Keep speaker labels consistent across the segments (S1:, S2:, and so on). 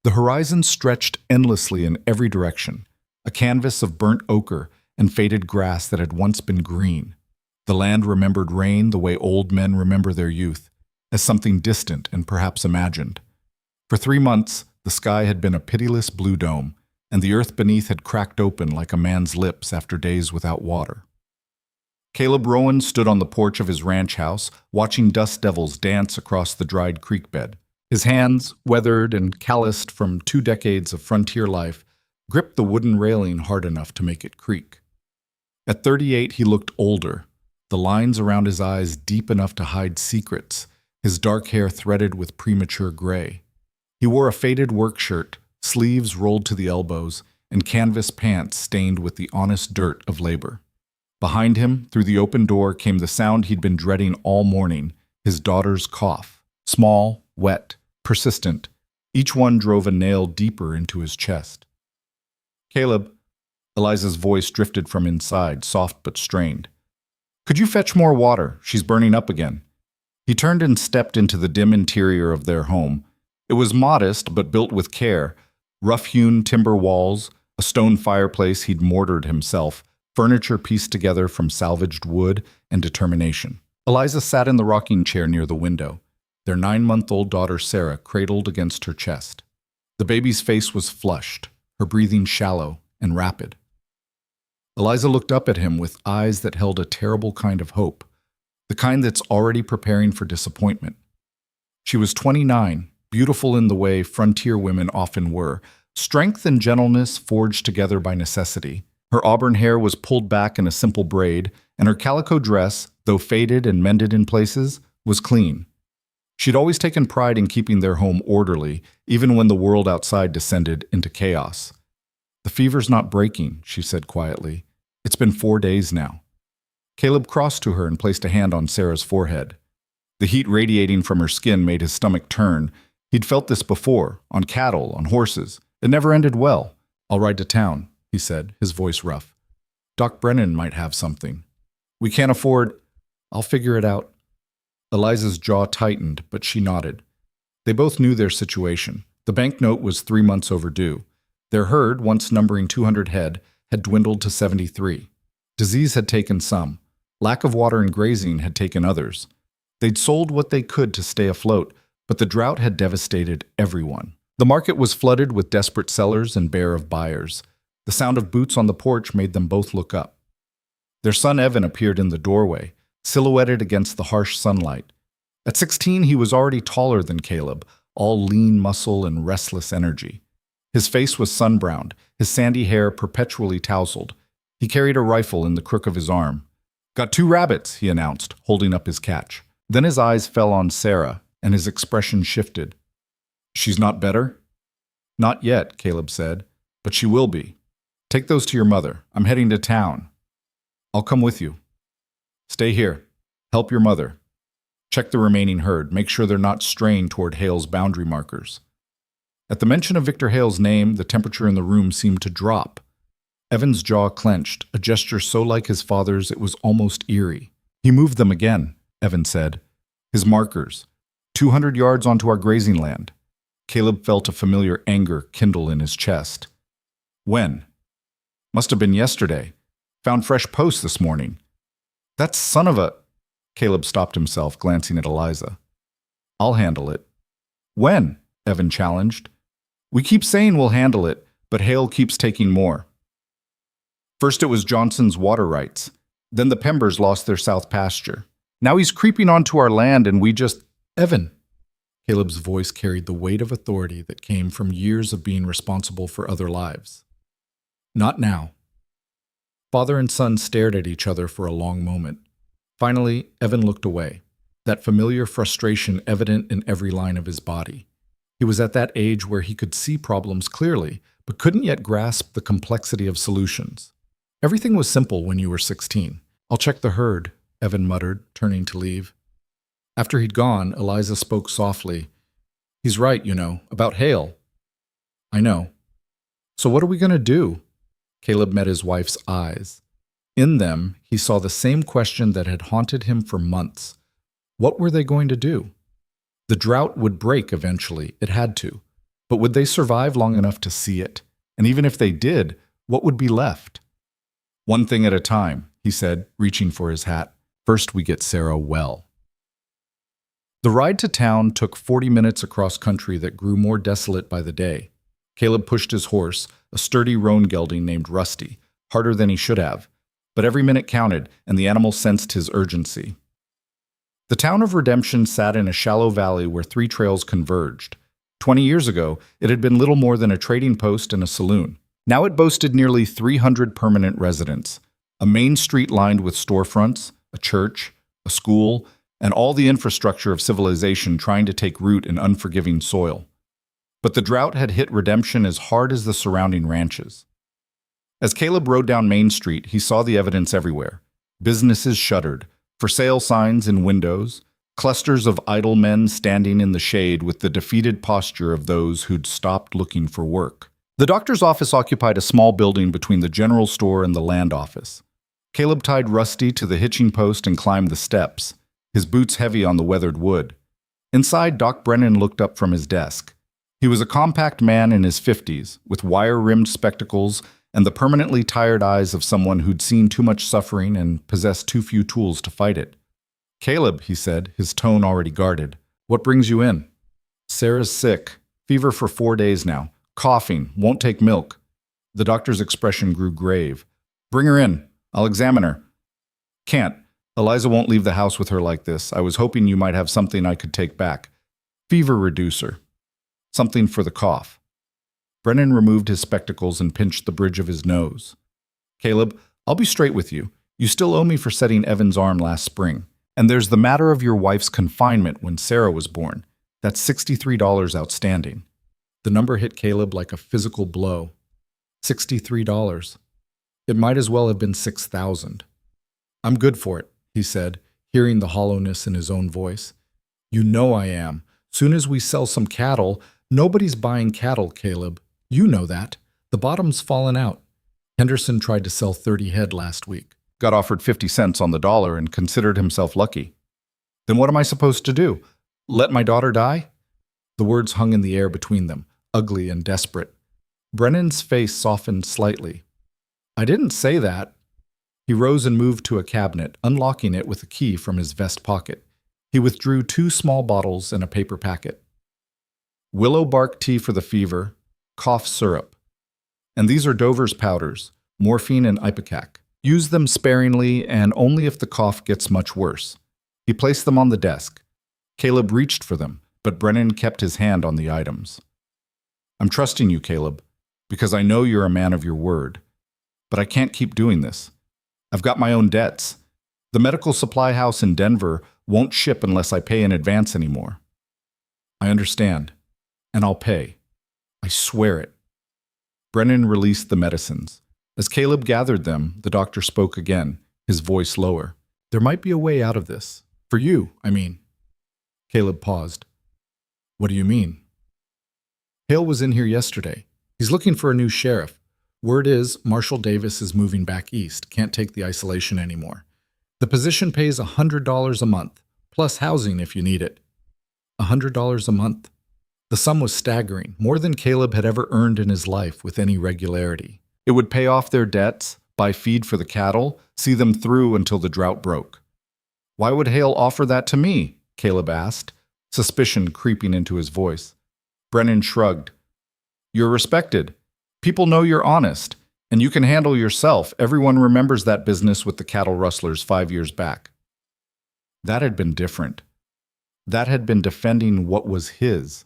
S1: The horizon stretched endlessly in every direction, a canvas of burnt ochre and faded grass that had once been green. The land remembered rain the way old men remember their youth, as something distant and perhaps imagined. For 3 months, the sky had been a pitiless blue dome, and the earth beneath had cracked open like a man's lips after days without water. Caleb Rowan stood on the porch of his ranch house, watching dust devils dance across the dried creek bed. His hands, weathered and calloused from 2 decades of frontier life, gripped the wooden railing hard enough to make it creak. At 38, he looked older, the lines around his eyes deep enough to hide secrets, his dark hair threaded with premature gray. He wore a faded work shirt, sleeves rolled to the elbows, and canvas pants stained with the honest dirt of labor. Behind him, through the open door, came the sound he'd been dreading all morning, his daughter's cough. Small, wet, persistent. Each one drove a nail deeper into his chest. "Caleb," Eliza's voice drifted from inside, soft but strained. "Could you fetch more water? She's burning up again." He turned and stepped into the dim interior of their home. It was modest, but built with care. Rough-hewn timber walls, a stone fireplace he'd mortared himself, furniture pieced together from salvaged wood and determination. Eliza sat in the rocking chair near the window, their 9-month-old daughter Sarah cradled against her chest. The baby's face was flushed, her breathing shallow and rapid. Eliza looked up at him with eyes that held a terrible kind of hope, the kind that's already preparing for disappointment. She was 29, beautiful in the way frontier women often were, strength and gentleness forged together by necessity. Her auburn hair was pulled back in a simple braid, and her calico dress, though faded and mended in places, was clean. She'd always taken pride in keeping their home orderly, even when the world outside descended into chaos. "The fever's not breaking," she said quietly. "It's been 4 days now." Caleb crossed to her and placed a hand on Sarah's forehead. The heat radiating from her skin made his stomach turn. He'd felt this before, on cattle, on horses. It never ended well. "I'll ride to town," he said, his voice rough. "Doc Brennan might have something. We can't afford—" "I'll figure it out." Eliza's jaw tightened, but she nodded. They both knew their situation. The banknote was 3 months overdue. Their herd, once numbering 200 head, had dwindled to 73. Disease had taken some. Lack of water and grazing had taken others. They'd sold what they could to stay afloat, but the drought had devastated everyone. The market was flooded with desperate sellers and bare of buyers. The sound of boots on the porch made them both look up. Their son Evan appeared in the doorway, silhouetted against the harsh sunlight. At 16, he was already taller than Caleb, all lean muscle and restless energy. His face was sun-browned, his sandy hair perpetually tousled. He carried a rifle in the crook of his arm. "Got 2 rabbits," he announced, holding up his catch. Then his eyes fell on Sarah, and his expression shifted. "She's not better?" "Not yet," Caleb said, "but she will be. Take those to your mother. I'm heading to town." "I'll come with you." "Stay here. Help your mother. Check the remaining herd. Make sure they're not straying toward Hale's boundary markers." At the mention of Victor Hale's name, the temperature in the room seemed to drop. Evan's jaw clenched, a gesture so like his father's it was almost eerie. "He moved them again," Evan said. "His markers. 200 yards onto our grazing land." Caleb felt a familiar anger kindle in his chest. "When?" "Must have been yesterday. Found fresh posts this morning." "That son of a—" Caleb stopped himself, glancing at Eliza. "I'll handle it." "When?" Evan challenged. "We keep saying we'll handle it, but Hale keeps taking more. First it was Johnson's water rights. Then the Pembers lost their south pasture. Now he's creeping onto our land and we just—" "Evan." Caleb's voice carried the weight of authority that came from years of being responsible for other lives. "Not now." Father and son stared at each other for a long moment. Finally, Evan looked away, that familiar frustration evident in every line of his body. He was at that age where he could see problems clearly, but couldn't yet grasp the complexity of solutions. Everything was simple when you were 16. "I'll check the herd," Evan muttered, turning to leave. After he'd gone, Eliza spoke softly. "He's right, you know, about Hale." "I know. So what are we going to do?" Caleb met his wife's eyes. In them, he saw the same question that had haunted him for months. What were they going to do? The drought would break eventually. It had to. But would they survive long enough to see it? And even if they did, what would be left? One thing at a time, he said, reaching for his hat. First we get Sarah well. The ride to town took 40 minutes across country that grew more desolate by the day. Caleb pushed his horse, a sturdy roan gelding named Rusty, harder than he should have, but every minute counted, and the animal sensed his urgency. The town of Redemption sat in a shallow valley where three trails converged. 20 years ago, it had been little more than a trading post and a saloon. Now it boasted nearly 300 permanent residents, a main street lined with storefronts, a church, a school, and all the infrastructure of civilization trying to take root in unforgiving soil. But the drought had hit Redemption as hard as the surrounding ranches. As Caleb rode down Main Street, he saw the evidence everywhere. Businesses shuttered, for sale signs in windows, clusters of idle men standing in the shade with the defeated posture of those who'd stopped looking for work. The doctor's office occupied a small building between the general store and the land office. Caleb tied Rusty to the hitching post and climbed the steps, his boots heavy on the weathered wood. Inside, Doc Brennan looked up from his desk. He was a compact man in his 50s, with wire-rimmed spectacles and the permanently tired eyes of someone who'd seen too much suffering and possessed too few tools to fight it. "Caleb," he said, his tone already guarded, "what brings you in?" "Sarah's sick. Fever for 4 days now. Coughing. Won't take milk." The doctor's expression grew grave. "Bring her in. I'll examine her." "Can't. Eliza won't leave the house with her like this. I was hoping you might have something I could take back. Fever reducer. Something for the cough." Brennan removed his spectacles and pinched the bridge of his nose. "Caleb, I'll be straight with you. You still owe me for setting Evan's arm last spring. And there's the matter of your wife's confinement when Sarah was born. That's $63 outstanding." The number hit Caleb like a physical blow. $63. It might as well have been 6,000. "I'm good for it," he said, hearing the hollowness in his own voice. "You know I am. Soon as we sell some cattle, nobody's buying cattle, Caleb. You know that. The bottom's fallen out. Henderson tried to sell 30 head last week. Got offered 50 cents on the dollar and considered himself lucky. Then what am I supposed to do? Let my daughter die?" The words hung in the air between them, ugly and desperate. Brennan's face softened slightly. "I didn't say that." He rose and moved to a cabinet, unlocking it with a key from his vest pocket. He withdrew 2 small bottles and a paper packet. "Willow bark tea for the fever, cough syrup. And these are Dover's powders, morphine and ipecac. Use them sparingly and only if the cough gets much worse." He placed them on the desk. Caleb reached for them, but Brennan kept his hand on the items. "I'm trusting you, Caleb, because I know you're a man of your word. But I can't keep doing this. I've got my own debts. The medical supply house in Denver won't ship unless I pay in advance anymore." "I understand, and I'll pay. I swear it." Brennan released the medicines. As Caleb gathered them, the doctor spoke again, his voice lower. "There might be a way out of this. For you, I mean." Caleb paused. "What do you mean?" "Hale was in here yesterday. He's looking for a new sheriff. Word is, Marshall Davis is moving back east, can't take the isolation anymore. The position pays $100 a month, plus housing if you need it." $100 a month? The sum was staggering, more than Caleb had ever earned in his life with any regularity. It would pay off their debts, buy feed for the cattle, see them through until the drought broke. "Why would Hale offer that to me?" Caleb asked, suspicion creeping into his voice. Brennan shrugged. "You're respected. People know you're honest, and you can handle yourself. Everyone remembers that business with the cattle rustlers 5 years back." That had been different. That had been defending what was his.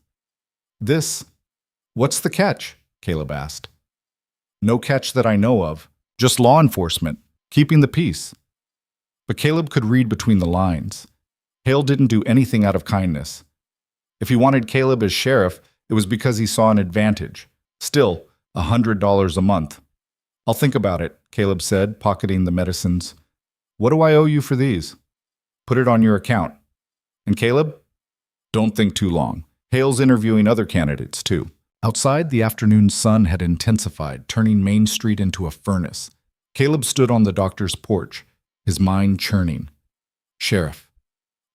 S1: What's the catch?" Caleb asked. "No catch that I know of. Just law enforcement, keeping the peace." But Caleb could read between the lines. Hale didn't do anything out of kindness. If he wanted Caleb as sheriff, it was because he saw an advantage. Still, $100 a month. "I'll think about it," Caleb said, pocketing the medicines. "What do I owe you for these?" "Put it on your account." "And Caleb?" "Don't think too long. Hale's interviewing other candidates, too." Outside, the afternoon sun had intensified, turning Main Street into a furnace. Caleb stood on the doctor's porch, his mind churning. Sheriff.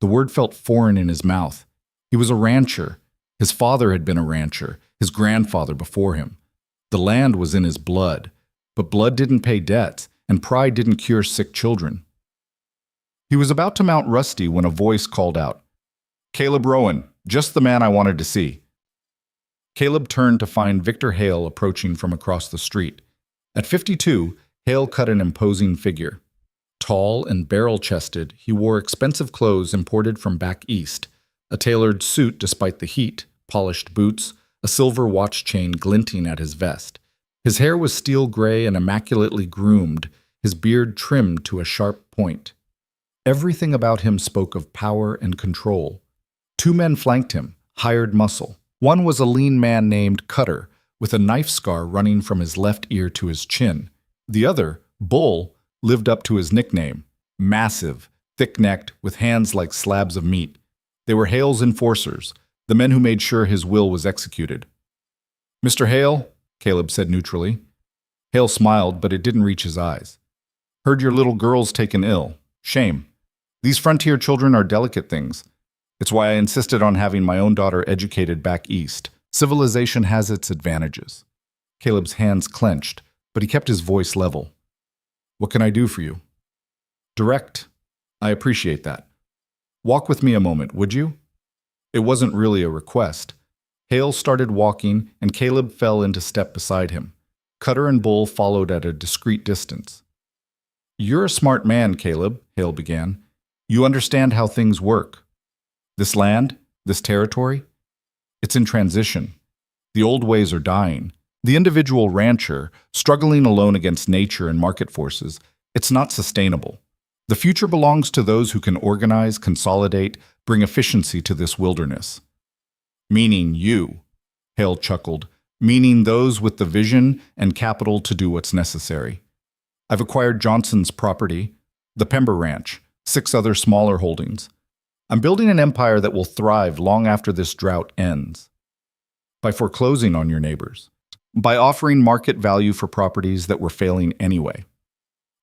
S1: The word felt foreign in his mouth. He was a rancher. His father had been a rancher. his grandfather before him. The land was in his blood, but blood didn't pay debts, and pride didn't cure sick children. He was about to mount Rusty when a voice called out, "Caleb Rowan, just the man I wanted to see." Caleb turned to find Victor Hale approaching from across the street. At 52, Hale cut an imposing figure. Tall and barrel-chested, he wore expensive clothes imported from back east, a tailored suit despite the heat, polished boots, a silver watch chain glinting at his vest. His hair was steel gray and immaculately groomed, his beard trimmed to a sharp point. Everything about him spoke of power and control. Two men flanked him, hired muscle. One was a lean man named Cutter, with a knife scar running from his left ear to his chin. The other, Bull, lived up to his nickname, massive, thick-necked, with hands like slabs of meat. They were Hale's enforcers, the men who made sure his will was executed. "Mr. Hale," Caleb said neutrally. Hale smiled, but it didn't reach his eyes. "Heard your little girl's taken ill. Shame. These frontier children are delicate things. It's why I insisted on having my own daughter educated back east. Civilization has its advantages." Caleb's hands clenched, but he kept his voice level. "What can I do for you?" "Direct. I appreciate that. Walk with me a moment, would you?" It wasn't really a request. Hale started walking, and Caleb fell into step beside him. Cutter and Bull followed at a discreet distance. "You're a smart man, Caleb," Hale began. "You understand how things work. This land, this territory, it's in transition. The old ways are dying. The individual rancher, struggling alone against nature and market forces, it's not sustainable. The future belongs to those who can organize, consolidate, bring efficiency to this wilderness." "Meaning you," Hale chuckled, "meaning those with the vision and capital to do what's necessary. I've acquired Johnson's property, the Pember Ranch, 6 other smaller holdings. I'm building an empire that will thrive long after this drought ends. By foreclosing on your neighbors. By offering market value for properties that were failing anyway.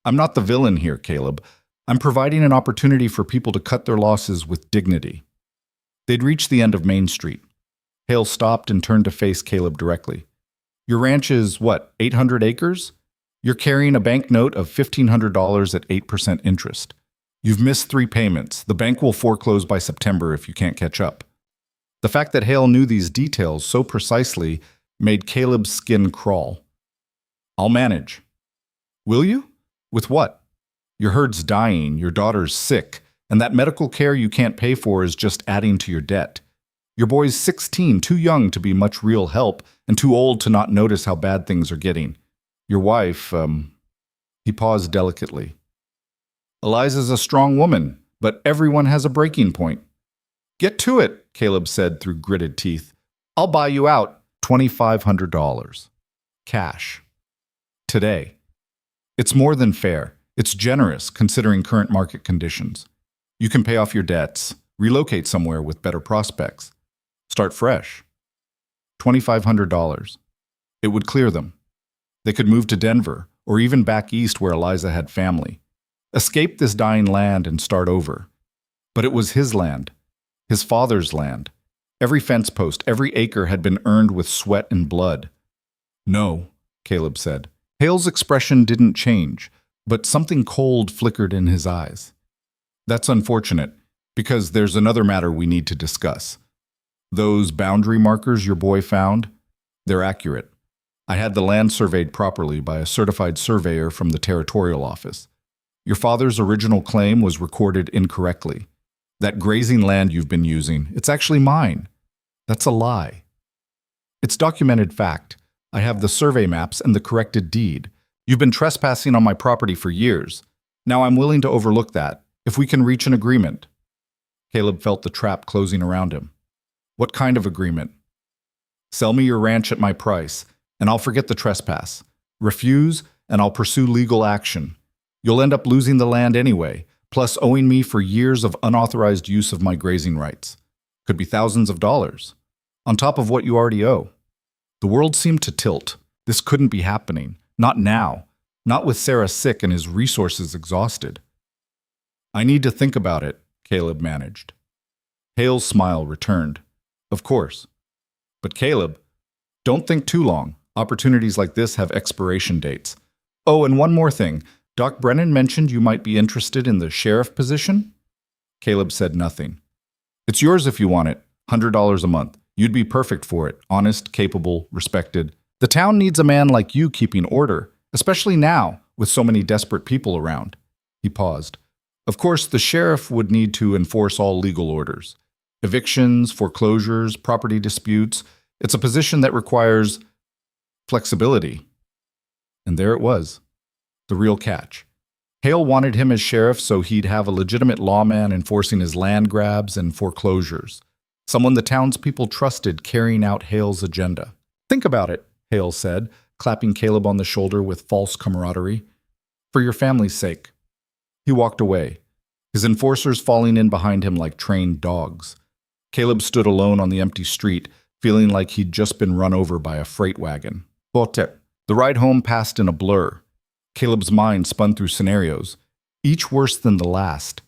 S1: I'm not the villain here, Caleb. I'm providing an opportunity for people to cut their losses with dignity." They'd reached the end of Main Street. Hale stopped and turned to face Caleb directly. "Your ranch is, what, 800 acres? You're carrying a banknote of $1,500 at 8% interest. You've missed 3 payments. The bank will foreclose by September if you can't catch up." The fact that Hale knew these details so precisely made Caleb's skin crawl. "I'll manage." "Will you? With what? Your herd's dying, your daughter's sick, and that medical care you can't pay for is just adding to your debt. Your boy's 16, too young to be much real help, and too old to not notice how bad things are getting. Your wife, He paused delicately. "Eliza's a strong woman, but everyone has a breaking point." "Get to it," Caleb said through gritted teeth. "I'll buy you out. $2,500. Cash. Today. It's more than fair. It's generous considering current market conditions. You can pay off your debts, relocate somewhere with better prospects, start fresh. $2,500. It would clear them. They could move to Denver, or even back east where Eliza had family. Escape this dying land and start over. But it was his land, his father's land. Every fence post, every acre had been earned with sweat and blood. "No," Caleb said. Hale's expression didn't change, but something cold flickered in his eyes. "That's unfortunate, because there's another matter we need to discuss. Those boundary markers your boy found, they're accurate. I had the land surveyed properly by a certified surveyor from the territorial office. Your father's original claim was recorded incorrectly. That grazing land you've been using, it's actually mine. That's a lie. It's documented fact. I have the survey maps and the corrected deed. You've been trespassing on my property for years. Now I'm willing to overlook that, if we can reach an agreement." Caleb felt the trap closing around him. "What kind of agreement?" "Sell me your ranch at my price, and I'll forget the trespass. Refuse, and I'll pursue legal action. You'll end up losing the land anyway, plus owing me for years of unauthorized use of my grazing rights. Could be thousands of dollars, on top of what you already owe." The world seemed to tilt. This couldn't be happening. Not now. Not with Sarah sick and his resources exhausted. "I need to think about it," Caleb managed. Hale's smile returned. "Of course. But Caleb, Don't think too long. Opportunities like this have expiration dates. Oh, and one more thing. Doc Brennan mentioned you might be interested in the sheriff position? Caleb said nothing. It's yours if you want it. $100 a month. You'd be perfect for it. Honest, capable, respected. The town needs a man like you keeping order, especially now, with so many desperate people around. He paused. Of course, the sheriff would need to enforce all legal orders. Evictions, foreclosures, property disputes. It's a position that requires flexibility. And there it was. The real catch. Hale wanted him as sheriff so he'd have a legitimate lawman enforcing his land grabs and foreclosures. Someone the townspeople trusted carrying out Hale's agenda. Think about it, Hale said, clapping Caleb on the shoulder with false camaraderie. For your family's sake. He walked away, his enforcers falling in behind him like trained dogs. Caleb stood alone on the empty street, feeling like he'd just been run over by a freight wagon. The ride home passed in a blur. Caleb's mind spun through scenarios, each worse than the last.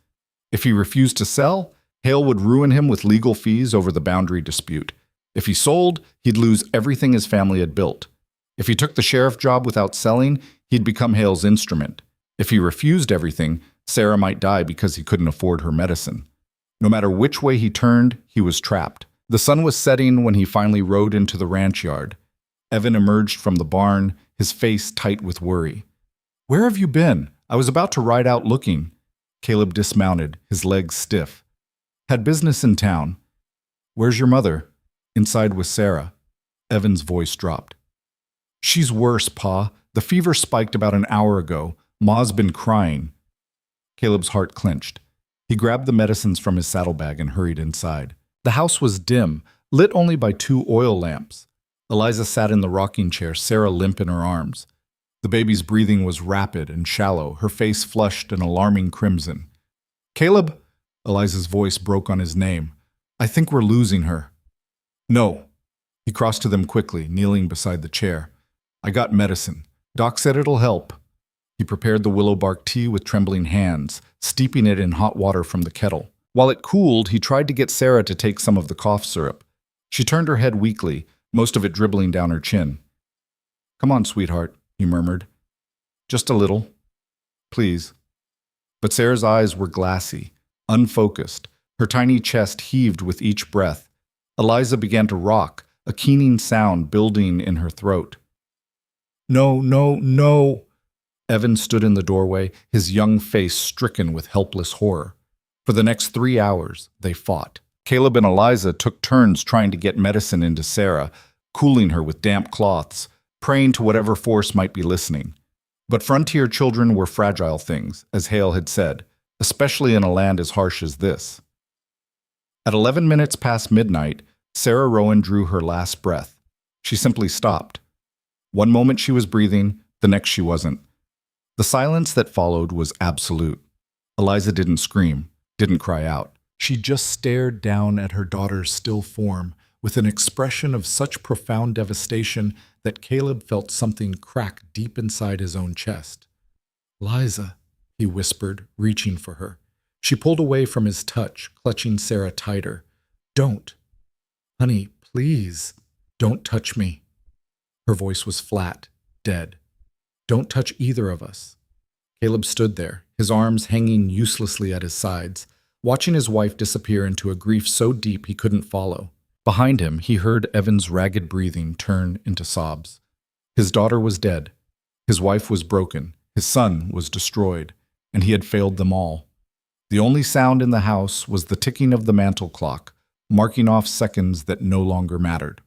S1: If he refused to sell, Hale would ruin him with legal fees over the boundary dispute. If he sold, he'd lose everything his family had built. If he took the sheriff job without selling, he'd become Hale's instrument. If he refused everything, Sarah might die because he couldn't afford her medicine. No matter which way he turned, he was trapped. The sun was setting when he finally rode into the ranch yard. Evan emerged from the barn, his face tight with worry. Where have you been? I was about to ride out looking. Caleb dismounted, his legs stiff. Had business in town. Where's your mother? Inside with Sarah. Evan's voice dropped. She's worse, Pa. The fever spiked about an hour ago. Ma's been crying. Caleb's heart clenched. He grabbed the medicines from his saddlebag and hurried inside. The house was dim, lit only by 2 oil lamps. Eliza sat in the rocking chair, Sarah limp in her arms. The baby's breathing was rapid and shallow, her face flushed an alarming crimson. Caleb, Eliza's voice broke on his name. I think we're losing her. No. He crossed to them quickly, kneeling beside the chair. I got medicine. Doc said it'll help. He prepared the willow bark tea with trembling hands, steeping it in hot water from the kettle. While it cooled, he tried to get Sarah to take some of the cough syrup. She turned her head weakly, most of it dribbling down her chin. Come on, sweetheart, he murmured. Just a little. Please. But Sarah's eyes were glassy, unfocused. Her tiny chest heaved with each breath. Eliza began to rock, a keening sound building in her throat. No, no, no. Evan stood in the doorway, his young face stricken with helpless horror. For the next 3 hours, they fought. Caleb and Eliza took turns trying to get medicine into Sarah, cooling her with damp cloths, praying to whatever force might be listening. But frontier children were fragile things, as Hale had said, especially in a land as harsh as this. At 11 minutes past midnight, Sarah Rowan drew her last breath. She simply stopped. One moment she was breathing, the next she wasn't. The silence that followed was absolute. Eliza didn't scream, didn't cry out. She just stared down at her daughter's still form with an expression of such profound devastation that Caleb felt something crack deep inside his own chest. Liza, he whispered, reaching for her. She pulled away from his touch, clutching Sarah tighter. Don't. Honey, please. Don't touch me. Her voice was flat, dead. Don't touch either of us. Caleb stood there, his arms hanging uselessly at his sides, watching his wife disappear into a grief so deep he couldn't follow. Behind him, he heard Evan's ragged breathing turn into sobs. His daughter was dead. His wife was broken. His son was destroyed. And he had failed them all. The only sound in the house was the ticking of the mantel clock, marking off seconds that no longer mattered.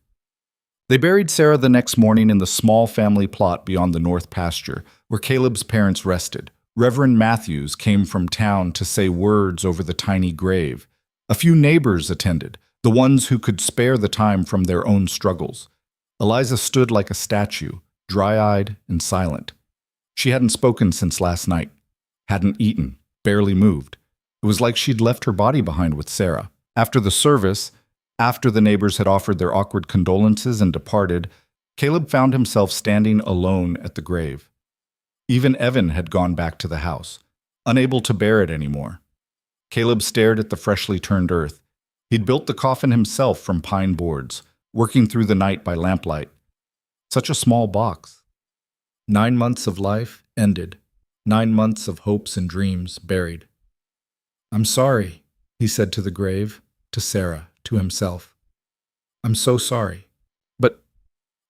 S1: They buried Sarah the next morning in the small family plot beyond the north pasture, where Caleb's parents rested. Reverend Matthews came from town to say words over the tiny grave. A few neighbors attended, the ones who could spare the time from their own struggles. Eliza stood like a statue, dry-eyed and silent. She hadn't spoken since last night, hadn't eaten, barely moved. It was like she'd left her body behind with Sarah. After the service, after the neighbors had offered their awkward condolences and departed, Caleb found himself standing alone at the grave. Even Evan had gone back to the house, unable to bear it anymore. Caleb stared at the freshly turned earth. He'd built the coffin himself from pine boards, working through the night by lamplight. Such a small box. 9 months of life ended. 9 months of hopes and dreams buried. "I'm sorry," he said to the grave, to Sarah, to himself. "I'm so sorry." But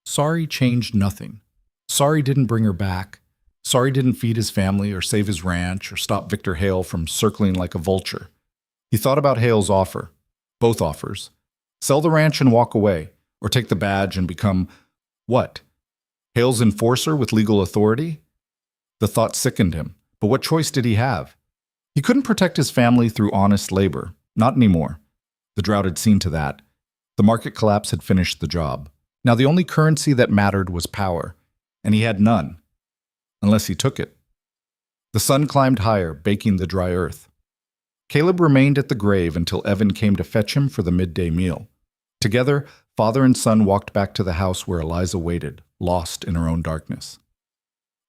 S1: sorry changed nothing. Sorry didn't bring her back. Sorry didn't feed his family or save his ranch or stop Victor Hale from circling like a vulture. He thought about Hale's offer. Both offers. Sell the ranch and walk away, or take the badge and become what? Hale's enforcer with legal authority? The thought sickened him, but what choice did he have? He couldn't protect his family through honest labor. Not anymore. The drought had seen to that. The market collapse had finished the job. Now the only currency that mattered was power, and he had none. Unless he took it. The sun climbed higher, baking the dry earth. Caleb remained at the grave until Evan came to fetch him for the midday meal. Together, father and son walked back to the house where Eliza waited, lost in her own darkness.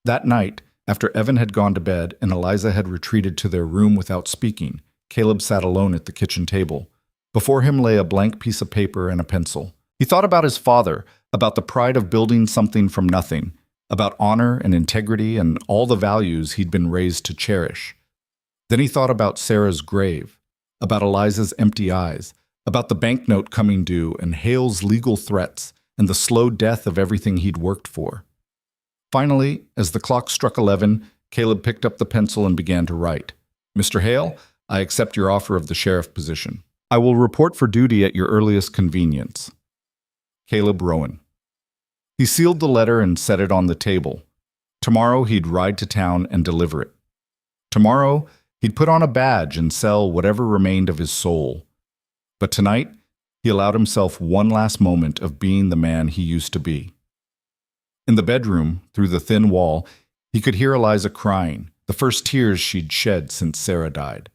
S1: That night, after Evan had gone to bed and Eliza had retreated to their room without speaking, Caleb sat alone at the kitchen table. Before him lay a blank piece of paper and a pencil. He thought about his father, about the pride of building something from nothing, about honor and integrity and all the values he'd been raised to cherish. Then he thought about Sarah's grave, about Eliza's empty eyes, about the banknote coming due and Hale's legal threats and the slow death of everything he'd worked for. Finally, as the clock struck 11, Caleb picked up the pencil and began to write. "Mr. Hale, I accept your offer of the sheriff position. I will report for duty at your earliest convenience. Caleb Rowan." He sealed the letter and set it on the table. Tomorrow he'd ride to town and deliver it. Tomorrow he'd put on a badge and sell whatever remained of his soul. But tonight he allowed himself one last moment of being the man he used to be. In the bedroom, through the thin wall, he could hear Eliza crying, the first tears she'd shed since Sarah died.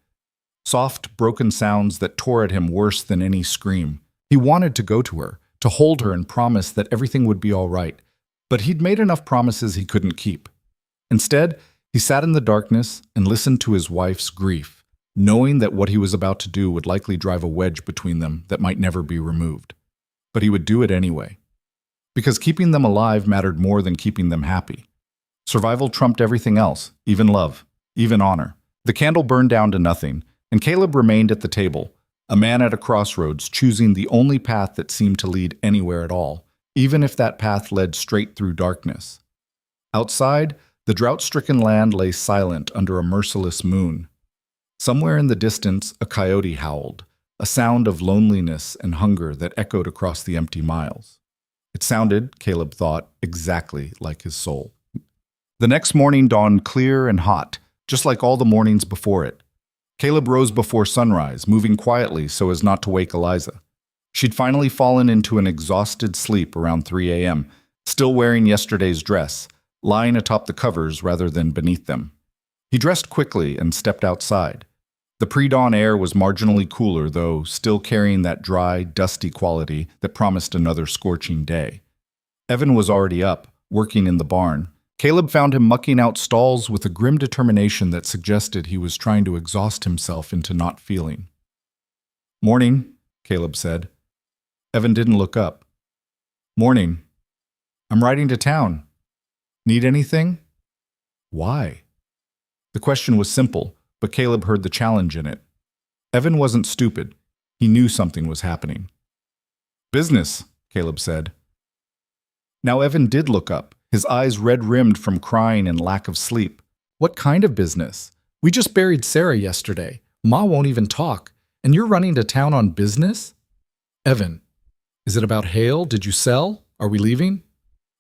S1: Soft, broken sounds that tore at him worse than any scream. He wanted to go to her, to hold her and promise that everything would be all right, but he'd made enough promises he couldn't keep. Instead, he sat in the darkness and listened to his wife's grief, knowing that what he was about to do would likely drive a wedge between them that might never be removed. But he would do it anyway. Because keeping them alive mattered more than keeping them happy. Survival trumped everything else, even love, even honor. The candle burned down to nothing, and Caleb remained at the table, a man at a crossroads, choosing the only path that seemed to lead anywhere at all, even if that path led straight through darkness. Outside, the drought-stricken land lay silent under a merciless moon. Somewhere in the distance, a coyote howled, a sound of loneliness and hunger that echoed across the empty miles. It sounded, Caleb thought, exactly like his soul. The next morning dawned clear and hot, just like all the mornings before it. Caleb rose before sunrise, moving quietly so as not to wake Eliza. She'd finally fallen into an exhausted sleep around 3 a.m., still wearing yesterday's dress, lying atop the covers rather than beneath them. He dressed quickly and stepped outside. The pre-dawn air was marginally cooler, though still carrying that dry, dusty quality that promised another scorching day. Evan was already up, working in the barn. Caleb found him mucking out stalls with a grim determination that suggested he was trying to exhaust himself into not feeling. "Morning," Caleb said. Evan didn't look up. "Morning. I'm riding to town. Need anything?" Why? The question was simple, but Caleb heard the challenge in it. Evan wasn't stupid. He knew something was happening. "Business," Caleb said. Now Evan did look up, his eyes red-rimmed from crying and lack of sleep. "What kind of business? We just buried Sarah yesterday. Ma won't even talk. And you're running to town on business?" "Evan, is it about Hale? Did you sell? Are we leaving?"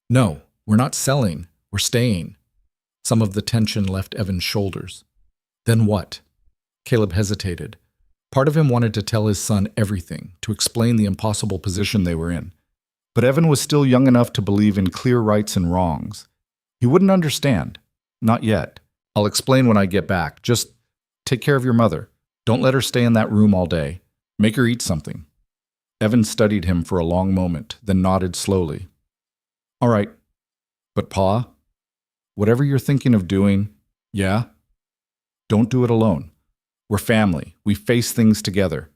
S1: "No, we're not selling. We're staying." Some of the tension left Evan's shoulders. "Then what?" Caleb hesitated. Part of him wanted to tell his son everything, to explain the impossible position they were in. But Evan was still young enough to believe in clear rights and wrongs. He wouldn't understand. Not yet. "I'll explain when I get back. Just take care of your mother. Don't let her stay in that room all day. Make her eat something." Evan studied him for a long moment, then nodded slowly. "All right. But Pa, whatever you're thinking of doing, yeah? Don't do it alone. We're family. We face things together."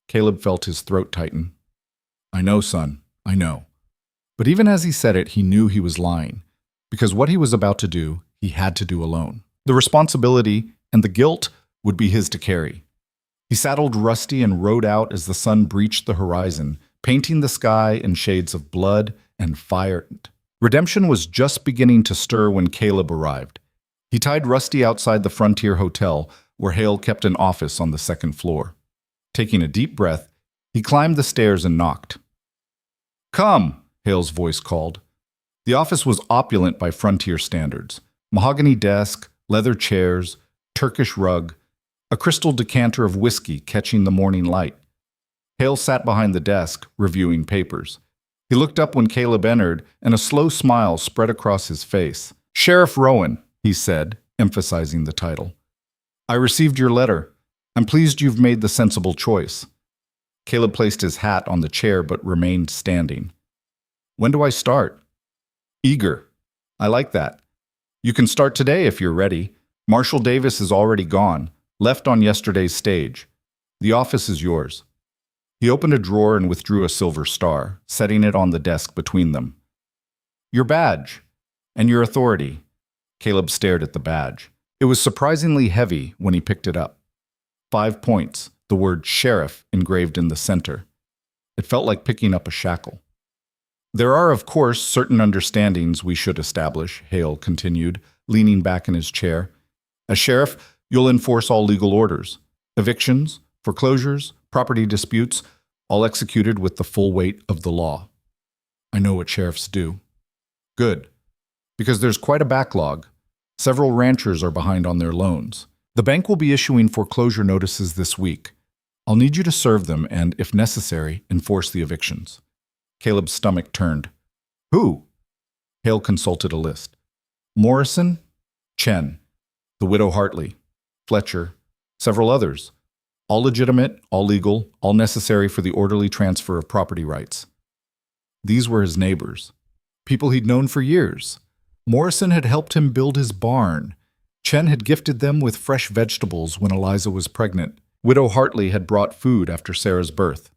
S1: Caleb felt his throat tighten. "I know, son. I know. But even as he said it, he knew he was lying, because what he was about to do, he had to do alone. The responsibility and the guilt would be his to carry. He saddled Rusty and rode out as the sun breached the horizon, painting the sky in shades of blood and fire. Redemption was just beginning to stir when Caleb arrived. He tied Rusty outside the Frontier Hotel, where Hale kept an office on the second floor. Taking a deep breath, he climbed the stairs and knocked. "Come," Hale's voice called. The office was opulent by Frontier standards. Mahogany desk, leather chairs, Turkish rug, a crystal decanter of whiskey catching the morning light. Hale sat behind the desk, reviewing papers. He looked up when Caleb entered, and a slow smile spread across his face. "Sheriff Rowan," he said, emphasizing the title. "I received your letter. I'm pleased you've made the sensible choice." Caleb placed his hat on the chair but remained standing. "When do I start?" "Eager. I like that. You can start today if you're ready. Marshall Davis is already gone, left on yesterday's stage. The office is yours." He opened a drawer and withdrew a silver star, setting it on the desk between them. "Your badge and your authority." Caleb stared at the badge. It was surprisingly heavy when he picked it up. 5 points, the word sheriff engraved in the center. It felt like picking up a shackle. "There are, of course, certain understandings we should establish," Hale continued, leaning back in his chair. "As sheriff, you'll enforce all legal orders. Evictions, foreclosures, property disputes, all executed with the full weight of the law." "I know what sheriffs do." "Good. Because there's quite a backlog. Several ranchers are behind on their loans. The bank will be issuing foreclosure notices this week. I'll need you to serve them and, if necessary, enforce the evictions." Caleb's stomach turned. "Who?" Hale consulted a list. "Morrison, Chen, the widow Hartley, Fletcher, several others. All legitimate, all legal, all necessary for the orderly transfer of property rights." These were his neighbors, people he'd known for years. Morrison had helped him build his barn. Chen had gifted them with fresh vegetables when Eliza was pregnant. Widow Hartley had brought food after Sarah's birth.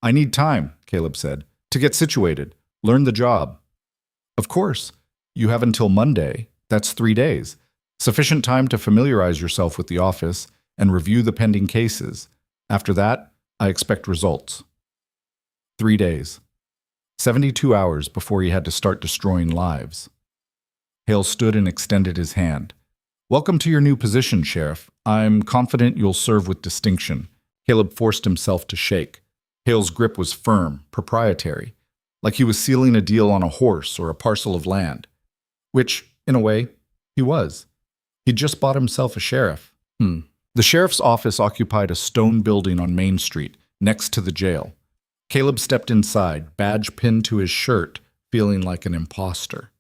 S1: "I need time," Caleb said, "to get situated, learn the job." "Of course. You have until Monday. That's 3 days. Sufficient time to familiarize yourself with the office and review the pending cases. After that, I expect results." 3 days. 72 hours before he had to start destroying lives. Hale stood and extended his hand. "Welcome to your new position, Sheriff. I'm confident you'll serve with distinction." Caleb forced himself to shake. Hale's grip was firm, proprietary, like he was sealing a deal on a horse or a parcel of land. Which, in a way, he was. He'd just bought himself a sheriff. The sheriff's office occupied a stone building on Main Street, next to the jail. Caleb stepped inside, badge pinned to his shirt, feeling like an imposter.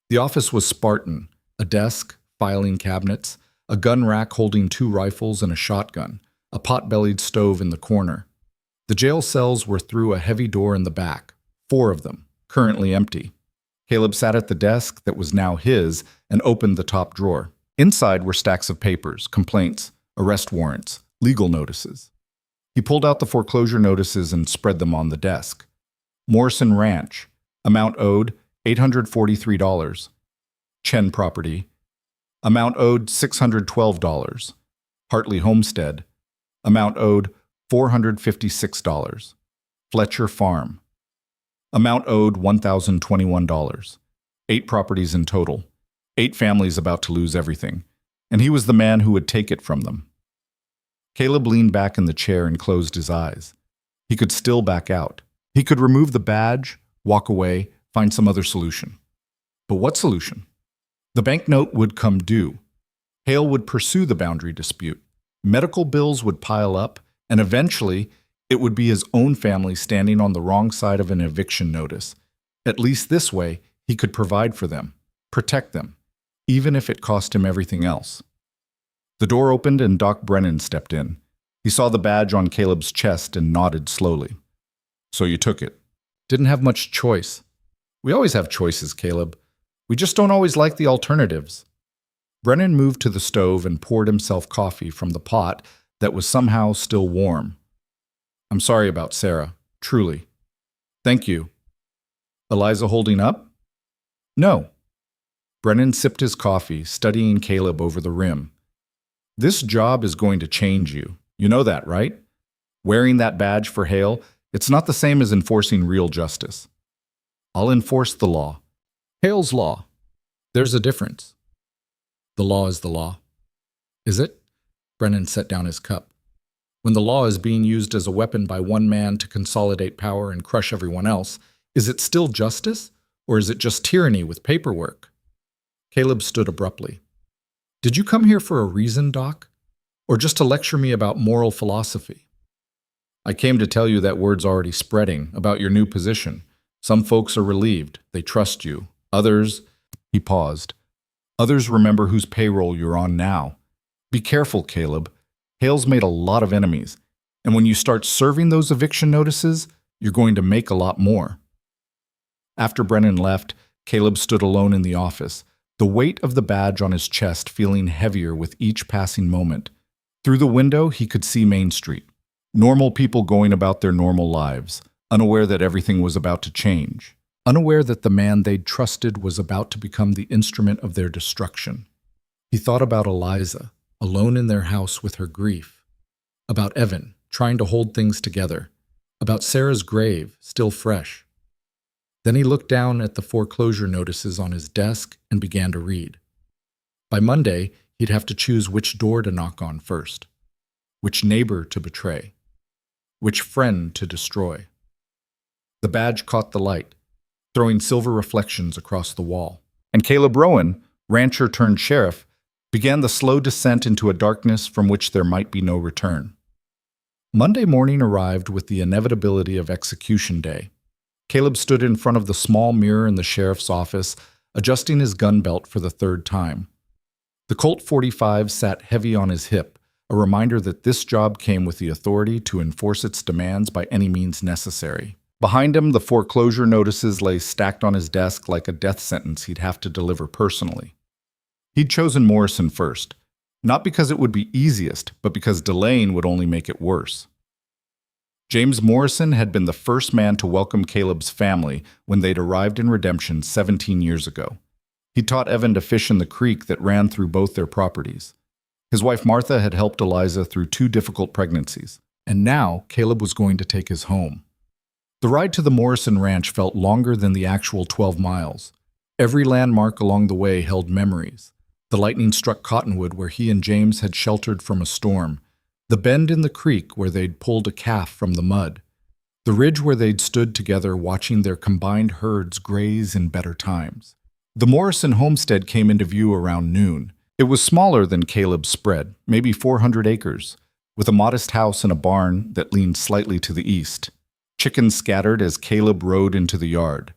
S1: The office was Spartan, a desk, filing cabinets, a gun rack holding 2 rifles and a shotgun, a pot-bellied stove in the corner. The jail cells were through a heavy door in the back, 4 of them, currently empty. Caleb sat at the desk that was now his and opened the top drawer. Inside were stacks of papers, complaints, arrest warrants, legal notices. He pulled out the foreclosure notices and spread them on the desk. Morrison Ranch, amount owed $843. Chen property, amount owed $612. Hartley Homestead, amount owed $456. Fletcher Farm, amount owed $1,021. 8 properties in total. 8 families about to lose everything. And he was the man who would take it from them. Caleb leaned back in the chair and closed his eyes. He could still back out. He could remove the badge, walk away, find some other solution. But what solution? The banknote would come due. Hale would pursue the boundary dispute. Medical bills would pile up, and eventually it would be his own family standing on the wrong side of an eviction notice. At least this way, he could provide for them, protect them, even if it cost him everything else. The door opened and Doc Brennan stepped in. He saw the badge on Caleb's chest and nodded slowly. "So you took it." "Didn't have much choice." "We always have choices, Caleb. We just don't always like the alternatives." Brennan moved to the stove and poured himself coffee from the pot that was somehow still warm. "I'm sorry about Sarah, truly." "Thank you." Eliza holding up? No. Brennan sipped his coffee, studying Caleb over the rim. This job is going to change you. You know that, right? Wearing that badge for Hale, it's not the same as enforcing real justice. I'll enforce the law. Hale's law. There's a difference. The law is the law. Is it? Brennan set down his cup. When the law is being used as a weapon by one man to consolidate power and crush everyone else, is it still justice, or is it just tyranny with paperwork? Caleb stood abruptly. Did you come here for a reason, Doc? Or just to lecture me about moral philosophy? I came to tell you that word's already spreading about your new position. Some folks are relieved. They trust you. Others, he paused. Others remember whose payroll you're on now. Be careful, Caleb. Hale's made a lot of enemies, and when you start serving those eviction notices, you're going to make a lot more. After Brennan left, Caleb stood alone in the office, the weight of the badge on his chest feeling heavier with each passing moment. Through the window, he could see Main Street. Normal people going about their normal lives, unaware that everything was about to change, unaware that the man they'd trusted was about to become the instrument of their destruction. He thought about Eliza, alone in their house with her grief, about Evan, trying to hold things together, about Sarah's grave, still fresh. Then he looked down at the foreclosure notices on his desk and began to read. By Monday, he'd have to choose which door to knock on first, which neighbor to betray, which friend to destroy. The badge caught the light, throwing silver reflections across the wall. And Caleb Rowan, rancher turned sheriff, began the slow descent into a darkness from which there might be no return. Monday morning arrived with the inevitability of execution day. Caleb stood in front of the small mirror in the sheriff's office, adjusting his gun belt for the third time. The Colt .45 sat heavy on his hip, a reminder that this job came with the authority to enforce its demands by any means necessary. Behind him, the foreclosure notices lay stacked on his desk like a death sentence he'd have to deliver personally. He'd chosen Morrison first, not because it would be easiest, but because delaying would only make it worse. James Morrison had been the first man to welcome Caleb's family when they'd arrived in Redemption 17 years ago. He taught Evan to fish in the creek that ran through both their properties. His wife Martha had helped Eliza through 2 difficult pregnancies, and now Caleb was going to take his home. The ride to the Morrison Ranch felt longer than the actual 12 miles. Every landmark along the way held memories. The lightning-struck cottonwood where he and James had sheltered from a storm, the bend in the creek where they'd pulled a calf from the mud, the ridge where they'd stood together watching their combined herds graze in better times. The Morrison homestead came into view around noon. It was smaller than Caleb's spread, maybe 400 acres, with a modest house and a barn that leaned slightly to the east. Chickens scattered as Caleb rode into the yard.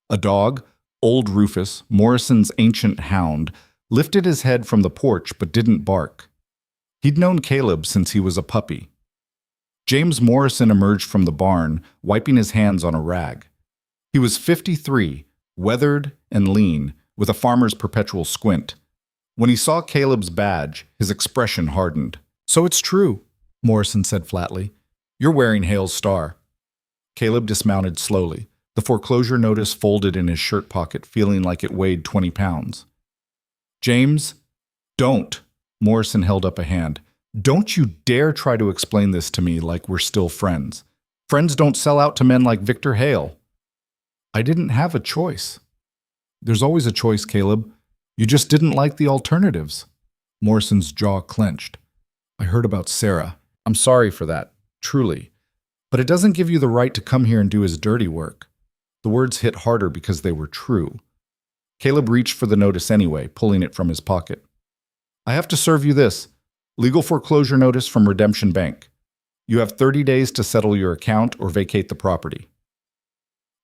S1: A dog, old Rufus, Morrison's ancient hound, lifted his head from the porch but didn't bark. He'd known Caleb since he was a puppy. James Morrison emerged from the barn, wiping his hands on a rag. He was 53, weathered and lean, with a farmer's perpetual squint. When he saw Caleb's badge, his expression hardened. "So it's true," Morrison said flatly. "You're wearing Hale's star." Caleb dismounted slowly, the foreclosure notice folded in his shirt pocket, feeling like it weighed 20 pounds. "James, don't." Morrison held up a hand. "Don't you dare try to explain this to me like we're still friends. Friends don't sell out to men like Victor Hale." "I didn't have a choice." "There's always a choice, Caleb. You just didn't like the alternatives." Morrison's jaw clenched. "I heard about Sarah. I'm sorry for that, truly. But it doesn't give you the right to come here and do his dirty work." The words hit harder because they were true. Caleb reached for the notice anyway, pulling it from his pocket. "I have to serve you this. Legal foreclosure notice from Redemption Bank. You have 30 days to settle your account or vacate the property."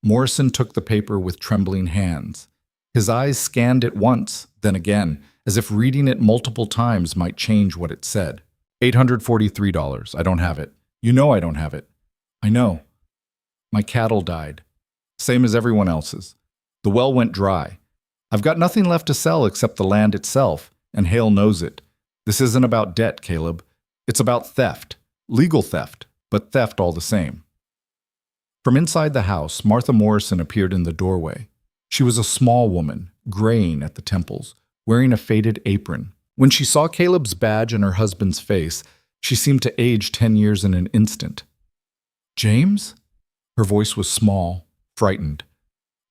S1: Morrison took the paper with trembling hands. His eyes scanned it once, then again, as if reading it multiple times might change what it said. $843. I don't have it. You know I don't have it. I know. My cattle died. Same as everyone else's. The well went dry. I've got nothing left to sell except the land itself, and Hale knows it. This isn't about debt, Caleb. It's about theft. Legal theft, but theft all the same. From inside the house, Martha Morrison appeared in the doorway. She was a small woman, graying at the temples, wearing a faded apron. When she saw Caleb's badge and her husband's face, she seemed to age 10 years in an instant. "James?" Her voice was small, frightened.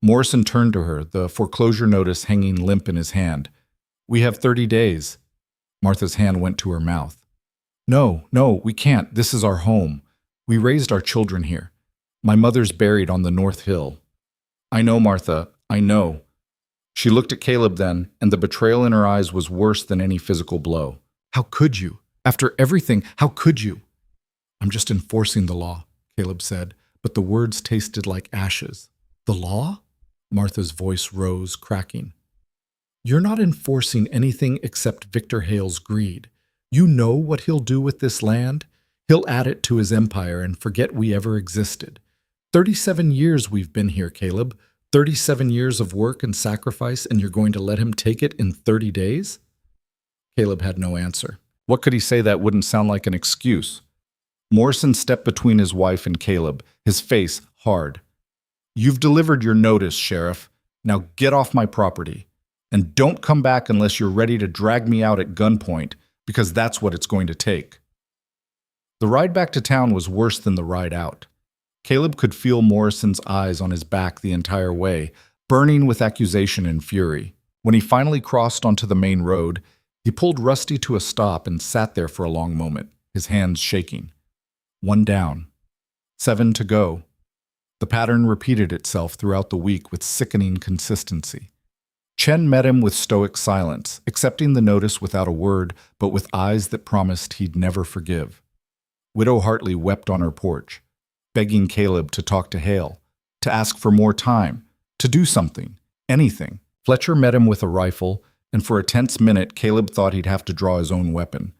S1: Morrison turned to her, the foreclosure notice hanging limp in his hand. "We have 30 days. Martha's hand went to her mouth. No, we can't. This is our home. We raised our children here. My mother's buried on the North Hill." "I know, Martha, I know." She looked at Caleb then, and the betrayal in her eyes was worse than any physical blow. "How could you? After everything, how could you?" "I'm just enforcing the law," Caleb said, but the words tasted like ashes. "The law?" Martha's voice rose, cracking. "You're not enforcing anything except Victor Hale's greed. You know what he'll do with this land? He'll add it to his empire and forget we ever existed. 37 years we've been here, Caleb. 37 years of work and sacrifice, and you're going to let him take it in 30 days? Caleb had no answer. What could he say that wouldn't sound like an excuse? Morrison stepped between his wife and Caleb, his face hard. "You've delivered your notice, Sheriff. Now get off my property. And don't come back unless you're ready to drag me out at gunpoint, because that's what it's going to take." The ride back to town was worse than the ride out. Caleb could feel Morrison's eyes on his back the entire way, burning with accusation and fury. When he finally crossed onto the main road, he pulled Rusty to a stop and sat there for a long moment, his hands shaking. 1 down. 7 to go. The pattern repeated itself throughout the week with sickening consistency. Chen met him with stoic silence, accepting the notice without a word, but with eyes that promised he'd never forgive. Widow Hartley wept on her porch, begging Caleb to talk to Hale, to ask for more time, to do something, anything. Fletcher met him with a rifle, and for a tense minute Caleb thought he'd have to draw his own weapon.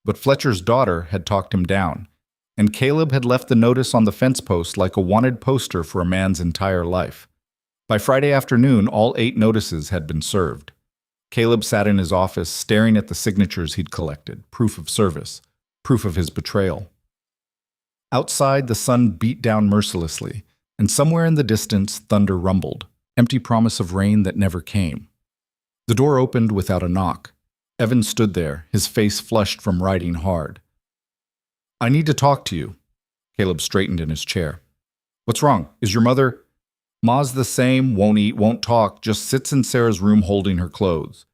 S1: But Fletcher's daughter had talked him down, and Caleb had left the notice on the fence post like a wanted poster for a man's entire life. By Friday afternoon, all 8 notices had been served. Caleb sat in his office staring at the signatures he'd collected, proof of service, proof of his betrayal. Outside, the sun beat down mercilessly, and somewhere in the distance, thunder rumbled, empty promise of rain that never came. The door opened without a knock. Evan stood there, his face flushed from riding hard. "I need to talk to you." Caleb straightened in his chair. "What's wrong? Is your mother—" "Ma's the same, won't eat, won't talk, just sits in Sarah's room holding her clothes."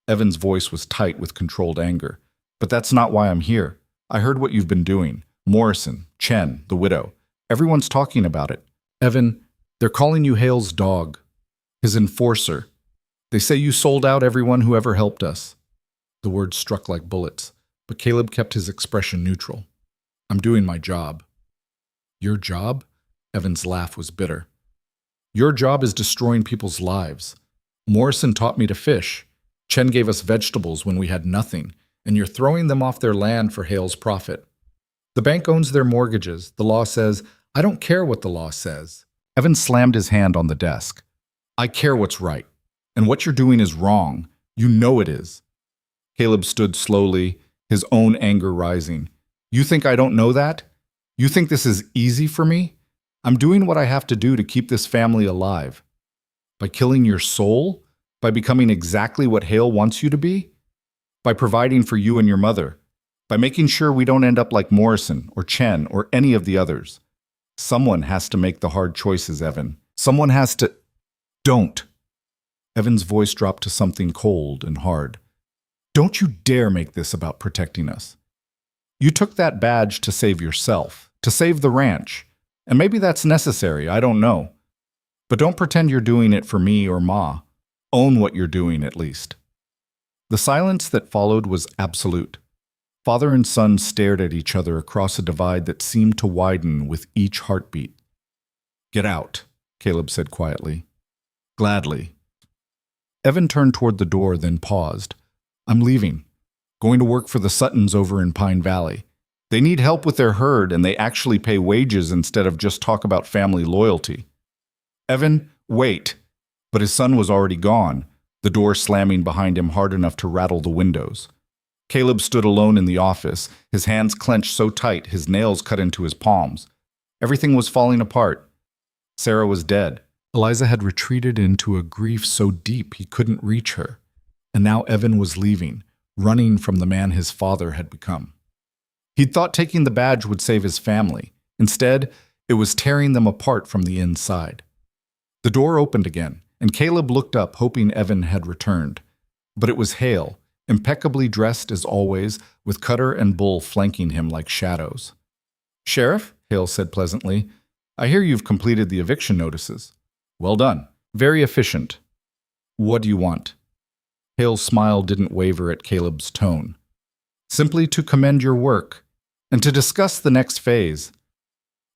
S1: Evan's voice was tight with controlled anger. "But that's not why I'm here. I heard what you've been doing. Morrison, Chen, the widow. Everyone's talking about it. Evan, they're calling you Hale's dog. His enforcer. They say you sold out everyone who ever helped us." The words struck like bullets, but Caleb kept his expression neutral. "I'm doing my job." "Your job?" Evan's laugh was bitter. "Your job is destroying people's lives. Morrison taught me to fish. Chen gave us vegetables when we had nothing, and you're throwing them off their land for Hale's profit. The bank owns their mortgages. The law says, I don't care what the law says." Evan slammed his hand on the desk. "I care what's right. And what you're doing is wrong. You know it is." Caleb stood slowly, his own anger rising. "You think I don't know that? You think this is easy for me? I'm doing what I have to do to keep this family alive. By killing your soul? By becoming exactly what Hale wants you to be? By providing for you and your mother? By making sure we don't end up like Morrison or Chen or any of the others? Someone has to make the hard choices, Evan. Someone has to—" "Don't." Evan's voice dropped to something cold and hard. "Don't you dare make this about protecting us. You took that badge to save yourself, to save the ranch. And maybe that's necessary, I don't know. But don't pretend you're doing it for me or Ma. Own what you're doing, at least." The silence that followed was absolute. Father and son stared at each other across a divide that seemed to widen with each heartbeat. "Get out," Caleb said quietly. "Gladly." Evan turned toward the door, then paused. "I'm leaving. Going to work for the Suttons over in Pine Valley. They need help with their herd, and they actually pay wages instead of just talk about family loyalty." "Evan, wait." But his son was already gone, the door slamming behind him hard enough to rattle the windows. Caleb stood alone in the office, his hands clenched so tight his nails cut into his palms. Everything was falling apart. Sarah was dead. Eliza had retreated into a grief so deep he couldn't reach her. And now Evan was leaving, running from the man his father had become. He'd thought taking the badge would save his family. Instead, it was tearing them apart from the inside. The door opened again, and Caleb looked up, hoping Evan had returned. But it was Hale, impeccably dressed as always, with Cutter and Bull flanking him like shadows. "Sheriff," Hale said pleasantly, "I hear you've completed the eviction notices." "Well done. Very efficient." "What do you want?" Hale's smile didn't waver at Caleb's tone. "Simply to commend your work, and to discuss the next phase.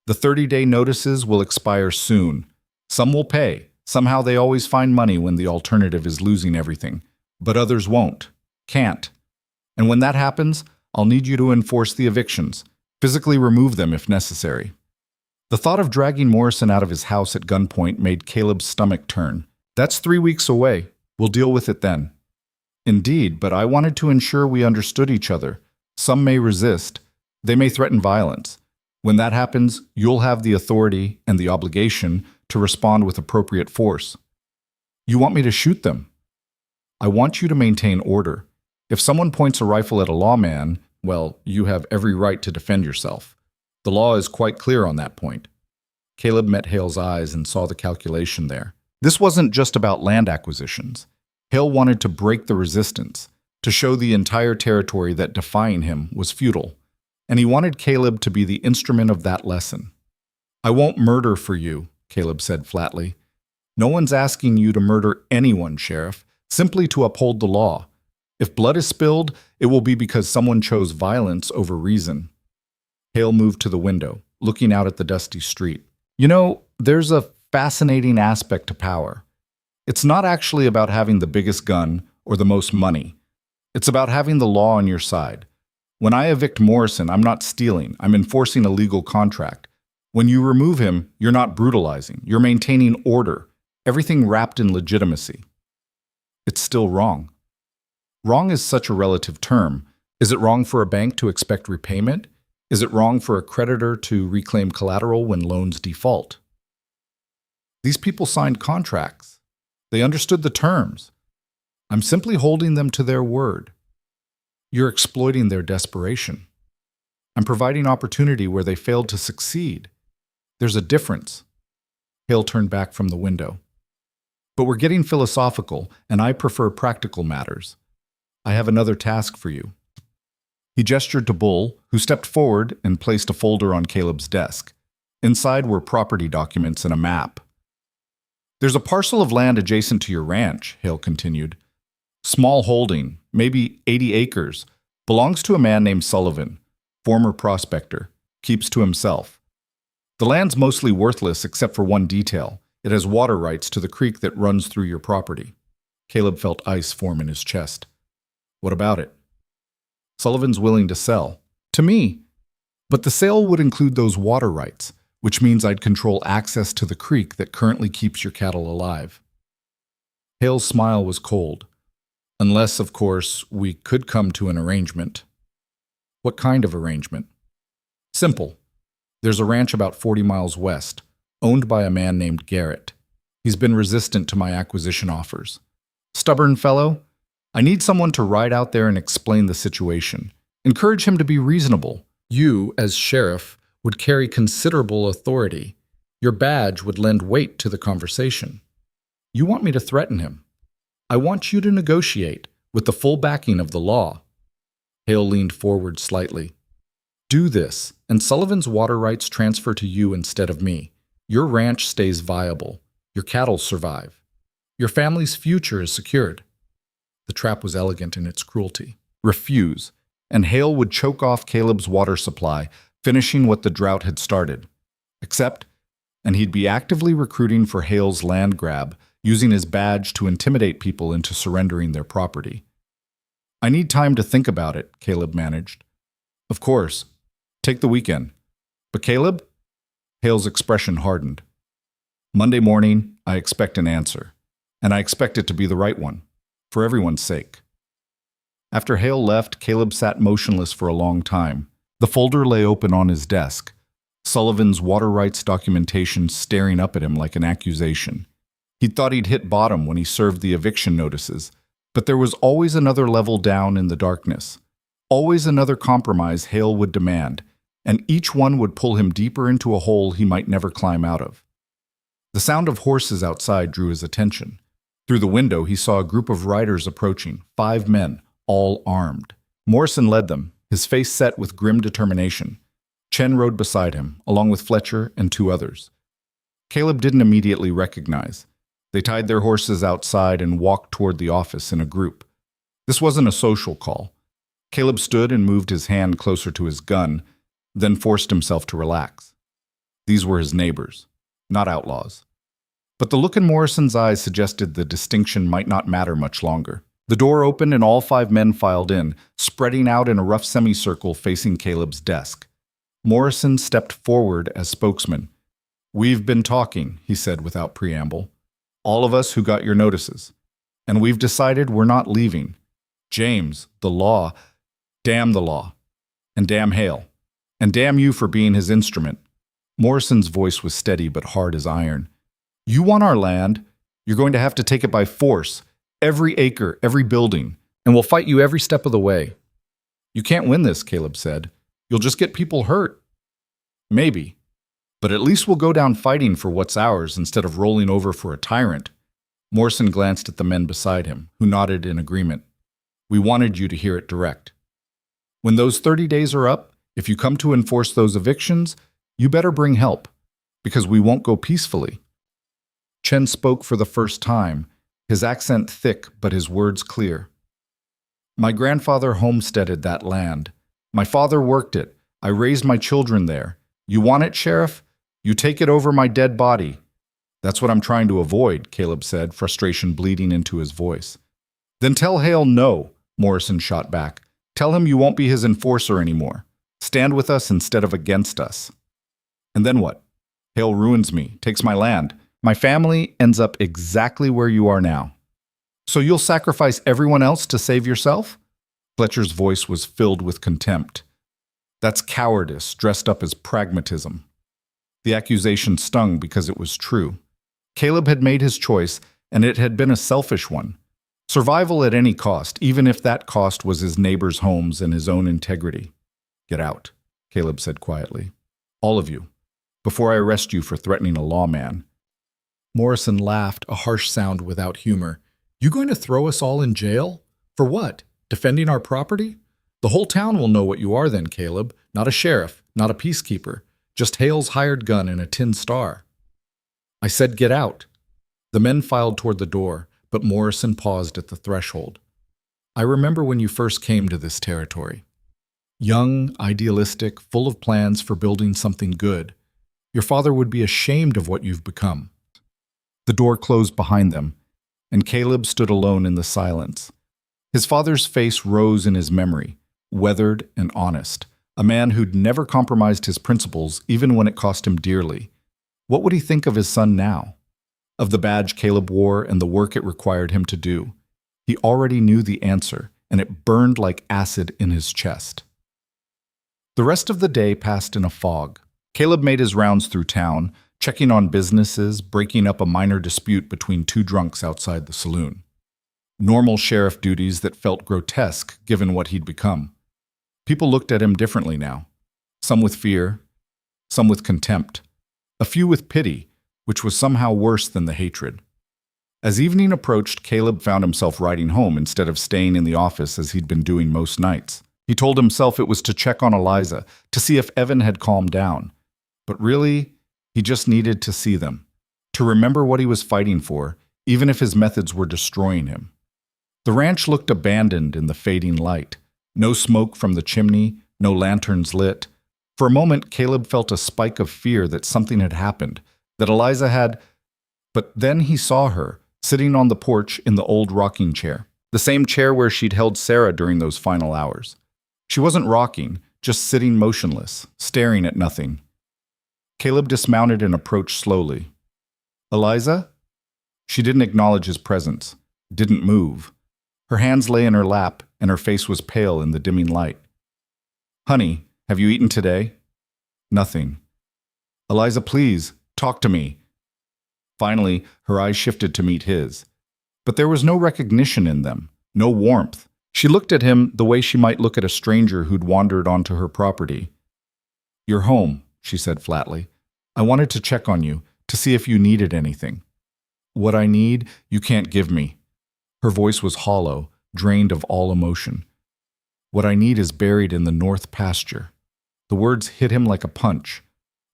S1: The 30-day notices will expire soon. Some will pay. Somehow they always find money when the alternative is losing everything. But others won't. Can't. And when that happens, I'll need you to enforce the evictions. Physically remove them if necessary." The thought of dragging Morrison out of his house at gunpoint made Caleb's stomach turn. "That's 3 weeks away. We'll deal with it then." "Indeed, but I wanted to ensure we understood each other. Some may resist. They may threaten violence. When that happens, you'll have the authority and the obligation to respond with appropriate force." "You want me to shoot them?" "I want you to maintain order. If someone points a rifle at a lawman, well, you have every right to defend yourself. The law is quite clear on that point." Caleb met Hale's eyes and saw the calculation there. This wasn't just about land acquisitions. Hale wanted to break the resistance, to show the entire territory that defying him was futile. And he wanted Caleb to be the instrument of that lesson. "I won't murder for you," Caleb said flatly. "No one's asking you to murder anyone, Sheriff, simply to uphold the law. If blood is spilled, it will be because someone chose violence over reason." Hale moved to the window, looking out at the dusty street. "You know, there's a fascinating aspect to power. It's not actually about having the biggest gun or the most money. It's about having the law on your side. When I evict Morrison, I'm not stealing. I'm enforcing a legal contract. When you remove him, you're not brutalizing. You're maintaining order, everything wrapped in legitimacy." "It's still wrong." "Wrong is such a relative term. Is it wrong for a bank to expect repayment? Is it wrong for a creditor to reclaim collateral when loans default?" "These people signed contracts. They understood the terms. I'm simply holding them to their word. You're exploiting their desperation. I'm providing opportunity where they failed to succeed. There's a difference." Hale turned back from the window. "But we're getting philosophical, and I prefer practical matters. I have another task for you." He gestured to Bull, who stepped forward and placed a folder on Caleb's desk. Inside were property documents and a map. "There's a parcel of land adjacent to your ranch," Hale continued. "Small holding, maybe 80 acres, belongs to a man named Sullivan, former prospector, keeps to himself. The land's mostly worthless except for one detail. It has water rights to the creek that runs through your property." Caleb felt ice form in his chest. "What about it?" "Sullivan's willing to sell. To me. But the sale would include those water rights, which means I'd control access to the creek that currently keeps your cattle alive." Hale's smile was cold. "Unless, of course, we could come to an arrangement." "What kind of arrangement?" "Simple. There's a ranch about 40 miles west, owned by a man named Garrett. He's been resistant to my acquisition offers. Stubborn fellow. I need someone to ride out there and explain the situation. Encourage him to be reasonable. You, as sheriff, would carry considerable authority. Your badge would lend weight to the conversation. You want me to threaten him. I want you to negotiate with the full backing of the law." Hale leaned forward slightly. "Do this, and Sullivan's water rights transfer to you instead of me. Your ranch stays viable. Your cattle survive. Your family's future is secured." The trap was elegant in its cruelty. Refuse, and Hale would choke off Caleb's water supply, finishing what the drought had started. Accept, and he'd be actively recruiting for Hale's land grab, using his badge to intimidate people into surrendering their property. "I need time to think about it," Caleb managed. "Of course. Take the weekend. But Caleb?" Hale's expression hardened. "Monday morning, I expect an answer, and I expect it to be the right one, for everyone's sake." After Hale left, Caleb sat motionless for a long time. The folder lay open on his desk. Sullivan's water rights documentation staring up at him like an accusation. He'd thought he'd hit bottom when he served the eviction notices, but there was always another level down in the darkness. Always another compromise Hale would demand, and each one would pull him deeper into a hole he might never climb out of. The sound of horses outside drew his attention. Through the window, he saw a group of riders approaching, 5 men, all armed. Morrison led them, his face set with grim determination. Chen rode beside him, along with Fletcher and 2 others. Caleb didn't immediately recognize. They tied their horses outside and walked toward the office in a group. This wasn't a social call. Caleb stood and moved his hand closer to his gun, then forced himself to relax. These were his neighbors, not outlaws. But the look in Morrison's eyes suggested the distinction might not matter much longer. The door opened and all 5 men filed in, spreading out in a rough semicircle facing Caleb's desk. Morrison stepped forward as spokesman. "We've been talking," he said without preamble. "All of us who got your notices. And we've decided we're not leaving. James, the law, damn the law. And damn Hale. And damn you for being his instrument." Morrison's voice was steady but hard as iron. "You want our land, you're going to have to take it by force. Every acre, every building. And we'll fight you every step of the way." "You can't win this," Caleb said. "You'll just get people hurt." "Maybe. But at least we'll go down fighting for what's ours instead of rolling over for a tyrant." Morrison glanced at the men beside him, who nodded in agreement. "We wanted you to hear it direct. When those 30 days are up, if you come to enforce those evictions, you better bring help, because we won't go peacefully." Chen spoke for the first time, his accent thick but his words clear. "My grandfather homesteaded that land. My father worked it. I raised my children there. You want it, Sheriff? You take it over my dead body." "That's what I'm trying to avoid," Caleb said, frustration bleeding into his voice. "Then tell Hale no," Morrison shot back. "Tell him you won't be his enforcer anymore. Stand with us instead of against us." "And then what? Hale ruins me, takes my land. My family ends up exactly where you are now. So you'll sacrifice everyone else to save yourself?" Fletcher's voice was filled with contempt. "That's cowardice dressed up as pragmatism." The accusation stung because it was true. Caleb had made his choice, and it had been a selfish one. Survival at any cost, even if that cost was his neighbors' homes and his own integrity. "Get out," Caleb said quietly. "All of you, before I arrest you for threatening a lawman." Morrison laughed, a harsh sound without humor. "You going to throw us all in jail? For what? Defending our property? The whole town will know what you are then, Caleb. Not a sheriff, not a peacekeeper. Just Hale's hired gun and a tin star." "I said get out." The men filed toward the door, but Morrison paused at the threshold. "I remember when you first came to this territory. Young, idealistic, full of plans for building something good. Your father would be ashamed of what you've become." The door closed behind them, and Caleb stood alone in the silence. His father's face rose in his memory, weathered and honest, a man who'd never compromised his principles even when it cost him dearly. What would he think of his son now? Of the badge Caleb wore and the work it required him to do? He already knew the answer, and it burned like acid in his chest. The rest of the day passed in a fog. Caleb made his rounds through town, checking on businesses, breaking up a minor dispute between 2 drunks outside the saloon. Normal sheriff duties that felt grotesque given what he'd become. People looked at him differently now. Some with fear, some with contempt, a few with pity, which was somehow worse than the hatred. As evening approached, Caleb found himself riding home instead of staying in the office as he'd been doing most nights. He told himself it was to check on Eliza, to see if Evan had calmed down. But really, he just needed to see them, to remember what he was fighting for, even if his methods were destroying him. The ranch looked abandoned in the fading light. No smoke from the chimney, no lanterns lit. For a moment, Caleb felt a spike of fear that something had happened, that Eliza had... But then he saw her, sitting on the porch in the old rocking chair, the same chair where she'd held Sarah during those final hours. She wasn't rocking, just sitting motionless, staring at nothing. Caleb dismounted and approached slowly. "Eliza?" She didn't acknowledge his presence, didn't move. Her hands lay in her lap, and her face was pale in the dimming light. "Honey, have you eaten today?" "Nothing." Eliza, please, talk to me. Finally, her eyes shifted to meet his. But there was no recognition in them, no warmth. She looked at him the way she might look at a stranger who'd wandered onto her property. "You're home," she said flatly. "I wanted to check on you, to see if you needed anything." "What I need, you can't give me." Her voice was hollow, drained of all emotion. "What I need is buried in the north pasture." The words hit him like a punch.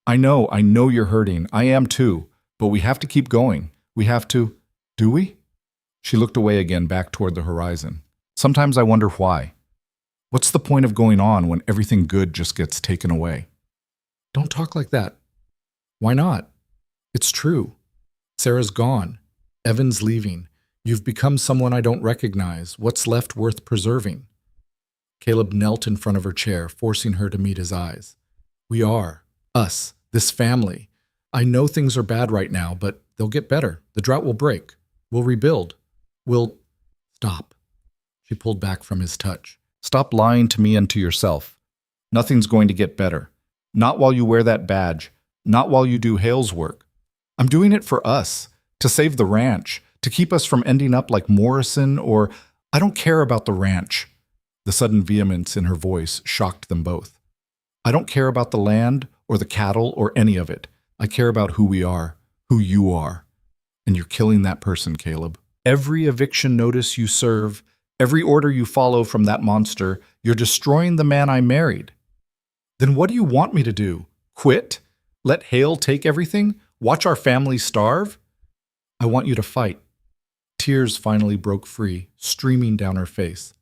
S1: I know you're hurting. I am too. But we have to keep going. We have to. Do we?" She looked away again, back toward the horizon. "Sometimes I wonder why. What's the point of going on when everything good just gets taken away?" "Don't talk like that." "Why not? It's true. Sarah's gone. Evan's leaving. You've become someone I don't recognize. What's left worth preserving?" Caleb knelt in front of her chair, forcing her to meet his eyes. "We are. Us. This family. I know things are bad right now, but they'll get better. The drought will break. We'll rebuild. We'll—" "Stop." She pulled back from his touch. "Stop lying to me and to yourself. Nothing's going to get better. Not while you wear that badge. Not while you do Hale's work. I'm doing it for us. To save the ranch. To keep us from ending up like Morrison or— I don't care about the ranch." The sudden vehemence in her voice shocked them both. "I don't care about the land or the cattle or any of it. I care about who we are, who you are. And you're killing that person, Caleb. Every eviction notice you serve, every order you follow from that monster, you're destroying the man I married. Then what do you want me to do? Quit? Let Hale take everything? Watch our family starve? I want you to fight." Tears finally broke free, streaming down her face.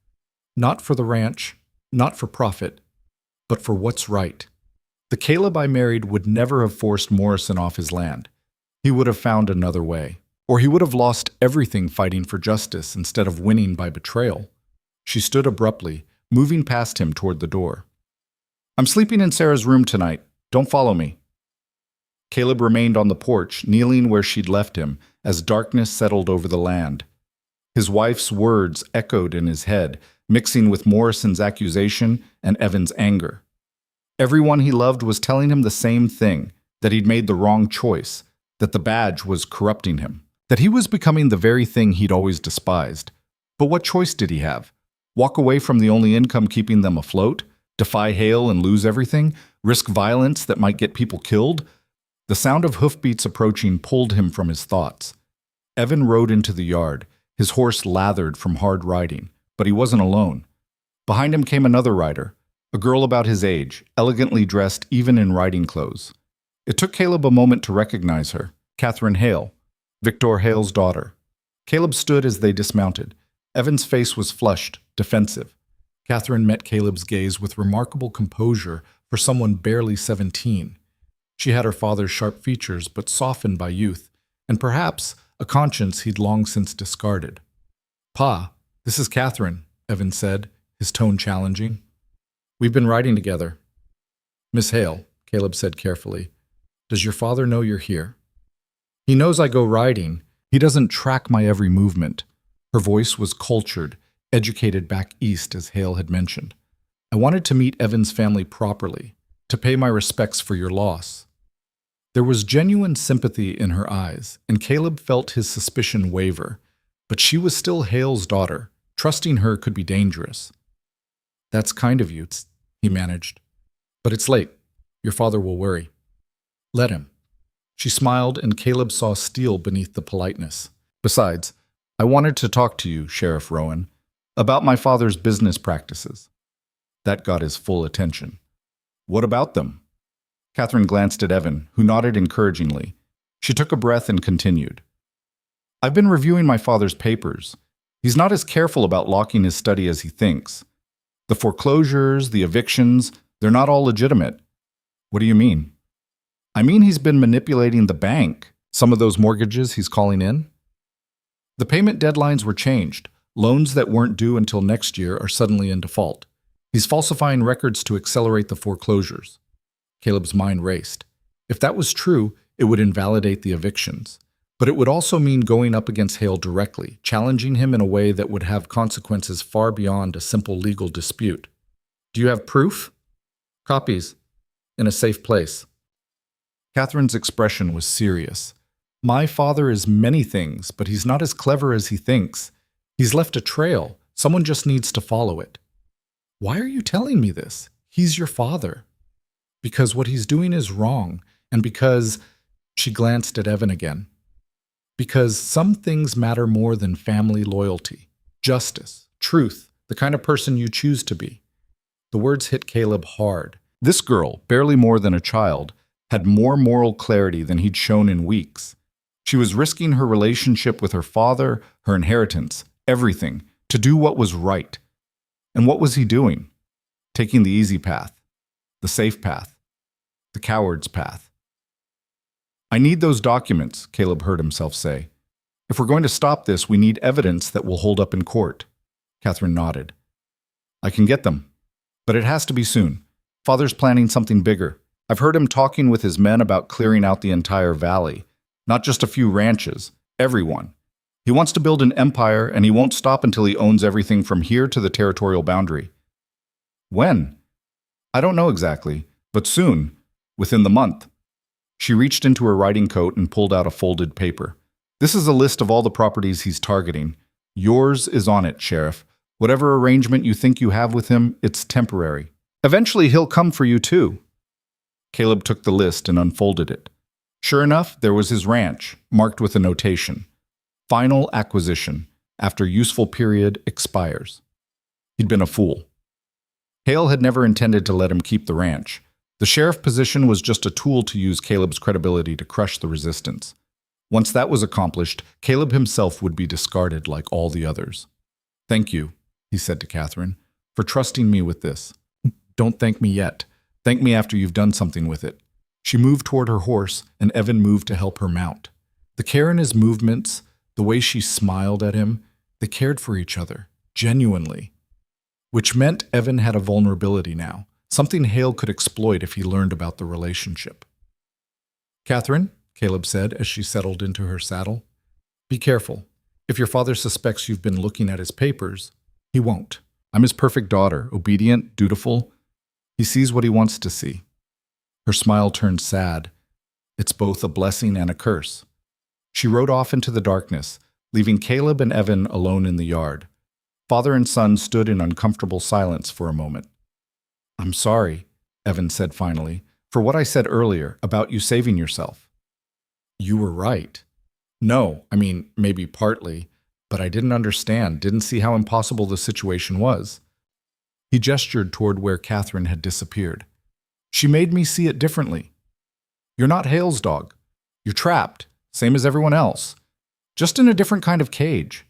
S1: "Not for the ranch, not for profit, but for what's right. The Caleb I married would never have forced Morrison off his land. He would have found another way. Or he would have lost everything fighting for justice instead of winning by betrayal." She stood abruptly, moving past him toward the door. "I'm sleeping in Sarah's room tonight. Don't follow me." Caleb remained on the porch, kneeling where she'd left him, as darkness settled over the land. His wife's words echoed in his head, mixing with Morrison's accusation and Evan's anger. Everyone he loved was telling him the same thing, that he'd made the wrong choice, that the badge was corrupting him, that he was becoming the very thing he'd always despised. But what choice did he have? Walk away from the only income keeping them afloat? Defy Hale and lose everything? Risk violence that might get people killed? The sound of hoofbeats approaching pulled him from his thoughts. Evan rode into the yard, his horse lathered from hard riding, but he wasn't alone. Behind him came another rider, a girl about his age, elegantly dressed even in riding clothes. It took Caleb a moment to recognize her, Catherine Hale, Victor Hale's daughter. Caleb stood as they dismounted. Evan's face was flushed, defensive. Catherine met Caleb's gaze with remarkable composure for someone barely 17. She had her father's sharp features, but softened by youth, and perhaps a conscience he'd long since discarded. "Pa, this is Catherine," Evan said, his tone challenging. "We've been riding together." "Miss Hale," Caleb said carefully, "does your father know you're here?" "He knows I go riding. He doesn't track my every movement." Her voice was cultured, educated back east, as Hale had mentioned. "I wanted to meet Evan's family properly, to pay my respects for your loss." There was genuine sympathy in her eyes, and Caleb felt his suspicion waver. But she was still Hale's daughter. Trusting her could be dangerous. "That's kind of you," he managed. "But it's late. Your father will worry." "Let him." She smiled, and Caleb saw steel beneath the politeness. "Besides, I wanted to talk to you, Sheriff Rowan, about my father's business practices." That got his full attention. "What about them?" Catherine glanced at Evan, who nodded encouragingly. She took a breath and continued. "I've been reviewing my father's papers. He's not as careful about locking his study as he thinks. The foreclosures, the evictions, they're not all legitimate." "What do you mean?" "I mean he's been manipulating the bank, some of those mortgages he's calling in. The payment deadlines were changed. Loans that weren't due until next year are suddenly in default. He's falsifying records to accelerate the foreclosures." Caleb's mind raced. If that was true, it would invalidate the evictions. But it would also mean going up against Hale directly, challenging him in a way that would have consequences far beyond a simple legal dispute. "Do you have proof?" "Copies. In a safe place." Catherine's expression was serious. My father is many things, but he's not as clever as he thinks. He's left a trail. Someone just needs to follow it. Why are you telling me this? He's your father. Because what he's doing is wrong, and because, she glanced at Evan again, because some things matter more than family loyalty, justice, truth, the kind of person you choose to be. The words hit Caleb hard. This girl, barely more than a child, had more moral clarity than he'd shown in weeks. She was risking her relationship with her father, her inheritance, everything, to do what was right. And what was he doing? Taking the easy path, the safe path, the coward's path. I need those documents, Caleb heard himself say. If we're going to stop this, we need evidence that will hold up in court. Catherine nodded. I can get them, but it has to be soon. Father's planning something bigger. I've heard him talking with his men about clearing out the entire valley, not just a few ranches, everyone. He wants to build an empire, and he won't stop until he owns everything from here to the territorial boundary. When? I don't know exactly, but soon, within the month. She reached into her riding coat and pulled out a folded paper. This is a list of all the properties he's targeting. Yours is on it, Sheriff. Whatever arrangement you think you have with him, it's temporary. Eventually he'll come for you too. Caleb took the list and unfolded it. Sure enough, there was his ranch, marked with a notation. Final acquisition, after useful period expires. He'd been a fool. Hale had never intended to let him keep the ranch. The sheriff position was just a tool to use Caleb's credibility to crush the resistance. Once that was accomplished, Caleb himself would be discarded like all the others. Thank you, he said to Catherine, for trusting me with this. Don't thank me yet. Thank me after you've done something with it. She moved toward her horse, and Evan moved to help her mount. The care in his movements, the way she smiled at him, they cared for each other, genuinely. Which meant Evan had a vulnerability now, something Hale could exploit if he learned about the relationship. Catherine, Caleb said as she settled into her saddle, be careful. If your father suspects you've been looking at his papers, he won't. I'm his perfect daughter, obedient, dutiful. He sees what he wants to see. Her smile turned sad. It's both a blessing and a curse. She rode off into the darkness, leaving Caleb and Evan alone in the yard. Father and son stood in uncomfortable silence for a moment. I'm sorry, Evan said finally, for what I said earlier about you saving yourself. You were right. No, maybe partly, but I didn't understand, didn't see how impossible the situation was. He gestured toward where Catherine had disappeared. She made me see it differently. You're not Hale's dog. You're trapped, same as everyone else, just in a different kind of cage.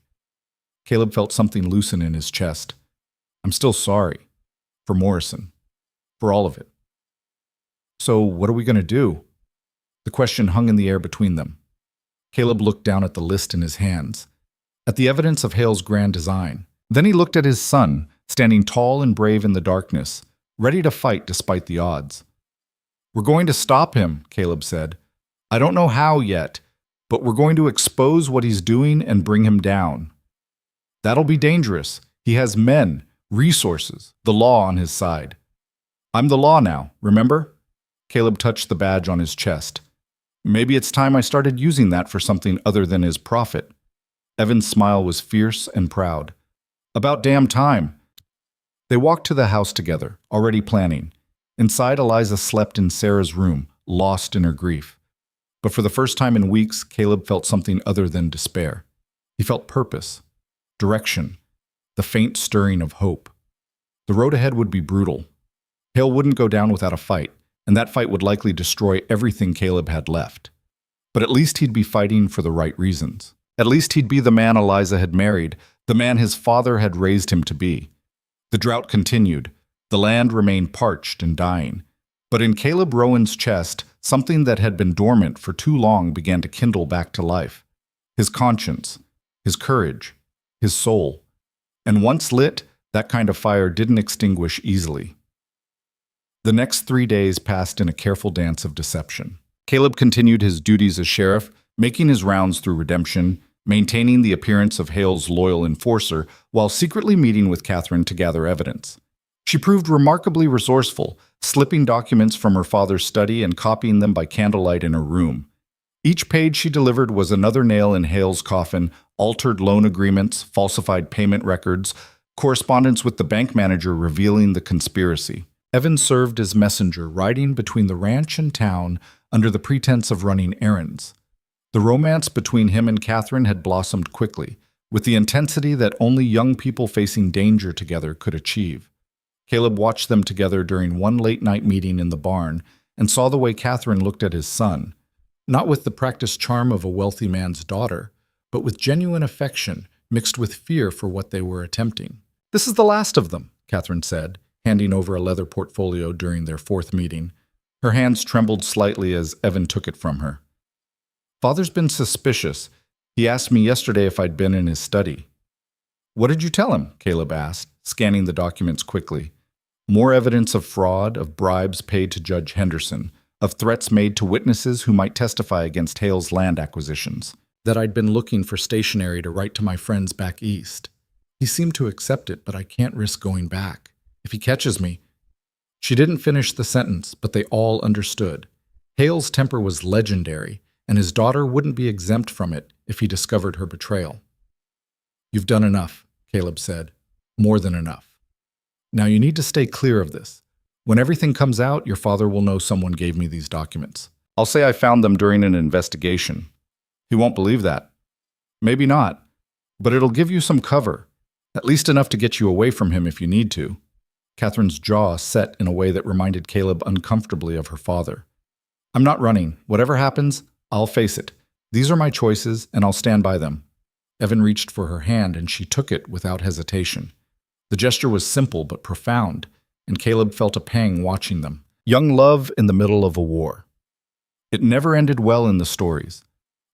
S1: Caleb felt something loosen in his chest. I'm still sorry. For Morrison. For all of it. So what are we going to do? The question hung in the air between them. Caleb looked down at the list in his hands, at the evidence of Hale's grand design. Then he looked at his son, standing tall and brave in the darkness, ready to fight despite the odds. We're going to stop him, Caleb said. I don't know how yet, but we're going to expose what he's doing and bring him down. That'll be dangerous. He has men, resources, the law on his side. I'm the law now, remember? Caleb touched the badge on his chest. Maybe it's time I started using that for something other than his profit. Evan's smile was fierce and proud. About damn time. They walked to the house together, already planning. Inside, Eliza slept in Sarah's room, lost in her grief. But for the first time in weeks, Caleb felt something other than despair. He felt purpose, direction, the faint stirring of hope. The road ahead would be brutal. Hale wouldn't go down without a fight, and that fight would likely destroy everything Caleb had left. But at least he'd be fighting for the right reasons. At least he'd be the man Eliza had married, the man his father had raised him to be. The drought continued. The land remained parched and dying. But in Caleb Rowan's chest, something that had been dormant for too long began to kindle back to life. His conscience, his courage, his soul. And once lit, that kind of fire didn't extinguish easily. The next 3 days passed in a careful dance of deception. Caleb continued his duties as sheriff, making his rounds through Redemption, maintaining the appearance of Hale's loyal enforcer, while secretly meeting with Catherine to gather evidence. She proved remarkably resourceful, slipping documents from her father's study and copying them by candlelight in her room. Each page she delivered was another nail in Hale's coffin: altered loan agreements, falsified payment records, correspondence with the bank manager revealing the conspiracy. Evan served as messenger, riding between the ranch and town under the pretense of running errands. The romance between him and Catherine had blossomed quickly, with the intensity that only young people facing danger together could achieve. Caleb watched them together during one late-night meeting in the barn and saw the way Catherine looked at his son, not with the practiced charm of a wealthy man's daughter, but with genuine affection mixed with fear for what they were attempting. "This is the last of them," Catherine said, handing over a leather portfolio during their fourth meeting. Her hands trembled slightly as Evan took it from her. "Father's been suspicious. He asked me yesterday if I'd been in his study." "What did you tell him?" Caleb asked, scanning the documents quickly. More evidence of fraud, of bribes paid to Judge Henderson, of threats made to witnesses who might testify against Hale's land acquisitions. That I'd been looking for stationery to write to my friends back east. He seemed to accept it, but I can't risk going back. If he catches me... She didn't finish the sentence, but they all understood. Hale's temper was legendary, and his daughter wouldn't be exempt from it if he discovered her betrayal. "You've done enough," Caleb said. "More than enough. Now you need to stay clear of this. When everything comes out, your father will know someone gave me these documents. I'll say I found them during an investigation. He won't believe that. Maybe not, but it'll give you some cover, at least enough to get you away from him if you need to." Catherine's jaw set in a way that reminded Caleb uncomfortably of her father. "I'm not running. Whatever happens, I'll face it. These are my choices, and I'll stand by them." Evan reached for her hand, and she took it without hesitation. The gesture was simple but profound, and Caleb felt a pang watching them. Young love in the middle of a war. It never ended well in the stories.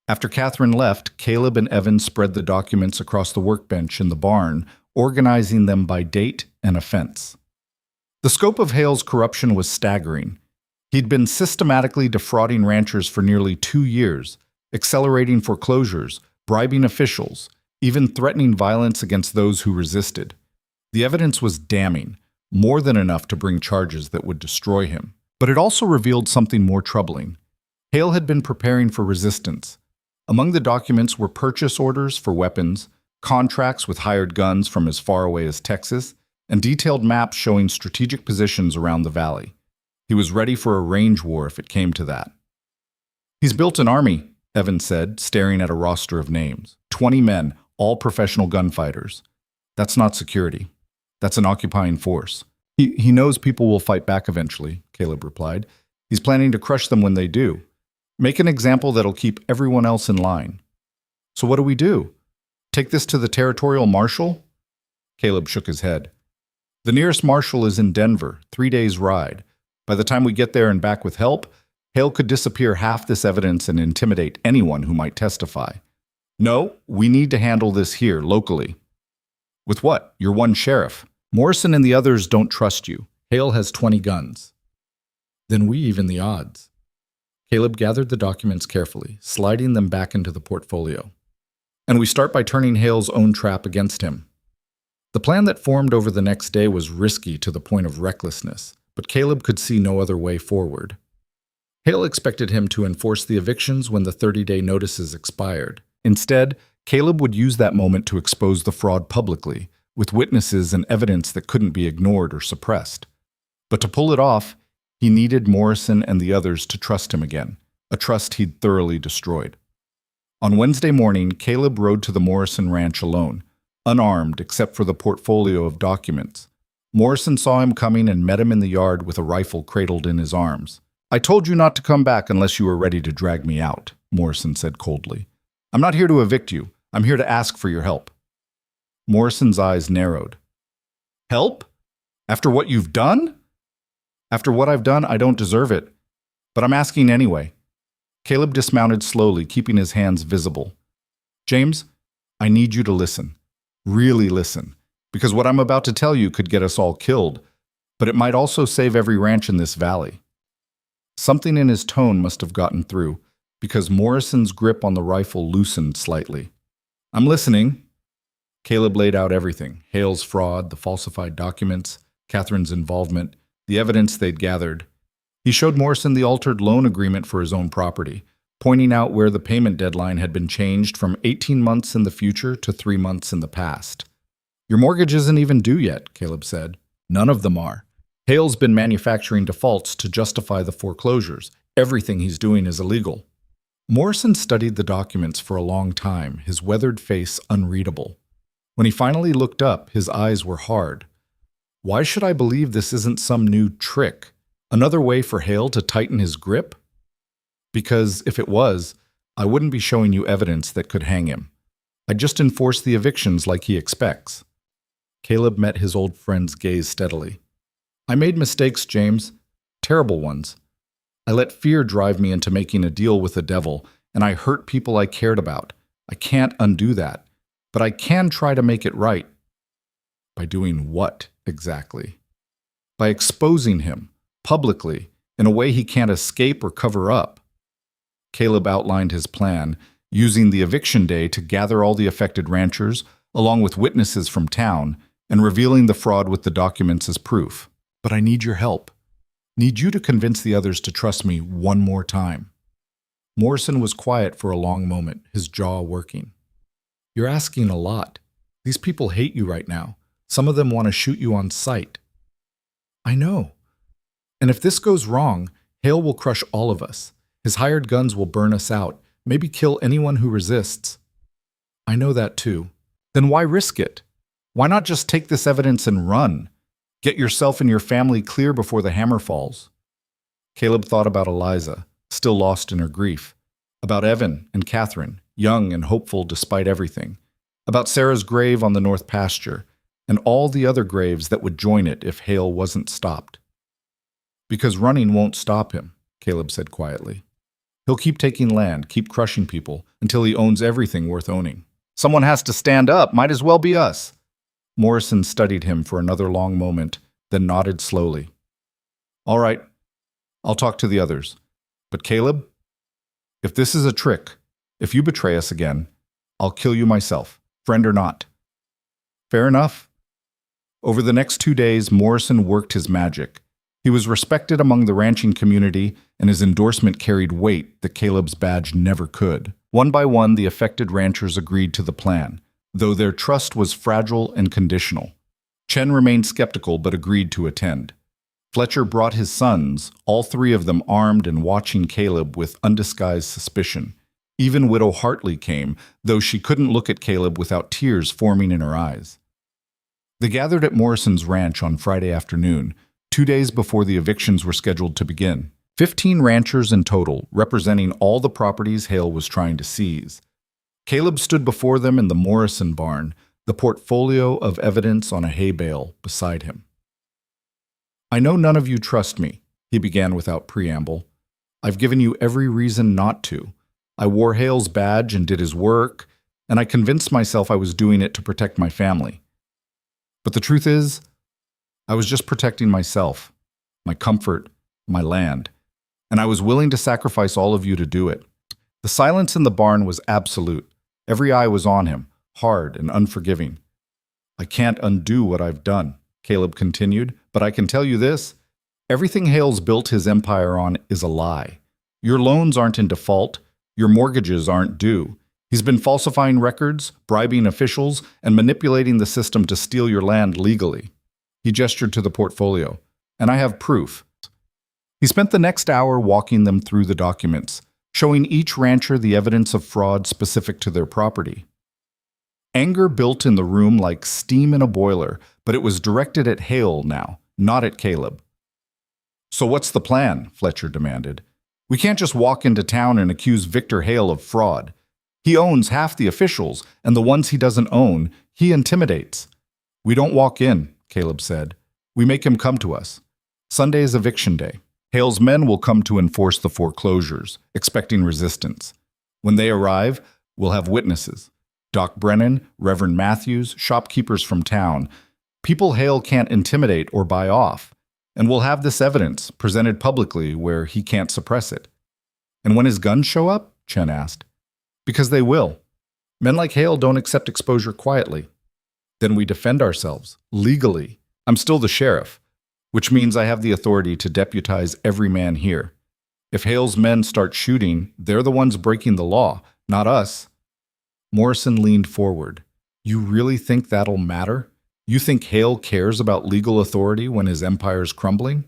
S1: After Catherine left, Caleb and Evan spread the documents across the workbench in the barn, organizing them by date and offense. The scope of Hale's corruption was staggering. He'd been systematically defrauding ranchers for nearly 2 years, accelerating foreclosures, bribing officials, even threatening violence against those who resisted. The evidence was damning, more than enough to bring charges that would destroy him. But it also revealed something more troubling. Hale had been preparing for resistance. Among the documents were purchase orders for weapons, contracts with hired guns from as far away as Texas, and detailed maps showing strategic positions around the valley. He was ready for a range war if it came to that. "He's built an army," Evan said, staring at a roster of names. 20 men, all professional gunfighters. "That's not security. That's an occupying force." He knows people will fight back eventually," Caleb replied. "He's planning to crush them when they do. Make an example that'll keep everyone else in line." "So what do we do? Take this to the territorial marshal?" Caleb shook his head. "The nearest marshal is in Denver, 3 days' ride. By the time we get there and back with help, Hale could disappear half this evidence and intimidate anyone who might testify. No, we need to handle this here, locally." "With what? You're one sheriff. Morrison and the others don't trust you. Hale has 20 guns." "Then we even the odds." Caleb gathered the documents carefully, sliding them back into the portfolio. "And we start by turning Hale's own trap against him." The plan that formed over the next day was risky to the point of recklessness, but Caleb could see no other way forward. Hale expected him to enforce the evictions when the 30-day notices expired. Instead, Caleb would use that moment to expose the fraud publicly, with witnesses and evidence that couldn't be ignored or suppressed. But to pull it off, he needed Morrison and the others to trust him again, a trust he'd thoroughly destroyed. On Wednesday morning, Caleb rode to the Morrison ranch alone, unarmed except for the portfolio of documents. Morrison saw him coming and met him in the yard with a rifle cradled in his arms. "I told you not to come back unless you were ready to drag me out," Morrison said coldly. "I'm not here to evict you. I'm here to ask for your help." Morrison's eyes narrowed. "Help? After what you've done?" "After what I've done, I don't deserve it. But I'm asking anyway." Caleb dismounted slowly, keeping his hands visible. "James, I need you to listen. Really listen. Because what I'm about to tell you could get us all killed, but it might also save every ranch in this valley." Something in his tone must have gotten through, because Morrison's grip on the rifle loosened slightly. "I'm listening." Caleb laid out everything: Hale's fraud, the falsified documents, Catherine's involvement, the evidence they'd gathered. He showed Morrison the altered loan agreement for his own property, pointing out where the payment deadline had been changed from 18 months in the future to 3 months in the past. "Your mortgage isn't even due yet," Caleb said. "None of them are. Hale's been manufacturing defaults to justify the foreclosures. Everything he's doing is illegal." Morrison studied the documents for a long time, his weathered face unreadable. When he finally looked up, his eyes were hard. "Why should I believe this isn't some new trick? Another way for Hale to tighten his grip? Because if it was, I wouldn't be showing you evidence that could hang him. I'd just enforce the evictions like he expects." Caleb met his old friend's gaze steadily. "I made mistakes, James. Terrible ones. I let fear drive me into making a deal with the devil, and I hurt people I cared about. I can't undo that, but I can try to make it right." "By doing what, exactly?" "By exposing him, publicly, in a way he can't escape or cover up." Caleb outlined his plan, using the eviction day to gather all the affected ranchers, along with witnesses from town, and revealing the fraud with the documents as proof. "But I need your help. Need you to convince the others to trust me one more time." Morrison was quiet for a long moment, his jaw working. "You're asking a lot. These people hate you right now. Some of them want to shoot you on sight." "I know. And if this goes wrong, Hale will crush all of us. His hired guns will burn us out, maybe kill anyone who resists." "I know that too. Then why risk it? Why not just take this evidence and run? Get yourself and your family clear before the hammer falls." Caleb thought about Eliza, still lost in her grief. About Evan and Catherine, young and hopeful despite everything. About Sarah's grave on the north pasture, and all the other graves that would join it if Hale wasn't stopped. "Because running won't stop him," Caleb said quietly. "He'll keep taking land, keep crushing people, until he owns everything worth owning. Someone has to stand up, might as well be us." Morrison studied him for another long moment, then nodded slowly. "All right, I'll talk to the others. But Caleb, if this is a trick, if you betray us again, I'll kill you myself, friend or not." "Fair enough." Over the next 2 days, Morrison worked his magic. He was respected among the ranching community, and his endorsement carried weight that Caleb's badge never could. One by one, the affected ranchers agreed to the plan, though their trust was fragile and conditional. Chen remained skeptical but agreed to attend. Fletcher brought his sons, all 3 of them armed and watching Caleb with undisguised suspicion. Even Widow Hartley came, though she couldn't look at Caleb without tears forming in her eyes. They gathered at Morrison's ranch on Friday afternoon, 2 days before the evictions were scheduled to begin. 15 ranchers in total, representing all the properties Hale was trying to seize. Caleb stood before them in the Morrison barn, the portfolio of evidence on a hay bale beside him. "I know none of you trust me," he began without preamble. "I've given you every reason not to. I wore Hale's badge and did his work, and I convinced myself I was doing it to protect my family. But the truth is, I was just protecting myself, my comfort, my land, and I was willing to sacrifice all of you to do it." The silence in the barn was absolute. Every eye was on him, hard and unforgiving. "I can't undo what I've done," Caleb continued, "but I can tell you this. Everything Hale's built his empire on is a lie. Your loans aren't in default. Your mortgages aren't due. He's been falsifying records, bribing officials, and manipulating the system to steal your land legally." He gestured to the portfolio. "And I have proof." He spent the next hour walking them through the documents, showing each rancher the evidence of fraud specific to their property. Anger built in the room like steam in a boiler, but it was directed at Hale now, not at Caleb. "So what's the plan?" Fletcher demanded. "We can't just walk into town and accuse Victor Hale of fraud. He owns half the officials, and the ones he doesn't own, he intimidates." "We don't walk in," Caleb said. "We make him come to us. Sunday is eviction day. Hale's men will come to enforce the foreclosures, expecting resistance. When they arrive, we'll have witnesses. Doc Brennan, Reverend Matthews, shopkeepers from town. People Hale can't intimidate or buy off. And we'll have this evidence presented publicly where he can't suppress it." "And when his guns show up?" Chen asked. "Because they will. Men like Hale don't accept exposure quietly. Then we defend ourselves, legally. I'm still the sheriff. which means I have the authority to deputize every man here. If Hale's men start shooting, they're the ones breaking the law, not us." Morrison leaned forward. "You really think that'll matter? You think Hale cares about legal authority when his empire's crumbling?"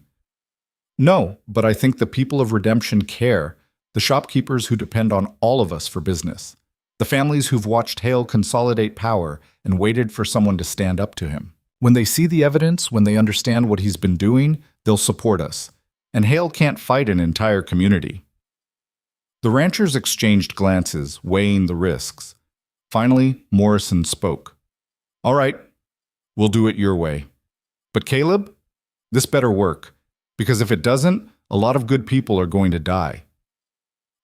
S1: "No, but I think the people of Redemption care, the shopkeepers who depend on all of us for business, the families who've watched Hale consolidate power and waited for someone to stand up to him. When they see the evidence, when they understand what he's been doing, they'll support us. And Hale can't fight an entire community." The ranchers exchanged glances, weighing the risks. Finally, Morrison spoke. "All right, we'll do it your way. But Caleb, this better work, because if it doesn't, a lot of good people are going to die."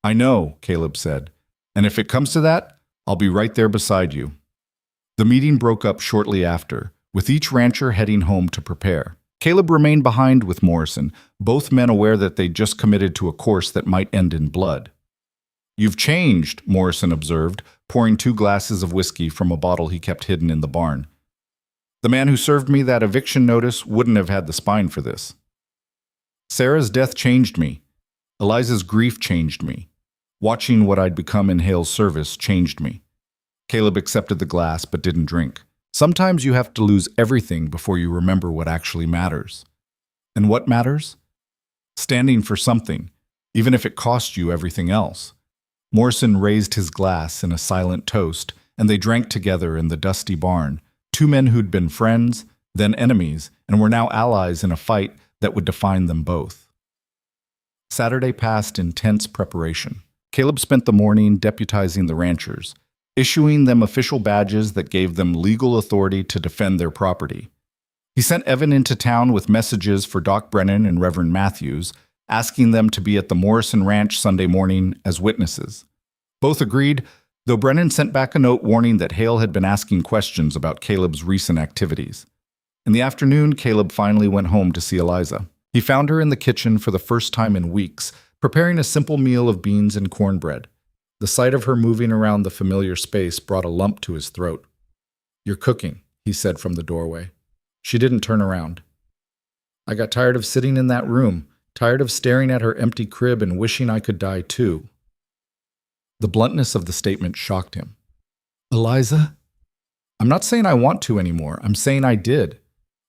S1: "I know," Caleb said, "and if it comes to that, I'll be right there beside you." The meeting broke up shortly after, with each rancher heading home to prepare. Caleb remained behind with Morrison, both men aware that they'd just committed to a course that might end in blood. "You've changed," Morrison observed, pouring 2 glasses of whiskey from a bottle he kept hidden in the barn. "The man who served me that eviction notice wouldn't have had the spine for this. Sarah's death changed me. Eliza's grief changed me. Watching what I'd become in Hale's service changed me." Caleb accepted the glass but didn't drink. Sometimes you have to lose everything before you remember what actually matters. And what matters? Standing for something, even if it costs you everything else. Morrison raised his glass in a silent toast, and they drank together in the dusty barn, 2 men who'd been friends, then enemies, and were now allies in a fight that would define them both. Saturday passed in tense preparation. Caleb spent the morning deputizing the ranchers, issuing them official badges that gave them legal authority to defend their property. He sent Evan into town with messages for Doc Brennan and Reverend Matthews, asking them to be at the Morrison Ranch Sunday morning as witnesses. Both agreed, though Brennan sent back a note warning that Hale had been asking questions about Caleb's recent activities. In the afternoon, Caleb finally went home to see Eliza. He found her in the kitchen for the first time in weeks, preparing a simple meal of beans and cornbread. The sight of her moving around the familiar space brought a lump to his throat. "You're cooking," he said from the doorway. She didn't turn around. "I got tired of sitting in that room, tired of staring at her empty crib and wishing I could die too." The bluntness of the statement shocked him. "Eliza? I'm not saying I want to anymore. I'm saying I did.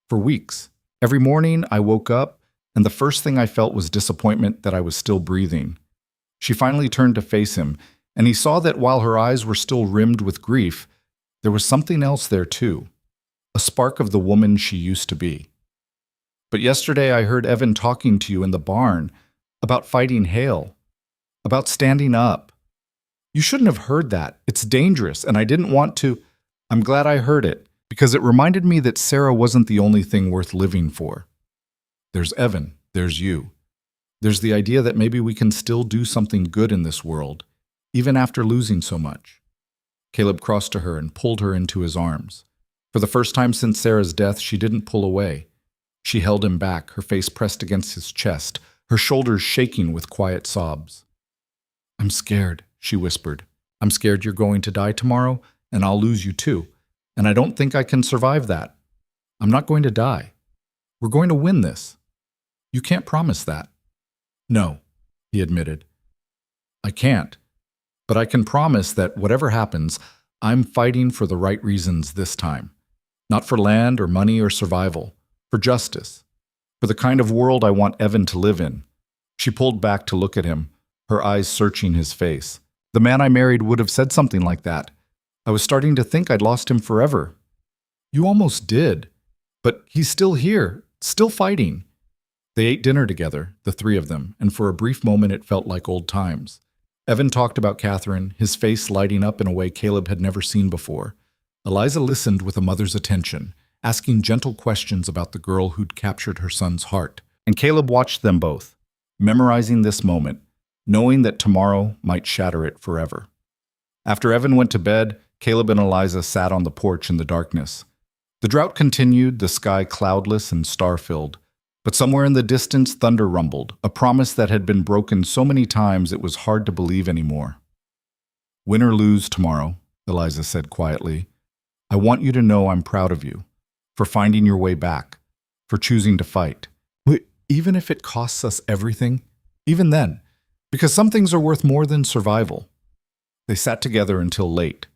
S1: For weeks. Every morning I woke up, and the first thing I felt was disappointment that I was still breathing." She finally turned to face him, and he saw that while her eyes were still rimmed with grief, there was something else there too, a spark of the woman she used to be. "But yesterday I heard Evan talking to you in the barn about fighting Hale, about standing up. You shouldn't have heard that. It's dangerous, and I didn't want to." "I'm glad I heard it, because it reminded me that Sarah wasn't the only thing worth living for. There's Evan, there's you. There's the idea that maybe we can still do something good in this world, even after losing so much." Caleb crossed to her and pulled her into his arms. For the first time since Sarah's death, she didn't pull away. She held him back, her face pressed against his chest, her shoulders shaking with quiet sobs. "I'm scared," she whispered. "I'm scared you're going to die tomorrow, and I'll lose you too. And I don't think I can survive that. I'm not going to die. We're going to win this. You can't promise that." "No," he admitted. "I can't. But I can promise that whatever happens, I'm fighting for the right reasons this time. Not for land or money or survival. For justice. For the kind of world I want Evan to live in." She pulled back to look at him, her eyes searching his face. "The man I married would have said something like that. I was starting to think I'd lost him forever." "You almost did. But he's still here, still fighting." They ate dinner together, the 3 of them, and for a brief moment it felt like old times. Evan talked about Catherine, his face lighting up in a way Caleb had never seen before. Eliza listened with a mother's attention, asking gentle questions about the girl who'd captured her son's heart. And Caleb watched them both, memorizing this moment, knowing that tomorrow might shatter it forever. After Evan went to bed, Caleb and Eliza sat on the porch in the darkness. The drought continued, the sky cloudless and star-filled. But somewhere in the distance, thunder rumbled, a promise that had been broken so many times it was hard to believe anymore. "Win or lose tomorrow," Eliza said quietly, "I want you to know I'm proud of you, for finding your way back, for choosing to fight. even if it costs us everything? Even then, because some things are worth more than survival. They sat together until late,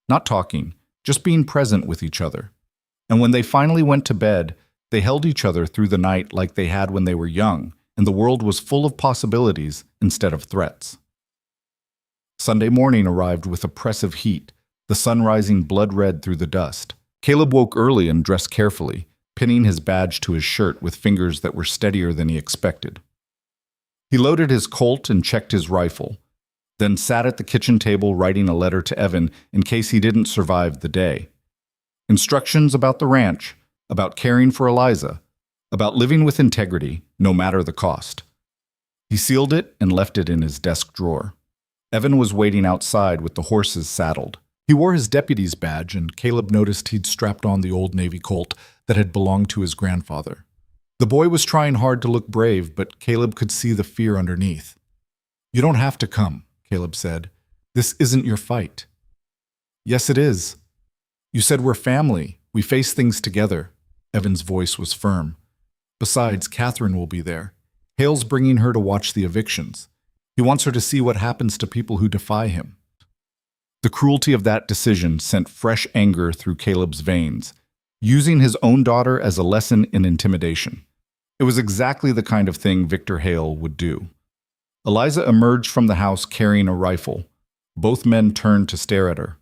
S1: not talking, just being present with each other. And when they finally went to bed, they held each other through the night like they had when they were young, and the world was full of possibilities instead of threats. Sunday morning arrived with oppressive heat, the sun rising blood-red through the dust. Caleb woke early and dressed carefully, pinning his badge to his shirt with fingers that were steadier than he expected. He loaded his Colt and checked his rifle, then sat at the kitchen table writing a letter to Evan in case he didn't survive the day. Instructions about the ranch, about caring for Eliza, about living with integrity, no matter the cost. He sealed it and left it in his desk drawer. Evan was waiting outside with the horses saddled. He wore his deputy's badge, and Caleb noticed he'd strapped on the old Navy Colt that had belonged to his grandfather. The boy was trying hard to look brave, but Caleb could see the fear underneath. "You don't have to come," Caleb said. "This isn't your fight." "Yes, it is. You said we're family. We face things together." Evan's voice was firm. "Besides, Catherine will be there. Hale's bringing her to watch the evictions. He wants her to see what happens to people who defy him." The cruelty of that decision sent fresh anger through Caleb's veins, using his own daughter as a lesson in intimidation. It was exactly the kind of thing Victor Hale would do. Eliza emerged from the house carrying a rifle. Both men turned to stare at her.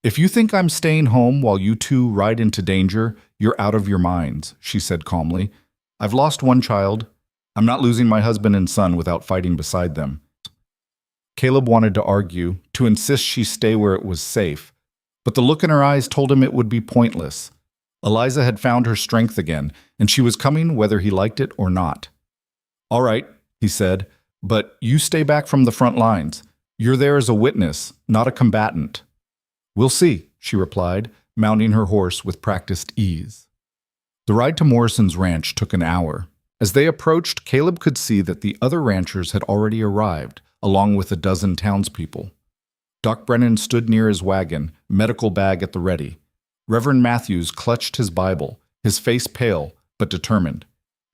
S1: "If you think I'm staying home while you two ride into danger, you're out of your minds," she said calmly. "I've lost one child. I'm not losing my husband and son without fighting beside them." Caleb wanted to argue, to insist she stay where it was safe, but the look in her eyes told him it would be pointless. Eliza had found her strength again, and she was coming whether he liked it or not. "All right," he said, "but you stay back from the front lines. You're there as a witness, not a combatant." "We'll see," she replied, mounting her horse with practiced ease. The ride to Morrison's ranch took an hour. As they approached, Caleb could see that the other ranchers had already arrived, along with a dozen townspeople. Doc Brennan stood near his wagon, medical bag at the ready. Reverend Matthews clutched his Bible, his face pale but determined.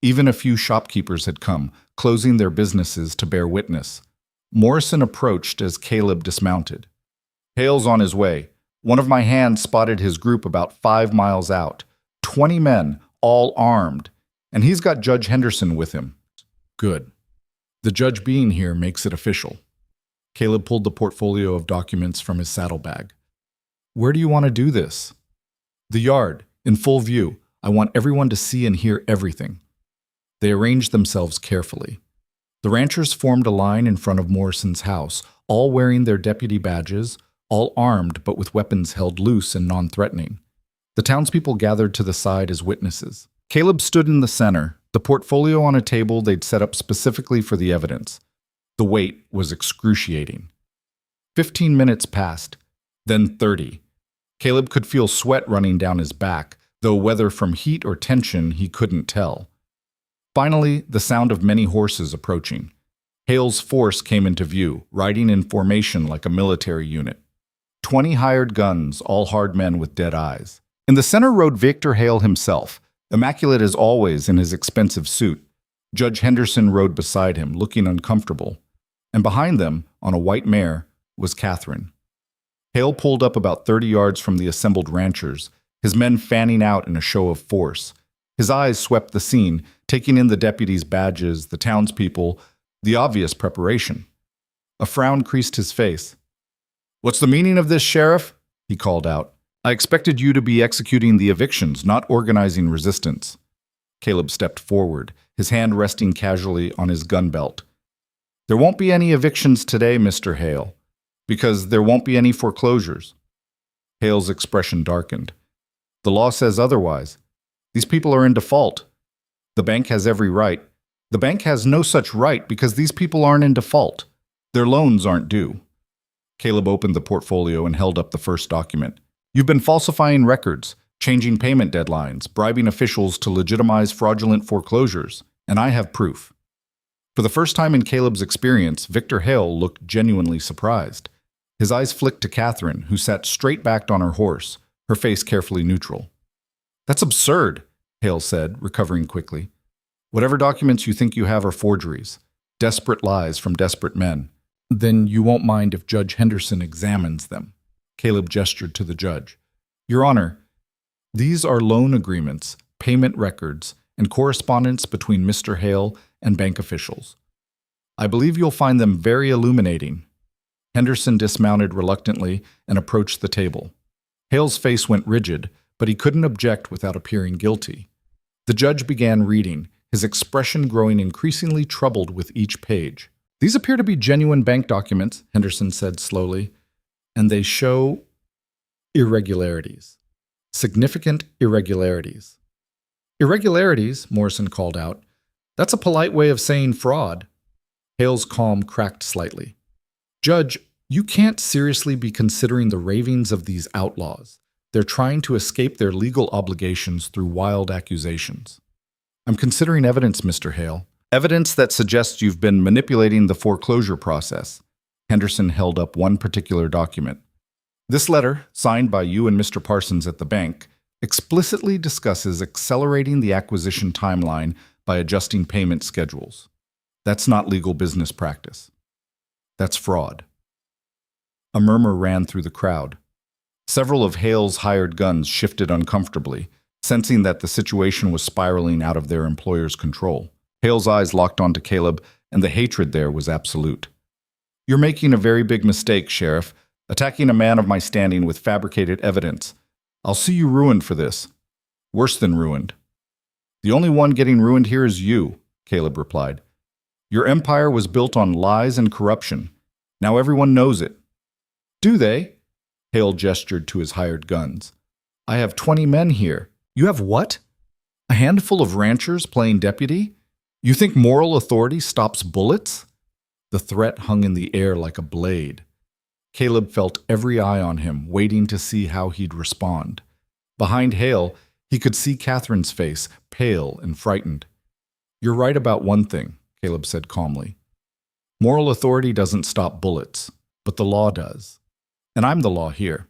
S1: Even a few shopkeepers had come, closing their businesses to bear witness. Morrison approached as Caleb dismounted. "Hale's on his way. One of my hands spotted his group about 5 miles out. 20 men, all armed. And he's got Judge Henderson with him." "Good. The judge being here makes it official." Caleb pulled the portfolio of documents from his saddlebag. "Where do you want to do this?" "The yard, in full view. I want everyone to see and hear everything." They arranged themselves carefully. The ranchers formed a line in front of Morrison's house, all wearing their deputy badges, all armed but with weapons held loose and non-threatening. The townspeople gathered to the side as witnesses. Caleb stood in the center, the portfolio on a table they'd set up specifically for the evidence. The weight was excruciating. 15 minutes passed, then 30. Caleb could feel sweat running down his back, though whether from heat or tension he couldn't tell. Finally, the sound of many horses approaching. Hale's force came into view, riding in formation like a military unit. 20 hired guns, all hard men with dead eyes. In the center rode Victor Hale himself, immaculate as always in his expensive suit. Judge Henderson rode beside him, looking uncomfortable. And behind them, on a white mare, was Catherine. Hale pulled up about 30 yards from the assembled ranchers, his men fanning out in a show of force. His eyes swept the scene, taking in the deputies' badges, the townspeople, the obvious preparation. A frown creased his face. "What's the meaning of this, Sheriff?" he called out. "I expected you to be executing the evictions, not organizing resistance." Caleb stepped forward, his hand resting casually on his gun belt. "There won't be any evictions today, Mr. Hale, because there won't be any foreclosures." Hale's expression darkened. "The law says otherwise. These people are in default. The bank has every right. The bank has no such right because these people aren't in default. Their loans aren't due." Caleb opened the portfolio and held up the first document. "You've been falsifying records, changing payment deadlines, bribing officials to legitimize fraudulent foreclosures, and I have proof." For the first time in Caleb's experience, Victor Hale looked genuinely surprised. His eyes flicked to Catherine, who sat straight-backed on her horse, her face carefully neutral. "That's absurd," Hale said, recovering quickly. Whatever documents you think you have are forgeries, desperate lies from desperate men. Then you won't mind if Judge Henderson examines them. Caleb gestured to the judge. Your Honor, these are loan agreements, payment records, and correspondence between Mr. Hale and bank officials. I believe you'll find them very illuminating. Henderson dismounted reluctantly and approached the table. Hale's face went rigid, but he couldn't object without appearing guilty. The judge began reading, his expression growing increasingly troubled with each page. These appear to be genuine bank documents, Henderson said slowly, and they show irregularities. Significant irregularities. Irregularities, Morrison called out. That's a polite way of saying fraud. Hale's calm cracked slightly. Judge, you can't seriously be considering the ravings of these outlaws. They're trying to escape their legal obligations through wild accusations. I'm considering evidence, Mr. Hale. Evidence that suggests you've been manipulating the foreclosure process. Henderson held up one particular document. This letter, signed by you and Mr. Parsons at the bank, explicitly discusses accelerating the acquisition timeline by adjusting payment schedules. That's not legal business practice. That's fraud. A murmur ran through the crowd. Several of Hale's hired guns shifted uncomfortably, sensing that the situation was spiraling out of their employer's control. Hale's eyes locked onto Caleb, and the hatred there was absolute. You're making a very big mistake, Sheriff, attacking a man of my standing with fabricated evidence. I'll see you ruined for this. Worse than ruined. The only one getting ruined here is you, Caleb replied. Your empire was built on lies and corruption. Now everyone knows it. Do they? Hale gestured to his hired guns. I have 20 men here. You have what? A handful of ranchers playing deputy? You think moral authority stops bullets? The threat hung in the air like a blade. Caleb felt every eye on him, waiting to see how he'd respond. Behind Hale, he could see Catherine's face, pale and frightened. You're right about one thing, Caleb said calmly. Moral authority doesn't stop bullets, but the law does. And I'm the law here.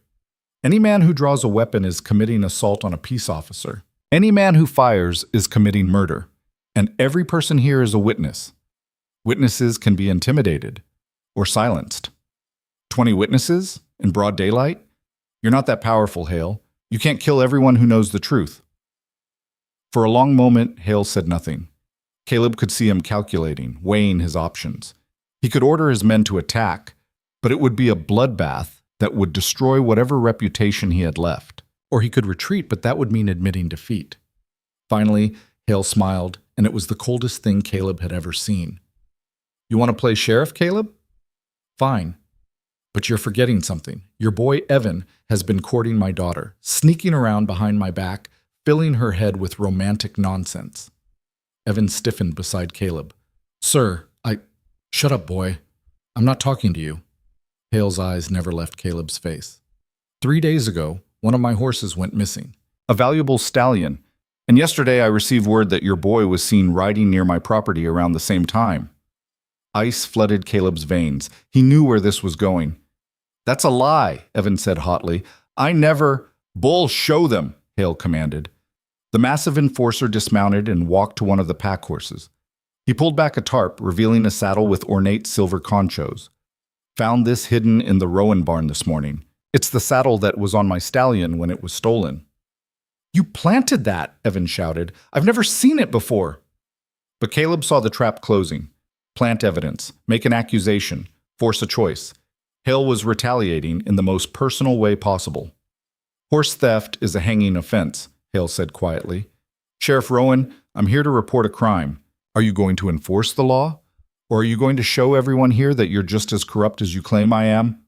S1: Any man who draws a weapon is committing assault on a peace officer. Any man who fires is committing murder. And every person here is a witness. Witnesses can be intimidated or silenced. 20 witnesses in broad daylight? You're not that powerful, Hale. You can't kill everyone who knows the truth. For a long moment, Hale said nothing. Caleb could see him calculating, weighing his options. He could order his men to attack, but it would be a bloodbath that would destroy whatever reputation he had left. Or he could retreat, but that would mean admitting defeat. Finally, Hale smiled, and it was the coldest thing Caleb had ever seen. You want to play sheriff, Caleb? Fine. But you're forgetting something. Your boy, Evan, has been courting my daughter, sneaking around behind my back, filling her head with romantic nonsense. Evan stiffened beside Caleb. Sir, Shut up, boy. I'm not talking to you. Hale's eyes never left Caleb's face. 3 days ago, one of my horses went missing. A valuable stallion. And yesterday I received word that your boy was seen riding near my property around the same time. Ice flooded Caleb's veins. He knew where this was going. That's a lie, Evan said hotly. I never— Bull, show them, Hale commanded. The massive enforcer dismounted and walked to one of the pack horses. He pulled back a tarp, revealing a saddle with ornate silver conchos. Found this hidden in the Rowan barn this morning. It's the saddle that was on my stallion when it was stolen. You planted that, Evan shouted. I've never seen it before. But Caleb saw the trap closing. Plant evidence, make an accusation, force a choice. Hale was retaliating in the most personal way possible. Horse theft is a hanging offense, Hale said quietly. Sheriff Rowan, I'm here to report a crime. Are you going to enforce the law? Or are you going to show everyone here that you're just as corrupt as you claim I am?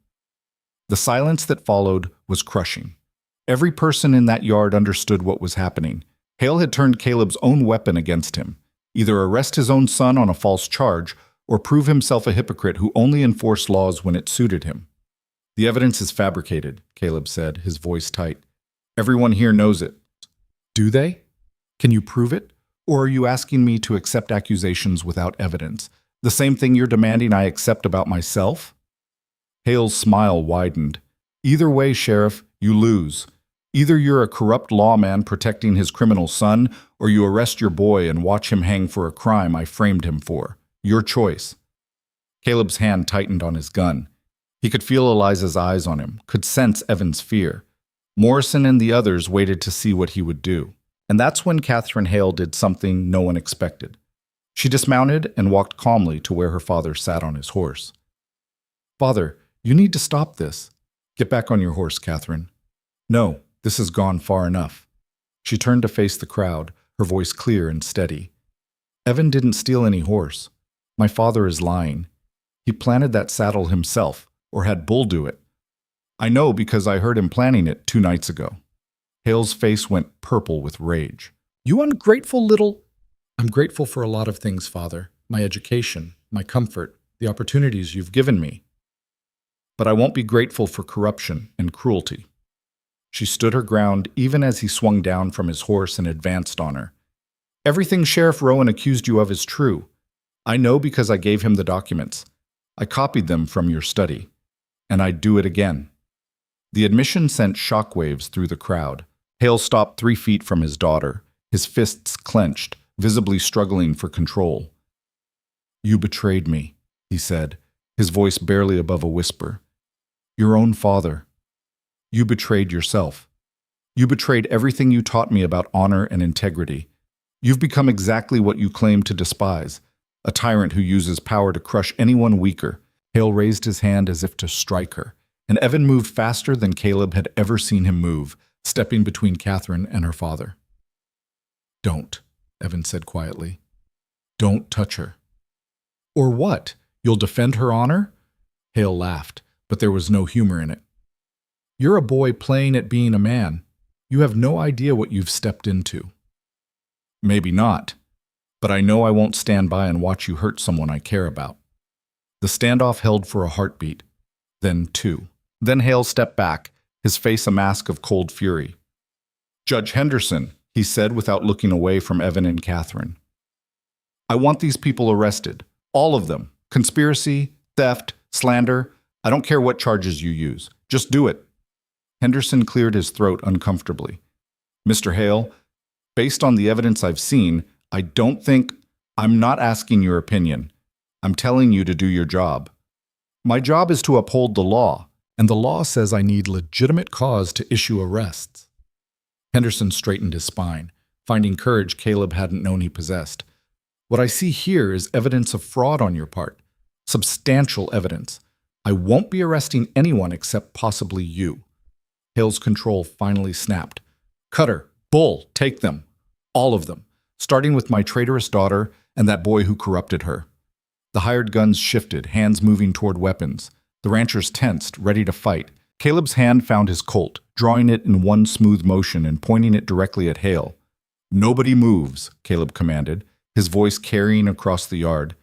S1: The silence that followed was crushing. Every person in that yard understood what was happening. Hale had turned Caleb's own weapon against him. Either arrest his own son on a false charge or prove himself a hypocrite who only enforced laws when it suited him. The evidence is fabricated, Caleb said, his voice tight. Everyone here knows it. Do they? Can you prove it? Or are you asking me to accept accusations without evidence? The same thing you're demanding I accept about myself? Hale's smile widened. Either way, Sheriff, you lose. Either you're a corrupt lawman protecting his criminal son, or you arrest your boy and watch him hang for a crime I framed him for. Your choice." Caleb's hand tightened on his gun. He could feel Eliza's eyes on him, could sense Evan's fear. Morrison and the others waited to see what he would do. And that's when Catherine Hale did something no one expected. She dismounted and walked calmly to where her father sat on his horse. "Father, you need to stop this." "Get back on your horse, Catherine." "No, this has gone far enough." She turned to face the crowd, her voice clear and steady. "Evan didn't steal any horse. My father is lying. He planted that saddle himself, or had Bull do it. I know because I heard him planning it 2 nights ago." Hale's face went purple with rage. "You ungrateful little—" "I'm grateful for a lot of things, Father. My education, my comfort, the opportunities you've given me. But I won't be grateful for corruption and cruelty." She stood her ground even as he swung down from his horse and advanced on her. "Everything Sheriff Rowan accused you of is true. I know because I gave him the documents. I copied them from your study. And I'd do it again." The admission sent shockwaves through the crowd. Hale stopped 3 feet from his daughter, his fists clenched, visibly struggling for control. "You betrayed me," he said, his voice barely above a whisper. "Your own father. You betrayed yourself. You betrayed everything you taught me about honor and integrity. You've become exactly what you claim to despise, a tyrant who uses power to crush anyone weaker." Hale raised his hand as if to strike her, and Evan moved faster than Caleb had ever seen him move, stepping between Catherine and her father. "Don't," Evan said quietly. "Don't touch her." "Or what? You'll defend her honor?" Hale laughed, but there was no humor in it. "You're a boy playing at being a man. You have no idea what you've stepped into." "Maybe not, but I know I won't stand by and watch you hurt someone I care about." The standoff held for a heartbeat, then 2. Then Hale stepped back, his face a mask of cold fury. "Judge Henderson," he said without looking away from Evan and Catherine. "I want these people arrested. All of them. Conspiracy, theft, slander. I don't care what charges you use. Just do it." Henderson cleared his throat uncomfortably. "Mr. Hale, based on the evidence I've seen, I don't think— I'm not asking your opinion. I'm telling you to do your job. My job is to uphold the law, and the law says I need legitimate cause to issue arrests." Henderson straightened his spine, finding courage Caleb hadn't known he possessed. "What I see here is evidence of fraud on your part. Substantial evidence. I won't be arresting anyone except possibly you." Hale's control finally snapped. "Cutter, Bull, take them. All of them. Starting with my traitorous daughter and that boy who corrupted her." The hired guns shifted, hands moving toward weapons. The ranchers tensed, ready to fight. Caleb's hand found his Colt, drawing it in one smooth motion and pointing it directly at Hale. "Nobody moves," Caleb commanded, his voice carrying across the yard.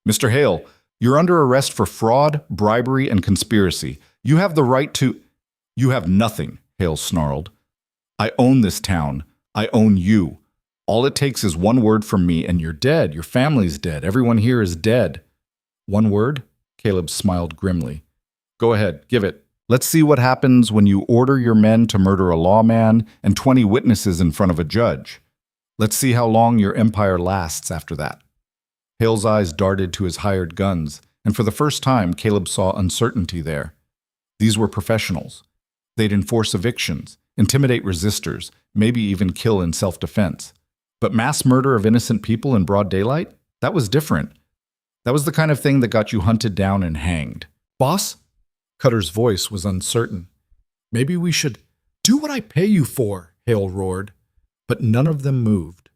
S1: "Mr. Hale, you're under arrest for fraud, bribery, and conspiracy. You have the right to—" "You have nothing," Hale snarled. "I own this town. I own you. All it takes is one word from me and you're dead. Your family's dead. Everyone here is dead." "One word?" Caleb smiled grimly. "Go ahead, give it. Let's see what happens when you order your men to murder a lawman and 20 witnesses in front of a judge. Let's see how long your empire lasts after that." Hale's eyes darted to his hired guns, and for the first time Caleb saw uncertainty there. These were professionals. They'd enforce evictions, intimidate resistors, maybe even kill in self-defense. But mass murder of innocent people in broad daylight? That was different. That was the kind of thing that got you hunted down and hanged. "Boss?" Cutter's voice was uncertain. "Maybe we should—" "Do what I pay you for," Hale roared. But none of them moved.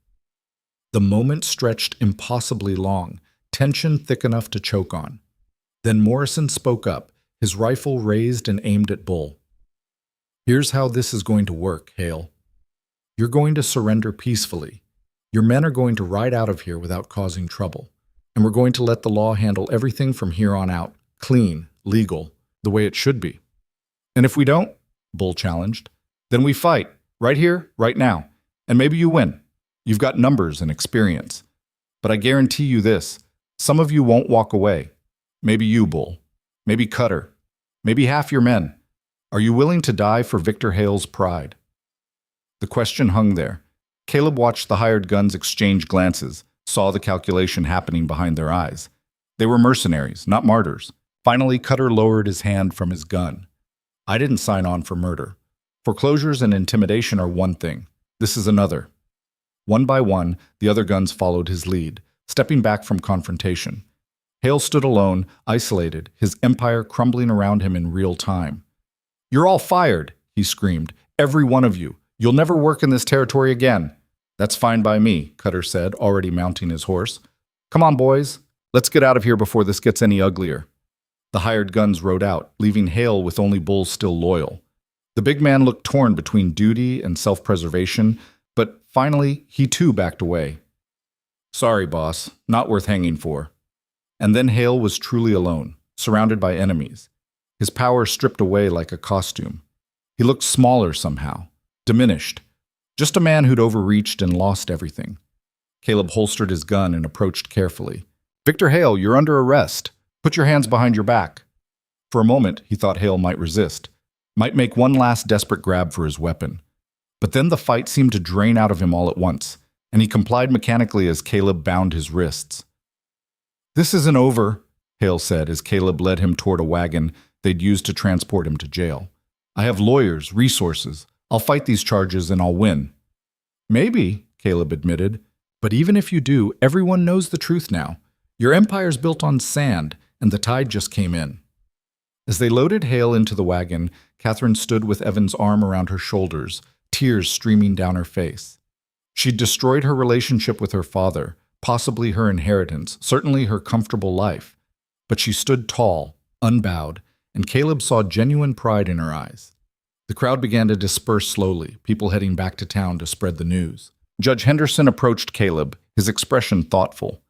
S1: The moment stretched impossibly long, tension thick enough to choke on. Then Morrison spoke up, his rifle raised and aimed at Bull. "Here's how this is going to work, Hale. You're going to surrender peacefully. Your men are going to ride out of here without causing trouble. And we're going to let the law handle everything from here on out, clean, legal, the way it should be." "And if we don't," Bull challenged, "then we fight, right here, right now. And maybe you win. You've got numbers and experience. But I guarantee you this, some of you won't walk away. Maybe you, Bull. Maybe Cutter. Maybe half your men. Are you willing to die for Victor Hale's pride?" The question hung there. Caleb watched the hired guns exchange glances, saw the calculation happening behind their eyes. They were mercenaries, not martyrs. Finally, Cutter lowered his hand from his gun. I didn't sign on for murder. Foreclosures and intimidation are one thing. This is another. One by one, the other guns followed his lead, stepping back from confrontation. Hale stood alone, isolated, his empire crumbling around him in real time. "You're all fired," he screamed. "Every one of you. You'll never work in this territory again." "That's fine by me," Cutter said, already mounting his horse. "Come on, boys. Let's get out of here before this gets any uglier." The hired guns rode out, leaving Hale with only Bull still loyal. The big man looked torn between duty and self-preservation, but finally, he too backed away. "Sorry, boss. Not worth hanging for." And then Hale was truly alone, surrounded by enemies. His power stripped away like a costume. He looked smaller somehow, diminished. Just a man who'd overreached and lost everything. Caleb holstered his gun and approached carefully. "Victor Hale, you're under arrest. Put your hands behind your back." For a moment, he thought Hale might resist, might make one last desperate grab for his weapon. But then the fight seemed to drain out of him all at once, and he complied mechanically as Caleb bound his wrists. "This isn't over," Hale said as Caleb led him toward a wagon they'd used to transport him to jail. "I have lawyers, resources. I'll fight these charges and I'll win." "Maybe," Caleb admitted, "but even if you do, everyone knows the truth now. Your empire's built on sand, and the tide just came in." As they loaded Hale into the wagon, Catherine stood with Evan's arm around her shoulders, tears streaming down her face. She'd destroyed her relationship with her father, possibly her inheritance, certainly her comfortable life. But she stood tall, unbowed, and Caleb saw genuine pride in her eyes. The crowd began to disperse slowly, people heading back to town to spread the news. Judge Henderson approached Caleb, his expression thoughtful.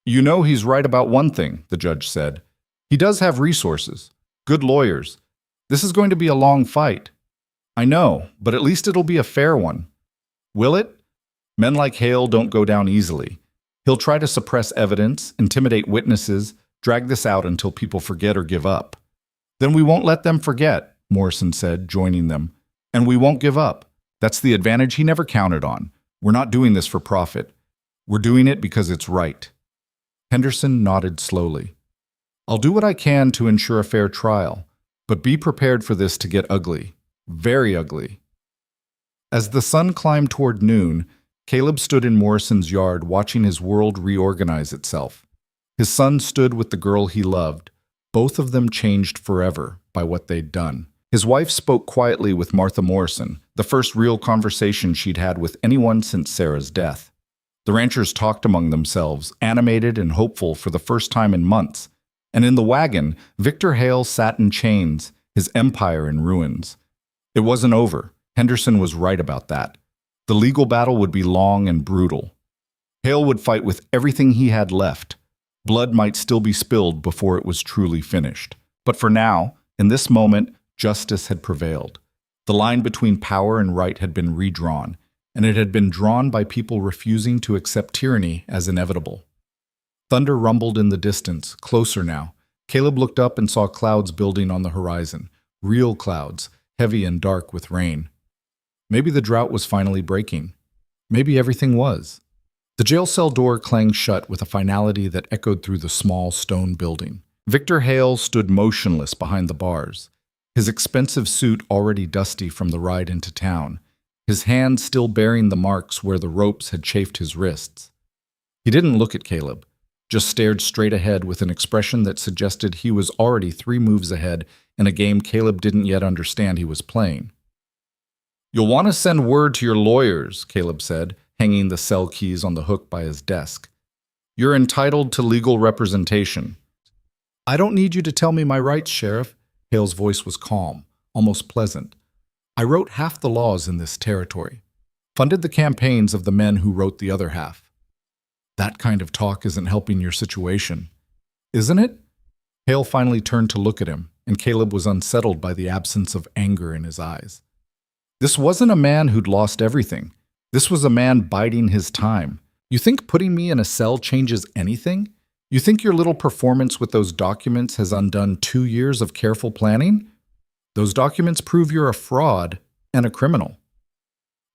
S1: "You know he's right about one thing," the judge said. "He does have resources, good lawyers. This is going to be a long fight." "I know, but at least it'll be a fair one." "Will it?" "Men like Hale don't go down easily. He'll try to suppress evidence, intimidate witnesses, drag this out until people forget or give up." "Then we won't let them forget," Morrison said, joining them. "And we won't give up. That's the advantage he never counted on. We're not doing this for profit. We're doing it because it's right." Henderson nodded slowly. "I'll do what I can to ensure a fair trial, but be prepared for this to get ugly. Very ugly." As the sun climbed toward noon, Caleb stood in Morrison's yard watching his world reorganize itself. His son stood with the girl he loved, both of them changed forever by what they'd done. His wife spoke quietly with Martha Morrison, the first real conversation she'd had with anyone since Sarah's death. The ranchers talked among themselves, animated and hopeful for the first time in months. And in the wagon, Victor Hale sat in chains, his empire in ruins. It wasn't over. Henderson was right about that. The legal battle would be long and brutal. Hale would fight with everything he had left. Blood might still be spilled before it was truly finished. But for now, in this moment, justice had prevailed. The line between power and right had been redrawn, and it had been drawn by people refusing to accept tyranny as inevitable. Thunder rumbled in the distance, closer now. Caleb looked up and saw clouds building on the horizon, real clouds, heavy and dark with rain. Maybe the drought was finally breaking. Maybe everything was. The jail cell door clanged shut with a finality that echoed through the small stone building. Victor Hale stood motionless behind the bars, his expensive suit already dusty from the ride into town, his hand still bearing the marks where the ropes had chafed his wrists. He didn't look at Caleb, just stared straight ahead with an expression that suggested he was already 3 moves ahead in a game Caleb didn't yet understand he was playing. "You'll want to send word to your lawyers," Caleb said, hanging the cell keys on the hook by his desk. "You're entitled to legal representation." "I don't need you to tell me my rights, Sheriff." Hale's voice was calm, almost pleasant. "I wrote half the laws in this territory, funded the campaigns of the men who wrote the other half." "That kind of talk isn't helping your situation." "Isn't it?" Hale finally turned to look at him, and Caleb was unsettled by the absence of anger in his eyes. This wasn't a man who'd lost everything. This was a man biding his time. "You think putting me in a cell changes anything? You think your little performance with those documents has undone 2 years of careful planning? Those documents prove you're a fraud and a criminal."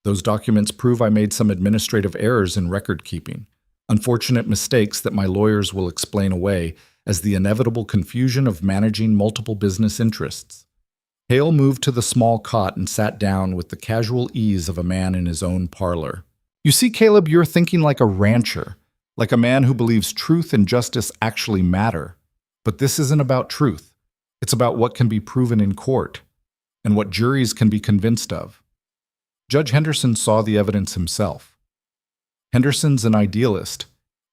S1: Those documents prove I made some administrative errors in record keeping, unfortunate mistakes that my lawyers will explain away as the inevitable confusion of managing multiple business interests. Hale moved to the small cot and sat down with the casual ease of a man in his own parlor. You see, Caleb, you're thinking like a rancher, like a man who believes truth and justice actually matter. But this isn't about truth. It's about what can be proven in court and what juries can be convinced of. Judge Henderson saw the evidence himself. Henderson's an idealist.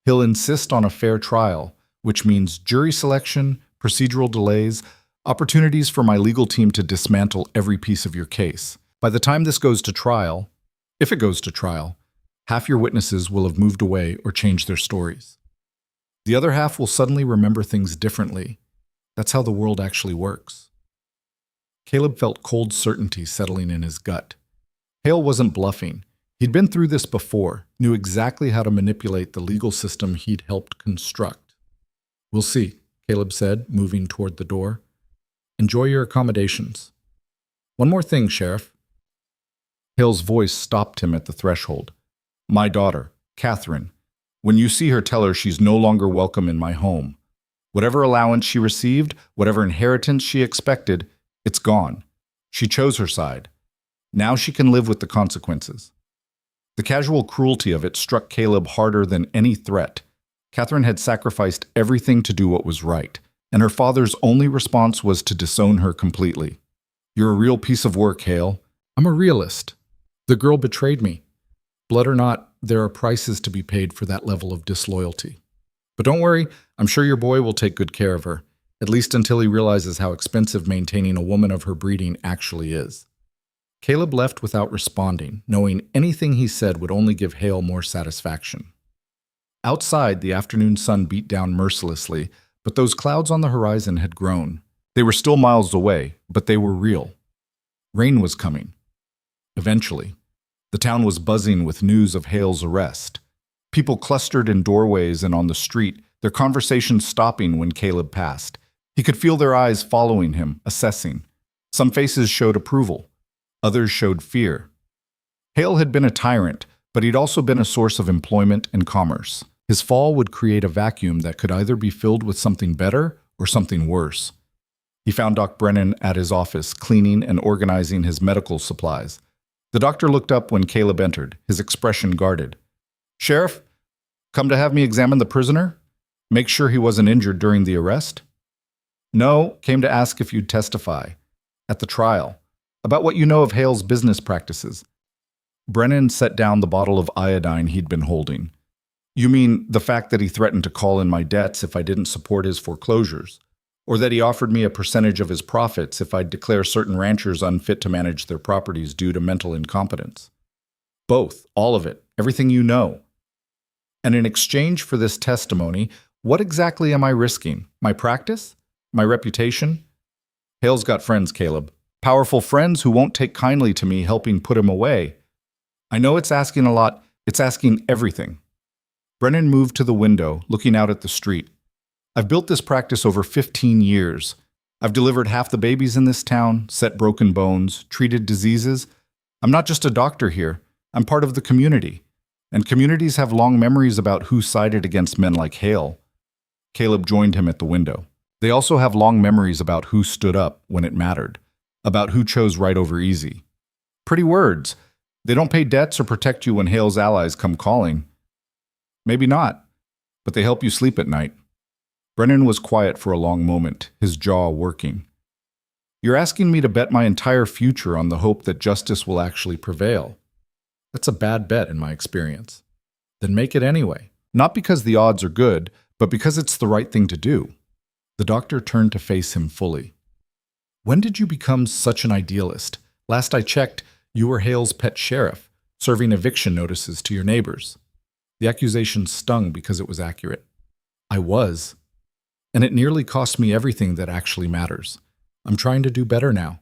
S1: He'll insist on a fair trial, which means jury selection, procedural delays, opportunities for my legal team to dismantle every piece of your case. By the time this goes to trial, if it goes to trial, half your witnesses will have moved away or changed their stories. The other half will suddenly remember things differently. That's how the world actually works. Caleb felt cold certainty settling in his gut. Hale wasn't bluffing. He'd been through this before, knew exactly how to manipulate the legal system he'd helped construct. We'll see, Caleb said, moving toward the door. Enjoy your accommodations. One more thing, Sheriff. Hale's voice stopped him at the threshold. My daughter, Catherine. When you see her, tell her she's no longer welcome in my home. Whatever allowance she received, whatever inheritance she expected, it's gone. She chose her side. Now she can live with the consequences. The casual cruelty of it struck Caleb harder than any threat. Catherine had sacrificed everything to do what was right, and her father's only response was to disown her completely. You're a real piece of work, Hale. I'm a realist. The girl betrayed me. Blood or not, there are prices to be paid for that level of disloyalty. But don't worry, I'm sure your boy will take good care of her, at least until he realizes how expensive maintaining a woman of her breeding actually is. Caleb left without responding, knowing anything he said would only give Hale more satisfaction. Outside, the afternoon sun beat down mercilessly, but those clouds on the horizon had grown. They were still miles away, but they were real. Rain was coming. Eventually. The town was buzzing with news of Hale's arrest. People clustered in doorways and on the street, their conversations stopping when Caleb passed. He could feel their eyes following him, assessing. Some faces showed approval. Others showed fear. Hale had been a tyrant, but he'd also been a source of employment and commerce. His fall would create a vacuum that could either be filled with something better or something worse. He found Doc Brennan at his office, cleaning and organizing his medical supplies. The doctor looked up when Caleb entered, his expression guarded. Sheriff, come to have me examine the prisoner? Make sure he wasn't injured during the arrest? No, came to ask if you'd testify. At the trial. About what you know of Hale's business practices. Brennan set down the bottle of iodine he'd been holding. You mean the fact that he threatened to call in my debts if I didn't support his foreclosures? Or that he offered me a percentage of his profits if I'd declare certain ranchers unfit to manage their properties due to mental incompetence? Both, all of it, everything you know. And in exchange for this testimony, what exactly am I risking? My practice? My reputation? Hale's got friends, Caleb. Powerful friends who won't take kindly to me helping put him away. I know it's asking a lot, it's asking everything. Brennan moved to the window, looking out at the street. I've built this practice over 15 years. I've delivered half the babies in this town, set broken bones, treated diseases. I'm not just a doctor here. I'm part of the community. And communities have long memories about who sided against men like Hale. Caleb joined him at the window. They also have long memories about who stood up when it mattered, about who chose right over easy. Pretty words. They don't pay debts or protect you when Hale's allies come calling. Maybe not, but they help you sleep at night. Brennan was quiet for a long moment, his jaw working. You're asking me to bet my entire future on the hope that justice will actually prevail. That's a bad bet in my experience. Then make it anyway. Not because the odds are good, but because it's the right thing to do. The doctor turned to face him fully. When did you become such an idealist? Last I checked, you were Hale's pet sheriff, serving eviction notices to your neighbors. The accusation stung because it was accurate. I was. And it nearly cost me everything that actually matters. I'm trying to do better now,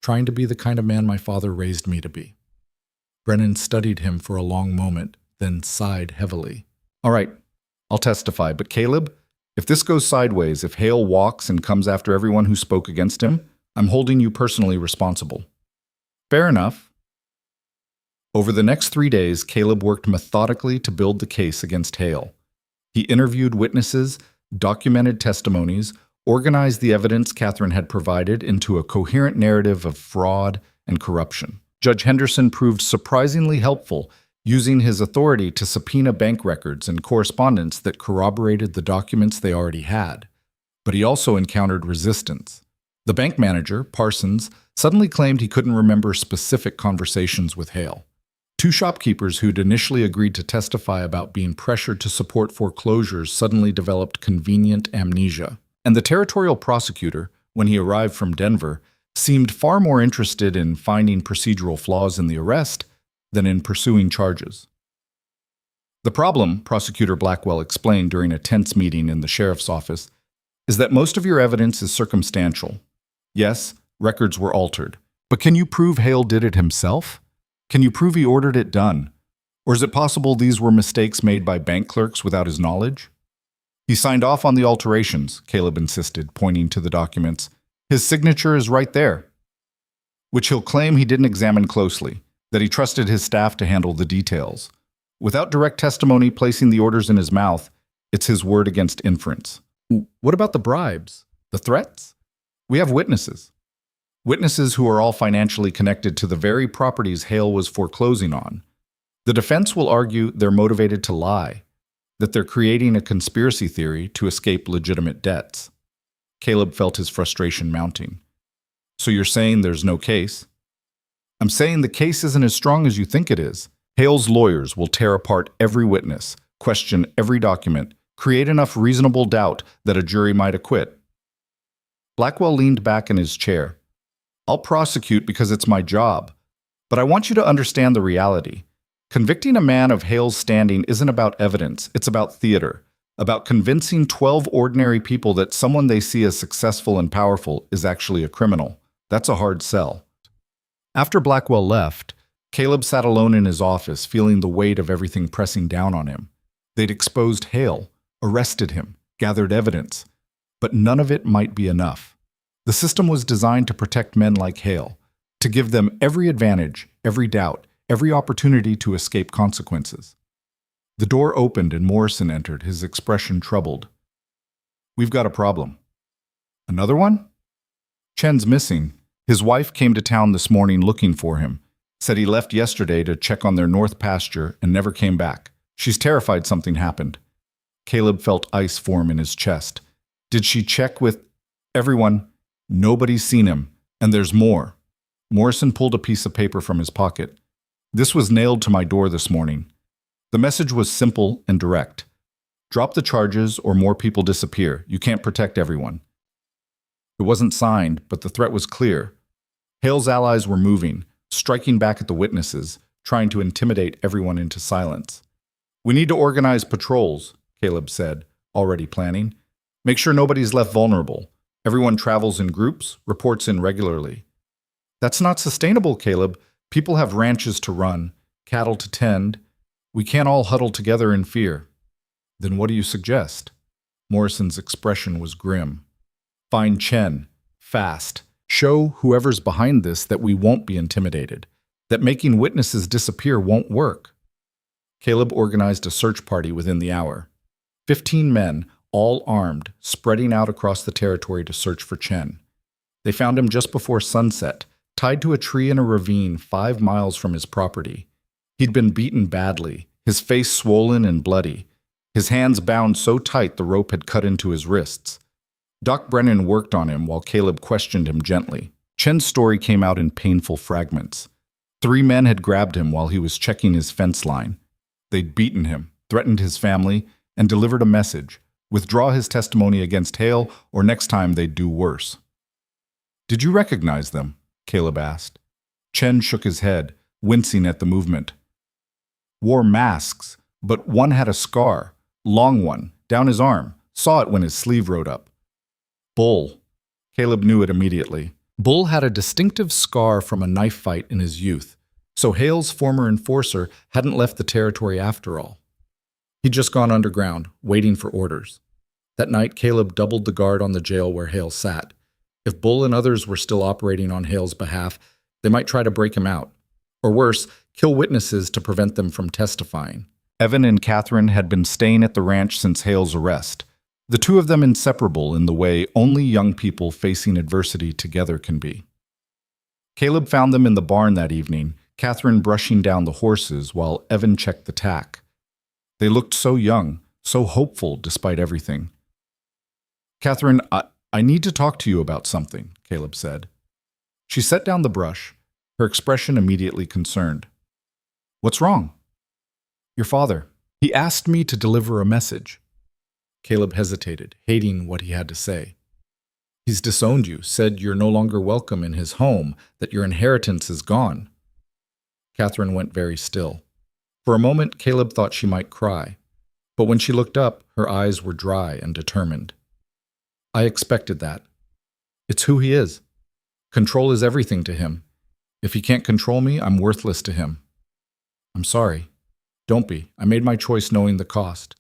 S1: trying to be the kind of man my father raised me to be. Brennan studied him for a long moment, then sighed heavily. All right, I'll testify, but Caleb, if this goes sideways, if Hale walks and comes after everyone who spoke against him, I'm holding you personally responsible. Fair enough. Over the next 3 days, Caleb worked methodically to build the case against Hale. He interviewed witnesses, documented testimonies, organized the evidence Catherine had provided into a coherent narrative of fraud and corruption. Judge Henderson proved surprisingly helpful, using his authority to subpoena bank records and correspondence that corroborated the documents they already had. But he also encountered resistance. The bank manager, Parsons, suddenly claimed he couldn't remember specific conversations with Hale. 2 shopkeepers who'd initially agreed to testify about being pressured to support foreclosures suddenly developed convenient amnesia. And the territorial prosecutor, when he arrived from Denver, seemed far more interested in finding procedural flaws in the arrest than in pursuing charges. The problem, Prosecutor Blackwell explained during a tense meeting in the sheriff's office, is that most of your evidence is circumstantial. Yes, records were altered. But can you prove Hale did it himself? Can you prove he ordered it done? Or is it possible these were mistakes made by bank clerks without his knowledge? He signed off on the alterations, Caleb insisted, pointing to the documents. His signature is right there. Which he'll claim he didn't examine closely, that he trusted his staff to handle the details. Without direct testimony placing the orders in his mouth, it's his word against inference. What about the bribes? The threats? We have witnesses. Witnesses who are all financially connected to the very properties Hale was foreclosing on. The defense will argue they're motivated to lie, that they're creating a conspiracy theory to escape legitimate debts. Caleb felt his frustration mounting. So you're saying there's no case? I'm saying the case isn't as strong as you think it is. Hale's lawyers will tear apart every witness, question every document, create enough reasonable doubt that a jury might acquit. Blackwell leaned back in his chair. I'll prosecute because it's my job, but I want you to understand the reality. Convicting a man of Hale's standing isn't about evidence, it's about theater, about convincing 12 ordinary people that someone they see as successful and powerful is actually a criminal. That's a hard sell. After Blackwell left, Caleb sat alone in his office, feeling the weight of everything pressing down on him. They'd exposed Hale, arrested him, gathered evidence, but none of it might be enough. The system was designed to protect men like Hale, to give them every advantage, every doubt, every opportunity to escape consequences. The door opened and Morrison entered, his expression troubled. We've got a problem. Another one? Chen's missing. His wife came to town this morning looking for him, said he left yesterday to check on their north pasture and never came back. She's terrified something happened. Caleb felt ice form in his chest. Did she check with everyone? Nobody's seen him, and there's more. Morrison pulled a piece of paper from his pocket. This was nailed to my door this morning. The message was simple and direct. Drop the charges or more people disappear. You can't protect everyone. It wasn't signed, but the threat was clear. Hale's allies were moving, striking back at the witnesses, trying to intimidate everyone into silence. We need to organize patrols, Caleb said, already planning. Make sure nobody's left vulnerable. Everyone travels in groups, reports in regularly. That's not sustainable, Caleb. People have ranches to run, cattle to tend. We can't all huddle together in fear. Then what do you suggest? Morrison's expression was grim. Find Chen, fast. Show whoever's behind this that we won't be intimidated, that making witnesses disappear won't work. Caleb organized a search party within the hour. 15 men, all armed, spreading out across the territory to search for Chen. They found him just before sunset, tied to a tree in a ravine 5 miles from his property. He'd been beaten badly, his face swollen and bloody, his hands bound so tight the rope had cut into his wrists. Doc Brennan worked on him while Caleb questioned him gently. Chen's story came out in painful fragments. 3 men had grabbed him while he was checking his fence line. They'd beaten him, threatened his family, and delivered a message. Withdraw his testimony against Hale, or next time they'd do worse. Did you recognize them? Caleb asked. Chen shook his head, wincing at the movement. Wore masks, but one had a scar, long one, down his arm. Saw it when his sleeve rode up. Bull. Caleb knew it immediately. Bull had a distinctive scar from a knife fight in his youth, so Hale's former enforcer hadn't left the territory after all. He'd just gone underground, waiting for orders. That night, Caleb doubled the guard on the jail where Hale sat. If Bull and others were still operating on Hale's behalf, they might try to break him out. Or worse, kill witnesses to prevent them from testifying. Evan and Catherine had been staying at the ranch since Hale's arrest, the two of them inseparable in the way only young people facing adversity together can be. Caleb found them in the barn that evening, Catherine brushing down the horses while Evan checked the tack. They looked so young, so hopeful despite everything. "Catherine, I need to talk to you about something," Caleb said. She set down the brush, her expression immediately concerned. "What's wrong?" "Your father. He asked me to deliver a message." Caleb hesitated, hating what he had to say. "He's disowned you, said you're no longer welcome in his home, that your inheritance is gone." Catherine went very still. For a moment, Caleb thought she might cry, but when she looked up, her eyes were dry and determined. "I expected that. It's who he is. Control is everything to him. If he can't control me, I'm worthless to him. I'm sorry. Don't be. I made my choice knowing the cost."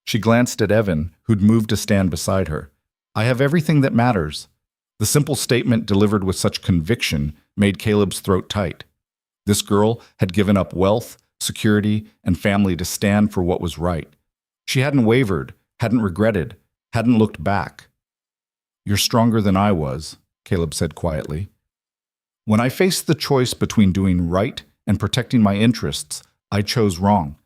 S1: She glanced at Evan, who'd moved to stand beside her. "I have everything that matters." The simple statement delivered with such conviction made Caleb's throat tight. This girl had given up wealth, security, and family to stand for what was right. She hadn't wavered, hadn't regretted, hadn't looked back. "You're stronger than I was," Caleb said quietly. "When I faced the choice between doing right and protecting my interests, I chose wrong.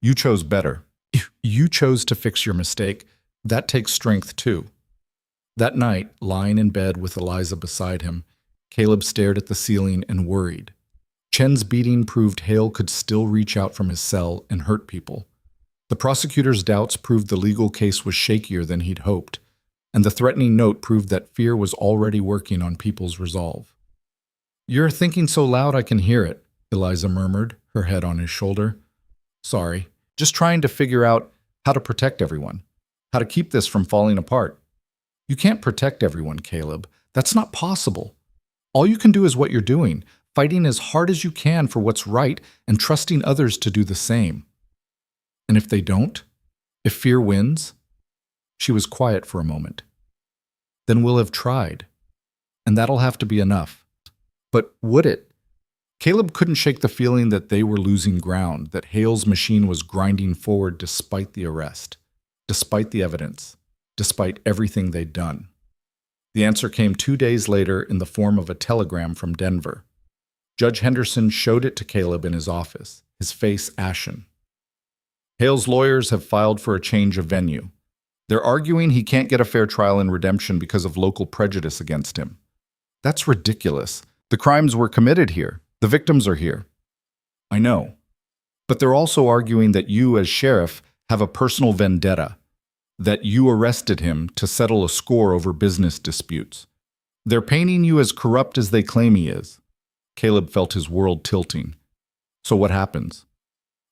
S1: You chose better. If you chose to fix your mistake, that takes strength too." That night, lying in bed with Eliza beside him, Caleb stared at the ceiling and worried. Chen's beating proved Hale could still reach out from his cell and hurt people. The prosecutor's doubts proved the legal case was shakier than he'd hoped, and the threatening note proved that fear was already working on people's resolve. "You're thinking so loud I can hear it," Eliza murmured, her head on his shoulder. "Sorry, just trying to figure out how to protect everyone, how to keep this from falling apart." "You can't protect everyone, Caleb. That's not possible. All you can do is what you're doing, fighting as hard as you can for what's right and trusting others to do the same. And if they don't, if fear wins," she was quiet for a moment, "then we'll have tried, and that'll have to be enough." But would it? Caleb couldn't shake the feeling that they were losing ground, that Hale's machine was grinding forward despite the arrest, despite the evidence, despite everything they'd done. The answer came 2 days later in the form of a telegram from Denver. Judge Henderson showed it to Caleb in his office, his face ashen. "Hale's lawyers have filed for a change of venue. They're arguing he can't get a fair trial in redemption because of local prejudice against him." "That's ridiculous. The crimes were committed here. The victims are here." "I know. But they're also arguing that you, as sheriff, have a personal vendetta, that you arrested him to settle a score over business disputes. They're painting you as corrupt as they claim he is." Caleb felt his world tilting. "So what happens?"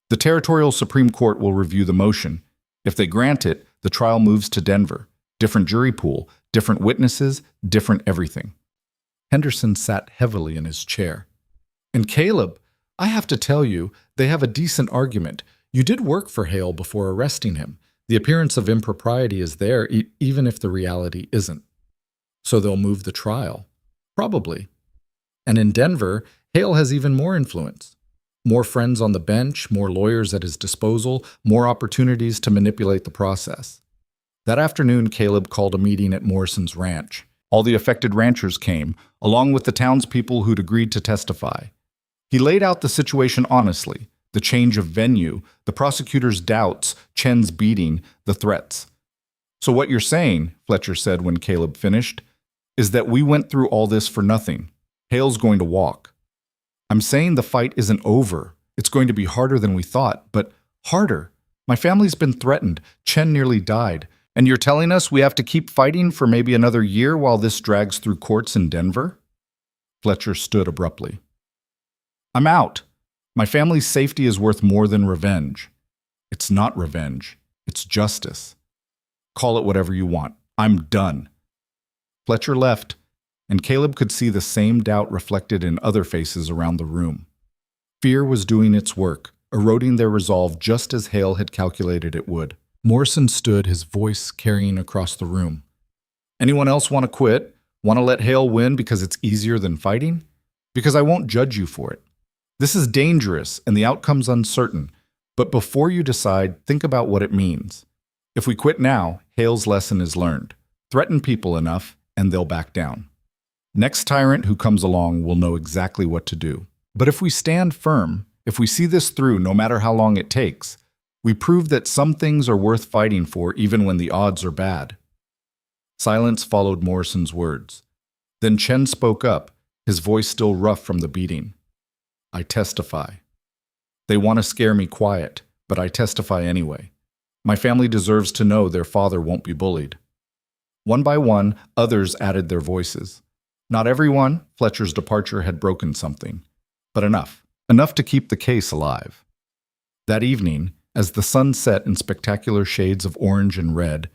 S1: "The Territorial Supreme Court will review the motion. If they grant it, the trial moves to Denver. Different jury pool, different witnesses, different everything." Henderson sat heavily in his chair. "And Caleb, I have to tell you, they have a decent argument. You did work for Hale before arresting him. The appearance of impropriety is there, even if the reality isn't. So they'll move the trial. Probably. And in Denver, Hale has even more influence. More friends on the bench, more lawyers at his disposal, more opportunities to manipulate the process." That afternoon, Caleb called a meeting at Morrison's ranch. All the affected ranchers came, along with the townspeople who'd agreed to testify. He laid out the situation honestly, the change of venue, the prosecutor's doubts, Chen's beating, the threats. "So what you're saying," Fletcher said when Caleb finished, "is that we went through all this for nothing. Hale's going to walk." "I'm saying the fight isn't over. It's going to be harder than we thought, but harder. My family's been threatened. Chen nearly died. And you're telling us we have to keep fighting for maybe another year while this drags through courts in Denver?" Fletcher stood abruptly. "I'm out. My family's safety is worth more than revenge." "It's not revenge. It's justice. Call it whatever you want. I'm done." Fletcher left, and Caleb could see the same doubt reflected in other faces around the room. Fear was doing its work, eroding their resolve just as Hale had calculated it would. Morrison stood, his voice carrying across the room. "Anyone else want to quit? Want to let Hale win because it's easier than fighting? Because I won't judge you for it. This is dangerous and the outcome's uncertain, but before you decide, think about what it means. If we quit now, Hale's lesson is learned. Threaten people enough, and they'll back down. Next tyrant who comes along will know exactly what to do. But if we stand firm, if we see this through no matter how long it takes, we prove that some things are worth fighting for even when the odds are bad. Silence followed Morrison's words. Then Chen spoke up, his voice still rough from the beating. I testify. They want to scare me quiet, but I testify anyway. My family deserves to know their father won't be bullied. One by one, others added their voices. Not everyone, Fletcher's departure had broken something, but enough to keep the case alive. That evening, as the sun set in spectacular shades of orange and red,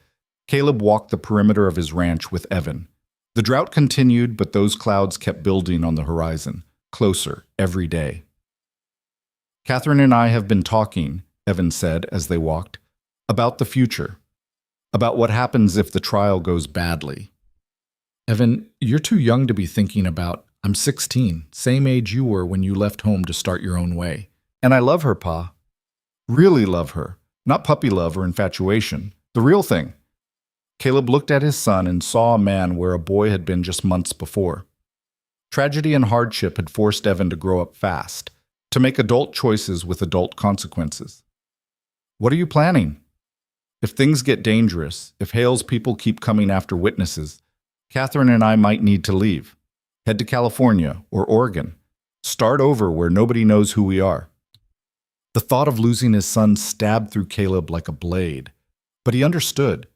S1: Caleb walked the perimeter of his ranch with Evan. The drought continued, but those clouds kept building on the horizon, closer every day. Catherine and I have been talking, Evan said as they walked, about the future, about what happens if the trial goes badly. Evan, you're too young to be thinking about, I'm 16, same age you were when you left home to start your own way. And I love her, Pa. Really love her. Not puppy love or infatuation. The real thing. Caleb looked at his son and saw a man where a boy had been just months before. Tragedy and hardship had forced Evan to grow up fast, to make adult choices with adult consequences. What are you planning? If things get dangerous, if Hale's people keep coming after witnesses, Catherine and I might need to leave. Head to California or Oregon. Start over where nobody knows who we are. The thought of losing his son stabbed through Caleb like a blade. But he understood.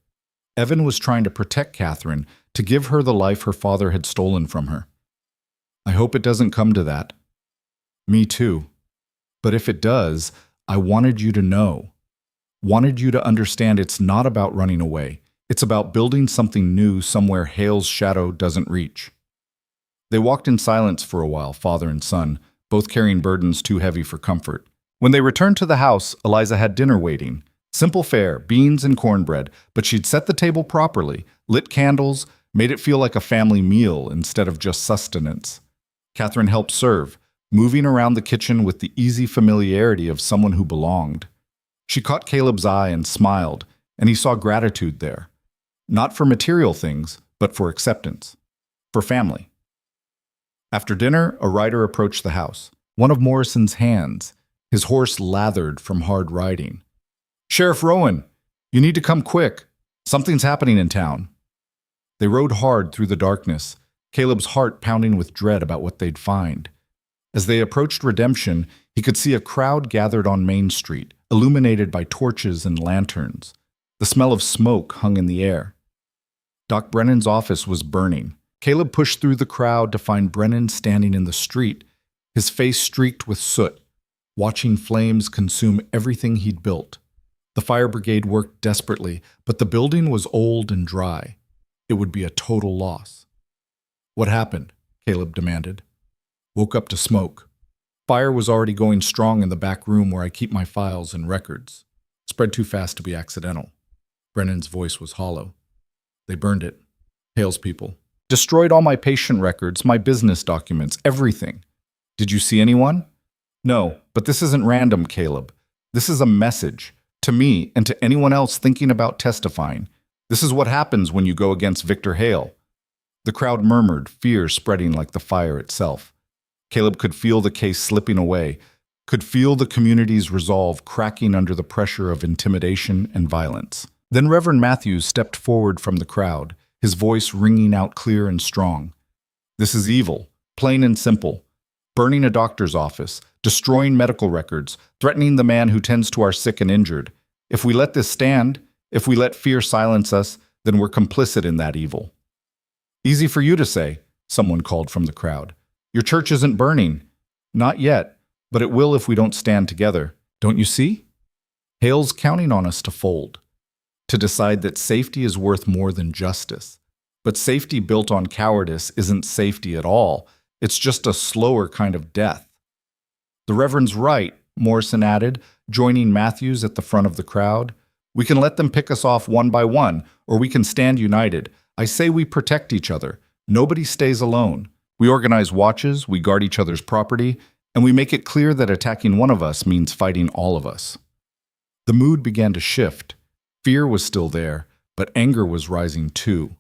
S1: Evan was trying to protect Catherine, to give her the life her father had stolen from her. I hope it doesn't come to that. Me too. But if it does, I wanted you to know. Wanted you to understand it's not about running away. It's about building something new somewhere Hale's shadow doesn't reach. They walked in silence for a while, father and son, both carrying burdens too heavy for comfort. When they returned to the house, Eliza had dinner waiting. Simple fare, beans and cornbread, but she'd set the table properly, lit candles, made it feel like a family meal instead of just sustenance. Catherine helped serve, moving around the kitchen with the easy familiarity of someone who belonged. She caught Caleb's eye and smiled, and he saw gratitude there. Not for material things, but for acceptance. For family. After dinner, a rider approached the house. One of Morrison's hands, his horse lathered from hard riding. Sheriff Rowan, you need to come quick. Something's happening in town. They rode hard through the darkness, Caleb's heart pounding with dread about what they'd find. As they approached Redemption, he could see a crowd gathered on Main Street, illuminated by torches and lanterns. The smell of smoke hung in the air. Doc Brennan's office was burning. Caleb pushed through the crowd to find Brennan standing in the street, his face streaked with soot, watching flames consume everything he'd built. The fire brigade worked desperately, but the building was old and dry. It would be a total loss. What happened? Caleb demanded. Woke up to smoke. Fire was already going strong in the back room where I keep my files and records. Spread too fast to be accidental. Brennan's voice was hollow. They burned it. Hale's people. Destroyed all my patient records, my business documents, everything. Did you see anyone? No, but this isn't random, Caleb. This is a message. To me and to anyone else thinking about testifying. This is what happens when you go against Victor Hale. The crowd murmured, fear spreading like the fire itself. Caleb could feel the case slipping away, could feel the community's resolve cracking under the pressure of intimidation and violence. Then Reverend Matthews stepped forward from the crowd, his voice ringing out clear and strong. This is evil, plain and simple. Burning a doctor's office, destroying medical records, threatening the man who tends to our sick and injured. If we let this stand, if we let fear silence us, then we're complicit in that evil. Easy for you to say, someone called from the crowd. Your church isn't burning. Not yet, but it will if we don't stand together. Don't you see? Hale's counting on us to fold, to decide that safety is worth more than justice. But safety built on cowardice isn't safety at all. It's just a slower kind of death. The Reverend's right, Morrison added, joining Matthews at the front of the crowd. We can let them pick us off one by one, or we can stand united. I say we protect each other. Nobody stays alone. We organize watches, we guard each other's property, and we make it clear that attacking one of us means fighting all of us. The mood began to shift. Fear was still there, but anger was rising too.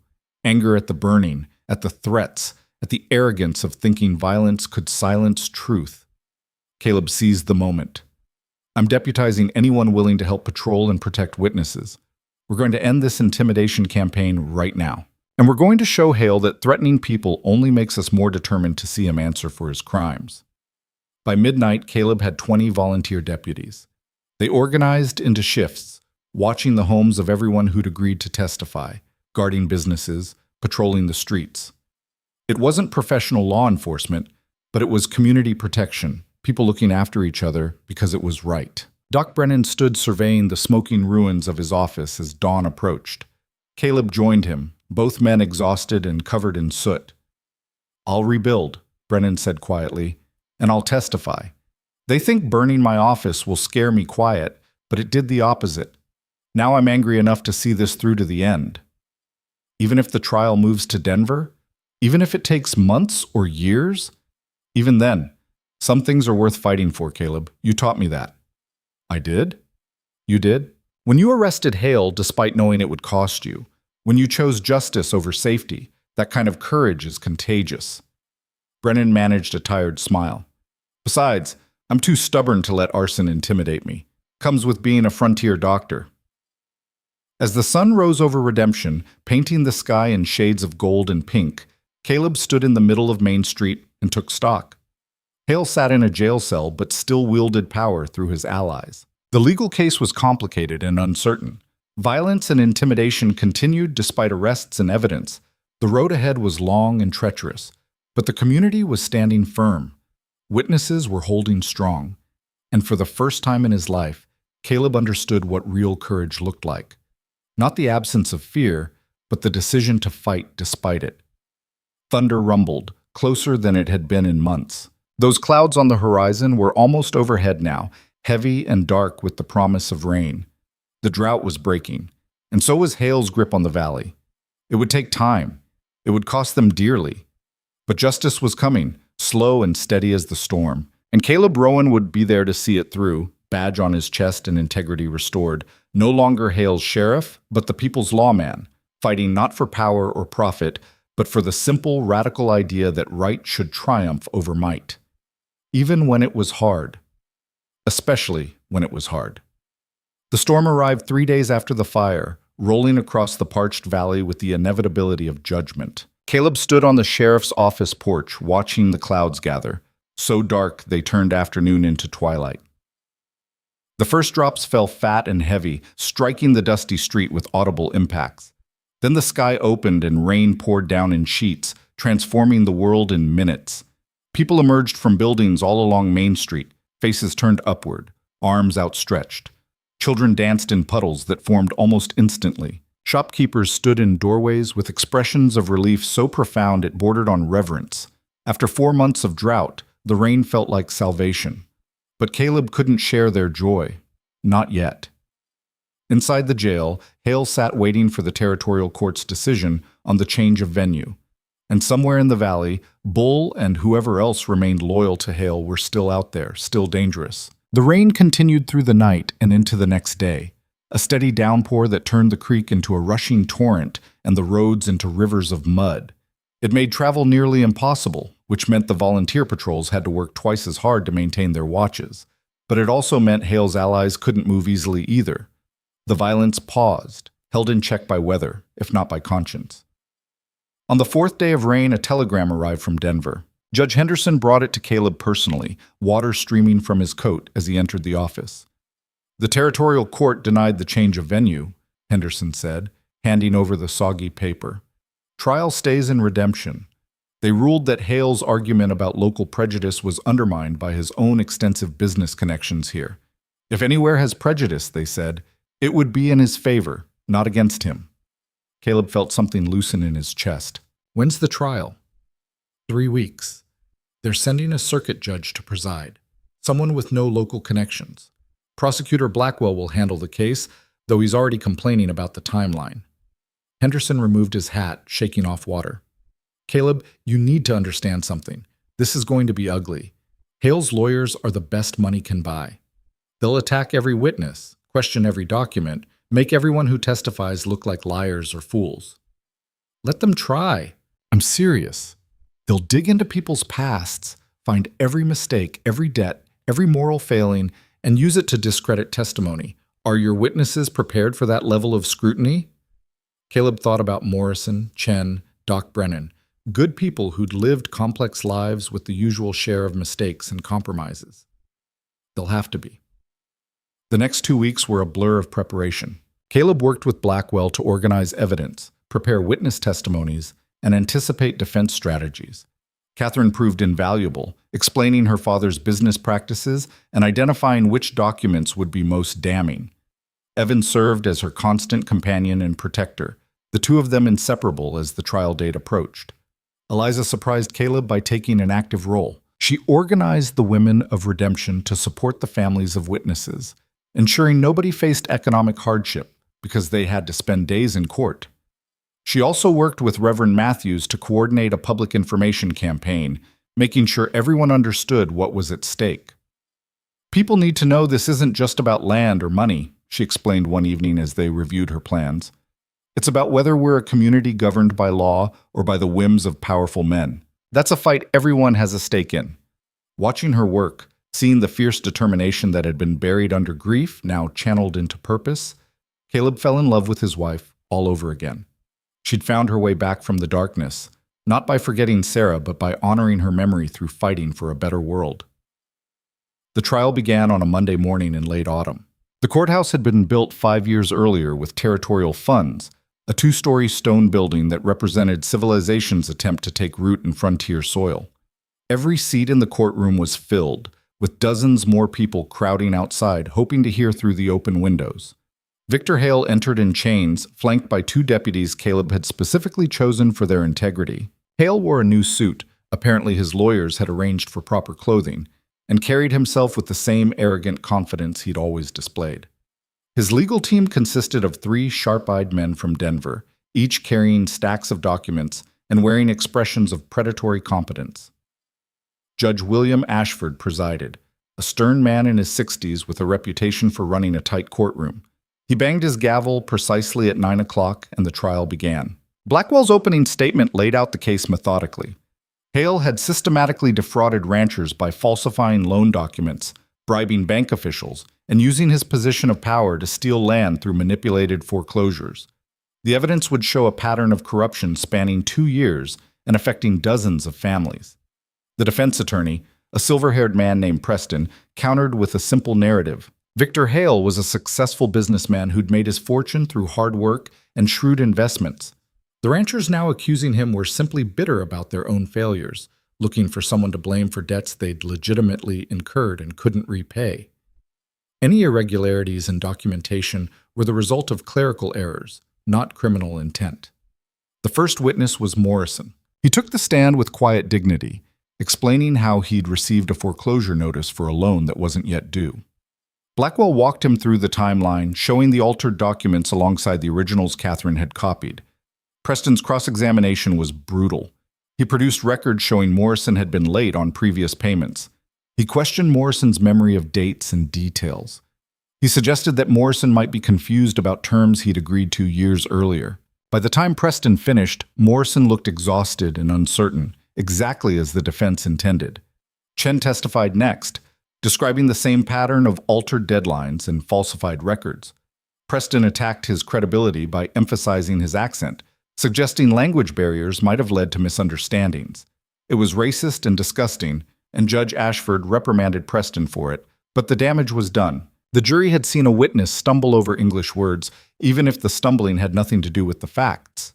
S1: Anger at the burning, at the threats, at the arrogance of thinking violence could silence truth. Caleb seized the moment. I'm deputizing anyone willing to help patrol and protect witnesses. We're going to end this intimidation campaign right now. And we're going to show Hale that threatening people only makes us more determined to see him answer for his crimes. By midnight, Caleb had 20 volunteer deputies. They organized into shifts, watching the homes of everyone who'd agreed to testify, guarding businesses, patrolling the streets. It wasn't professional law enforcement, but it was community protection, people looking after each other because it was right. Doc Brennan stood surveying the smoking ruins of his office as dawn approached. Caleb joined him, both men exhausted and covered in soot. I'll rebuild, Brennan said quietly, and I'll testify. They think burning my office will scare me quiet, but it did the opposite. Now I'm angry enough to see this through to the end. Even if the trial moves to Denver, even if it takes months or years, even then, some things are worth fighting for, Caleb. You taught me that. I did? You did? When you arrested Hale despite knowing it would cost you, when you chose justice over safety, that kind of courage is contagious. Brennan managed a tired smile. Besides, I'm too stubborn to let arson intimidate me. Comes with being a frontier doctor. As the sun rose over Redemption, painting the sky in shades of gold and pink, Caleb stood in the middle of Main Street and took stock. Hale sat in a jail cell but still wielded power through his allies. The legal case was complicated and uncertain. Violence and intimidation continued despite arrests and evidence. The road ahead was long and treacherous, but the community was standing firm. Witnesses were holding strong. And for the first time in his life, Caleb understood what real courage looked like. Not the absence of fear, but the decision to fight despite it. Thunder rumbled, closer than it had been in months. Those clouds on the horizon were almost overhead now, heavy and dark with the promise of rain. The drought was breaking, and so was Hale's grip on the valley. It would take time. It would cost them dearly. But justice was coming, slow and steady as the storm, and Caleb Rowan would be there to see it through, badge on his chest and integrity restored, no longer Hale's sheriff, but the people's lawman, fighting not for power or profit, but for the simple, radical idea that right should triumph over might. Even when it was hard. Especially when it was hard. The storm arrived 3 days after the fire, rolling across the parched valley with the inevitability of judgment. Caleb stood on the sheriff's office porch, watching the clouds gather, so dark they turned afternoon into twilight. The first drops fell fat and heavy, striking the dusty street with audible impacts. Then the sky opened and rain poured down in sheets, transforming the world in minutes. People emerged from buildings all along Main Street, faces turned upward, arms outstretched. Children danced in puddles that formed almost instantly. Shopkeepers stood in doorways with expressions of relief so profound it bordered on reverence. After 4 months of drought, the rain felt like salvation. But Caleb couldn't share their joy. Not yet. Inside the jail, Hale sat waiting for the territorial court's decision on the change of venue. And somewhere in the valley, Bull and whoever else remained loyal to Hale were still out there, still dangerous. The rain continued through the night and into the next day, a steady downpour that turned the creek into a rushing torrent and the roads into rivers of mud. It made travel nearly impossible, which meant the volunteer patrols had to work twice as hard to maintain their watches. But it also meant Hale's allies couldn't move easily either. The violence paused, held in check by weather, if not by conscience. On the 4th day of rain, a telegram arrived from Denver. Judge Henderson brought it to Caleb personally, water streaming from his coat as he entered the office. The territorial court denied the change of venue, Henderson said, handing over the soggy paper. Trial stays in Redemption. They ruled that Hale's argument about local prejudice was undermined by his own extensive business connections here. If anywhere has prejudice, they said, it would be in his favor, not against him. Caleb felt something loosen in his chest. When's the trial? 3 weeks. They're sending a circuit judge to preside, someone with no local connections. Prosecutor Blackwell will handle the case, though he's already complaining about the timeline. Henderson removed his hat, shaking off water. Caleb, you need to understand something. This is going to be ugly. Hale's lawyers are the best money can buy. They'll attack every witness, question every document, make everyone who testifies look like liars or fools. Let them try. I'm serious. They'll dig into people's pasts, find every mistake, every debt, every moral failing, and use it to discredit testimony. Are your witnesses prepared for that level of scrutiny? Caleb thought about Morrison, Chen, Doc Brennan, good people who'd lived complex lives with the usual share of mistakes and compromises. They'll have to be. The next 2 weeks were a blur of preparation. Caleb worked with Blackwell to organize evidence, prepare witness testimonies, and anticipate defense strategies. Catherine proved invaluable, explaining her father's business practices and identifying which documents would be most damning. Evan served as her constant companion and protector, the two of them inseparable as the trial date approached. Eliza surprised Caleb by taking an active role. She organized the Women of Redemption to support the families of witnesses, ensuring nobody faced economic hardship because they had to spend days in court. She also worked with Reverend Matthews to coordinate a public information campaign, making sure everyone understood what was at stake. People need to know this isn't just about land or money, she explained one evening as they reviewed her plans. It's about whether we're a community governed by law or by the whims of powerful men. That's a fight everyone has a stake in. Watching her work, seeing the fierce determination that had been buried under grief, now channeled into purpose, Caleb fell in love with his wife all over again. She'd found her way back from the darkness, not by forgetting Sarah, but by honoring her memory through fighting for a better world. The trial began on a Monday morning in late autumn. The courthouse had been built 5 years earlier with territorial funds, a 2-story stone building that represented civilization's attempt to take root in frontier soil. Every seat in the courtroom was filled, with dozens more people crowding outside, hoping to hear through the open windows. Victor Hale entered in chains, flanked by 2 deputies Caleb had specifically chosen for their integrity. Hale wore a new suit, apparently his lawyers had arranged for proper clothing, and carried himself with the same arrogant confidence he'd always displayed. His legal team consisted of 3 sharp-eyed men from Denver, each carrying stacks of documents and wearing expressions of predatory competence. Judge William Ashford presided, a stern man in his 60s with a reputation for running a tight courtroom. He banged his gavel precisely at 9 o'clock, and the trial began. Blackwell's opening statement laid out the case methodically. Hale had systematically defrauded ranchers by falsifying loan documents, bribing bank officials, and using his position of power to steal land through manipulated foreclosures. The evidence would show a pattern of corruption spanning 2 years and affecting dozens of families. The defense attorney, a silver-haired man named Preston, countered with a simple narrative. Victor Hale was a successful businessman who'd made his fortune through hard work and shrewd investments. The ranchers now accusing him were simply bitter about their own failures, looking for someone to blame for debts they'd legitimately incurred and couldn't repay. Any irregularities in documentation were the result of clerical errors, not criminal intent. The first witness was Morrison. He took the stand with quiet dignity, explaining how he'd received a foreclosure notice for a loan that wasn't yet due. Blackwell walked him through the timeline, showing the altered documents alongside the originals Catherine had copied. Preston's cross-examination was brutal. He produced records showing Morrison had been late on previous payments. He questioned Morrison's memory of dates and details. He suggested that Morrison might be confused about terms he'd agreed to years earlier. By the time Preston finished, Morrison looked exhausted and uncertain, exactly as the defense intended. Chen testified next, describing the same pattern of altered deadlines and falsified records. Preston attacked his credibility by emphasizing his accent, suggesting language barriers might have led to misunderstandings. It was racist and disgusting, and Judge Ashford reprimanded Preston for it, but the damage was done. The jury had seen a witness stumble over English words, even if the stumbling had nothing to do with the facts.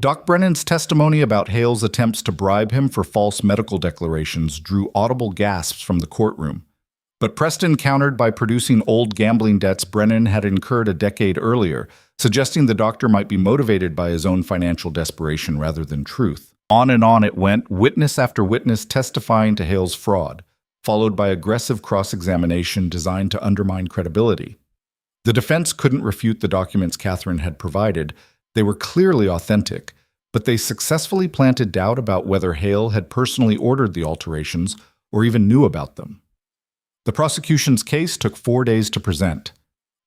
S1: Doc Brennan's testimony about Hale's attempts to bribe him for false medical declarations drew audible gasps from the courtroom. But Preston countered by producing old gambling debts Brennan had incurred a decade earlier, suggesting the doctor might be motivated by his own financial desperation rather than truth. On and on it went, witness after witness testifying to Hale's fraud, followed by aggressive cross-examination designed to undermine credibility. The defense couldn't refute the documents Catherine had provided. They were clearly authentic, but they successfully planted doubt about whether Hale had personally ordered the alterations or even knew about them. The prosecution's case took 4 days to present.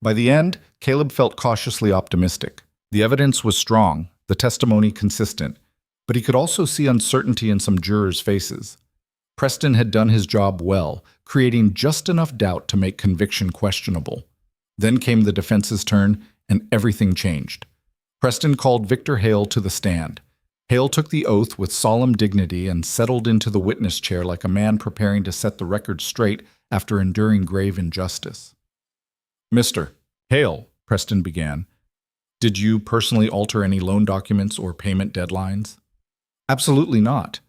S1: By the end, Caleb felt cautiously optimistic. The evidence was strong, the testimony consistent, but he could also see uncertainty in some jurors' faces. Preston had done his job well, creating just enough doubt to make conviction questionable. Then came the defense's turn, and everything changed. Preston called Victor Hale to the stand. Hale took the oath with solemn dignity and settled into the witness chair like a man preparing to set the record straight after enduring grave injustice. "Mr. Hale," Preston began, "did you personally alter any loan documents or payment deadlines?" "Absolutely not.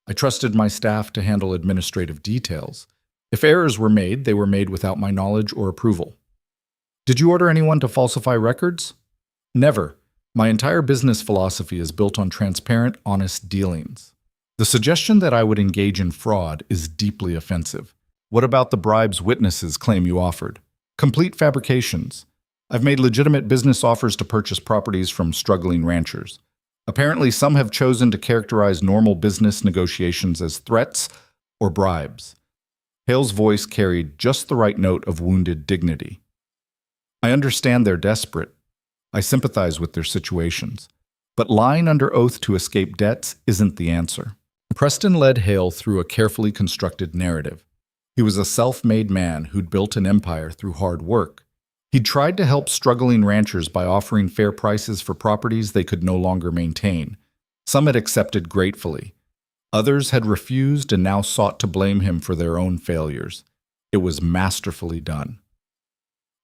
S1: I trusted my staff to handle administrative details. If errors were made, they were made without my knowledge or approval." "Did you order anyone to falsify records?" "Never. My entire business philosophy is built on transparent, honest dealings." The suggestion that I would engage in fraud is deeply offensive. "What about the bribes witnesses claim you offered?" "Complete fabrications. I've made legitimate business offers to purchase properties from struggling ranchers. Apparently, some have chosen to characterize normal business negotiations as threats or bribes." Hale's voice carried just the right note of wounded dignity. "I understand they're desperate. I sympathize with their situations. But lying under oath to escape debts isn't the answer." Preston led Hale through a carefully constructed narrative. He was a self-made man who'd built an empire through hard work. He'd tried to help struggling ranchers by offering fair prices for properties they could no longer maintain. Some had accepted gratefully. Others had refused and now sought to blame him for their own failures. It was masterfully done.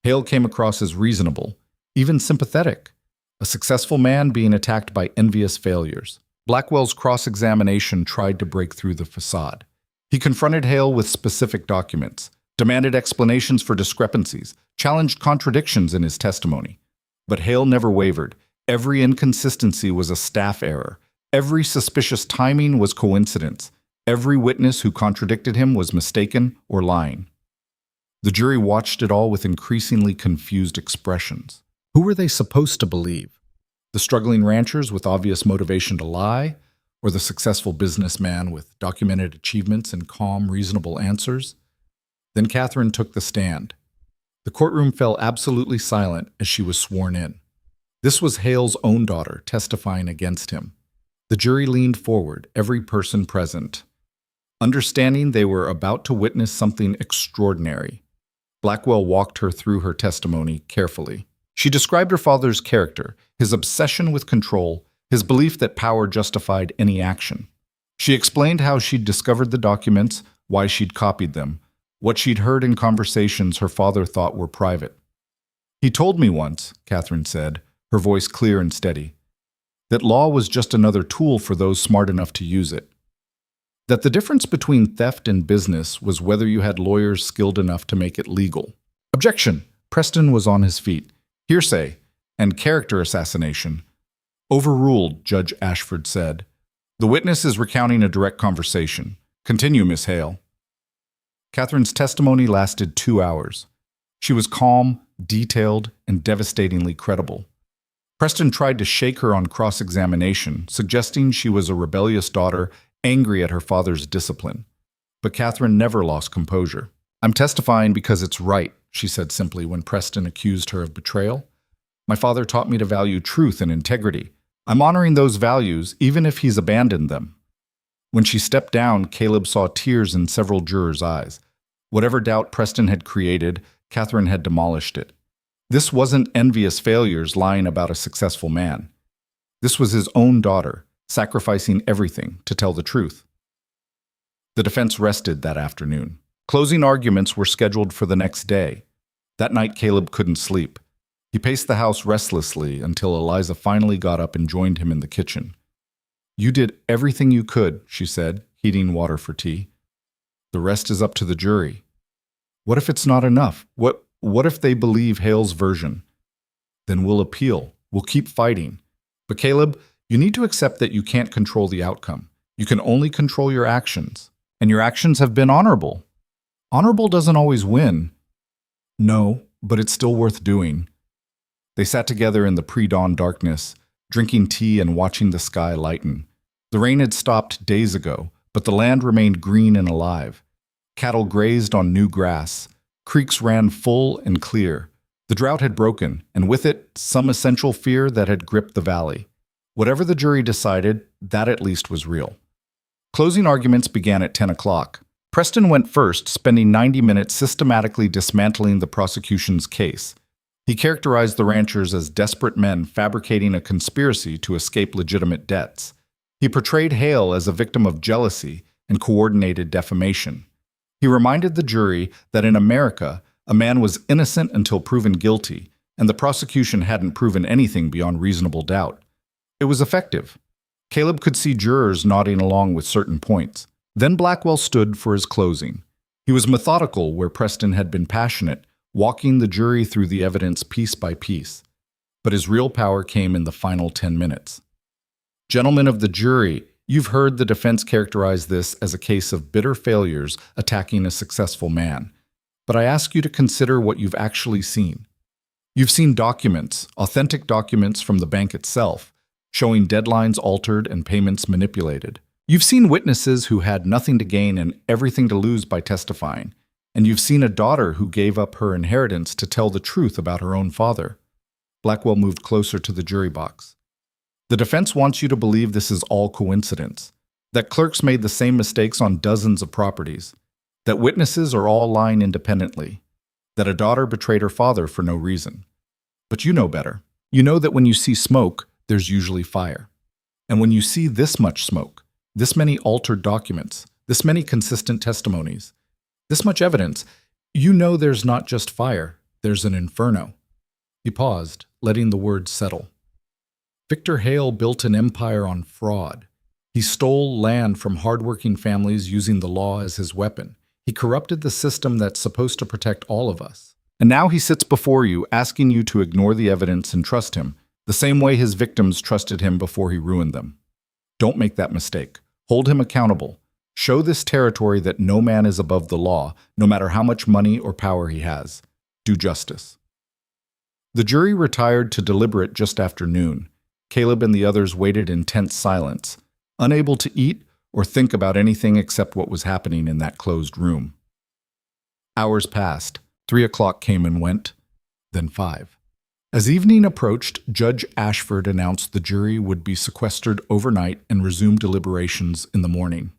S1: Hale came across as reasonable, even sympathetic, a successful man being attacked by envious failures. Blackwell's cross-examination tried to break through the facade. He confronted Hale with specific documents, demanded explanations for discrepancies, challenged contradictions in his testimony. But Hale never wavered. Every inconsistency was a staff error. Every suspicious timing was coincidence. Every witness who contradicted him was mistaken or lying. The jury watched it all with increasingly confused expressions. Who were they supposed to believe? The struggling ranchers with obvious motivation to lie, or the successful businessman with documented achievements and calm, reasonable answers? Then Catherine took the stand. The courtroom fell absolutely silent as she was sworn in. This was Hale's own daughter testifying against him. The jury leaned forward, every person present, understanding they were about to witness something extraordinary. Blackwell walked her through her testimony carefully. She described her father's character, his obsession with control, his belief that power justified any action. She explained how she'd discovered the documents, why she'd copied them, what she'd heard in conversations her father thought were private. "He told me once," Catherine said, her voice clear and steady, "that law was just another tool for those smart enough to use it. That the difference between theft and business was whether you had lawyers skilled enough to make it legal." "Objection!" Preston was on his feet. "Hearsay and character assassination." "Overruled," Judge Ashford said. "The witness is recounting a direct conversation. Continue, Miss Hale." Catherine's testimony lasted 2 hours. She was calm, detailed, and devastatingly credible. Preston tried to shake her on cross-examination, suggesting she was a rebellious daughter angry at her father's discipline. But Catherine never lost composure. "I'm testifying because it's right," she said simply when Preston accused her of betrayal. "My father taught me to value truth and integrity. I'm honoring those values even if he's abandoned them." When she stepped down, Caleb saw tears in several jurors' eyes. Whatever doubt Preston had created, Catherine had demolished it. This wasn't envious failures lying about a successful man. This was his own daughter, sacrificing everything to tell the truth. The defense rested that afternoon. Closing arguments were scheduled for the next day. That night, Caleb couldn't sleep. He paced the house restlessly until Eliza finally got up and joined him in the kitchen. "You did everything you could," she said, heating water for tea. "The rest is up to the jury." "What if it's not enough? What if they believe Hale's version?" "Then we'll appeal. We'll keep fighting. But Caleb, you need to accept that you can't control the outcome. You can only control your actions. And your actions have been honorable. Honorable doesn't always win." "No, but it's still worth doing." They sat together in the pre-dawn darkness, drinking tea and watching the sky lighten. The rain had stopped days ago, but the land remained green and alive. Cattle grazed on new grass. Creeks ran full and clear. The drought had broken, and with it, some essential fear that had gripped the valley. Whatever the jury decided, that at least was real. Closing arguments began at 10 o'clock. Preston went first, spending 90 minutes systematically dismantling the prosecution's case. He characterized the ranchers as desperate men fabricating a conspiracy to escape legitimate debts. He portrayed Hale as a victim of jealousy and coordinated defamation. He reminded the jury that in America, a man was innocent until proven guilty, and the prosecution hadn't proven anything beyond reasonable doubt. It was effective. Caleb could see jurors nodding along with certain points. Then Blackwell stood for his closing. He was methodical where Preston had been passionate, walking the jury through the evidence piece by piece. But his real power came in the final 10 minutes. Gentlemen of the jury, you've heard the defense characterize this as a case of bitter failures attacking a successful man. But I ask you to consider what you've actually seen. You've seen documents, authentic documents from the bank itself, showing deadlines altered and payments manipulated. You've seen witnesses who had nothing to gain and everything to lose by testifying. And you've seen a daughter who gave up her inheritance to tell the truth about her own father. Blackwell moved closer to the jury box. The defense wants you to believe this is all coincidence, that clerks made the same mistakes on dozens of properties, that witnesses are all lying independently, that a daughter betrayed her father for no reason. But you know better. You know that when you see smoke, there's usually fire. And when you see this much smoke, this many altered documents, this many consistent testimonies, this much evidence, you know there's not just fire, there's an inferno. He paused, letting the words settle. Victor Hale built an empire on fraud. He stole land from hardworking families using the law as his weapon. He corrupted the system that's supposed to protect all of us. And now he sits before you, asking you to ignore the evidence and trust him, the same way his victims trusted him before he ruined them. Don't make that mistake. Hold him accountable. Show this territory that no man is above the law, no matter how much money or power he has. Do justice. The jury retired to deliberate just after noon. Caleb and the others waited in tense silence, unable to eat or think about anything except what was happening in that closed room. Hours passed. 3 o'clock came and went, then 5. As evening approached, Judge Ashford announced the jury would be sequestered overnight and resume deliberations in the morning.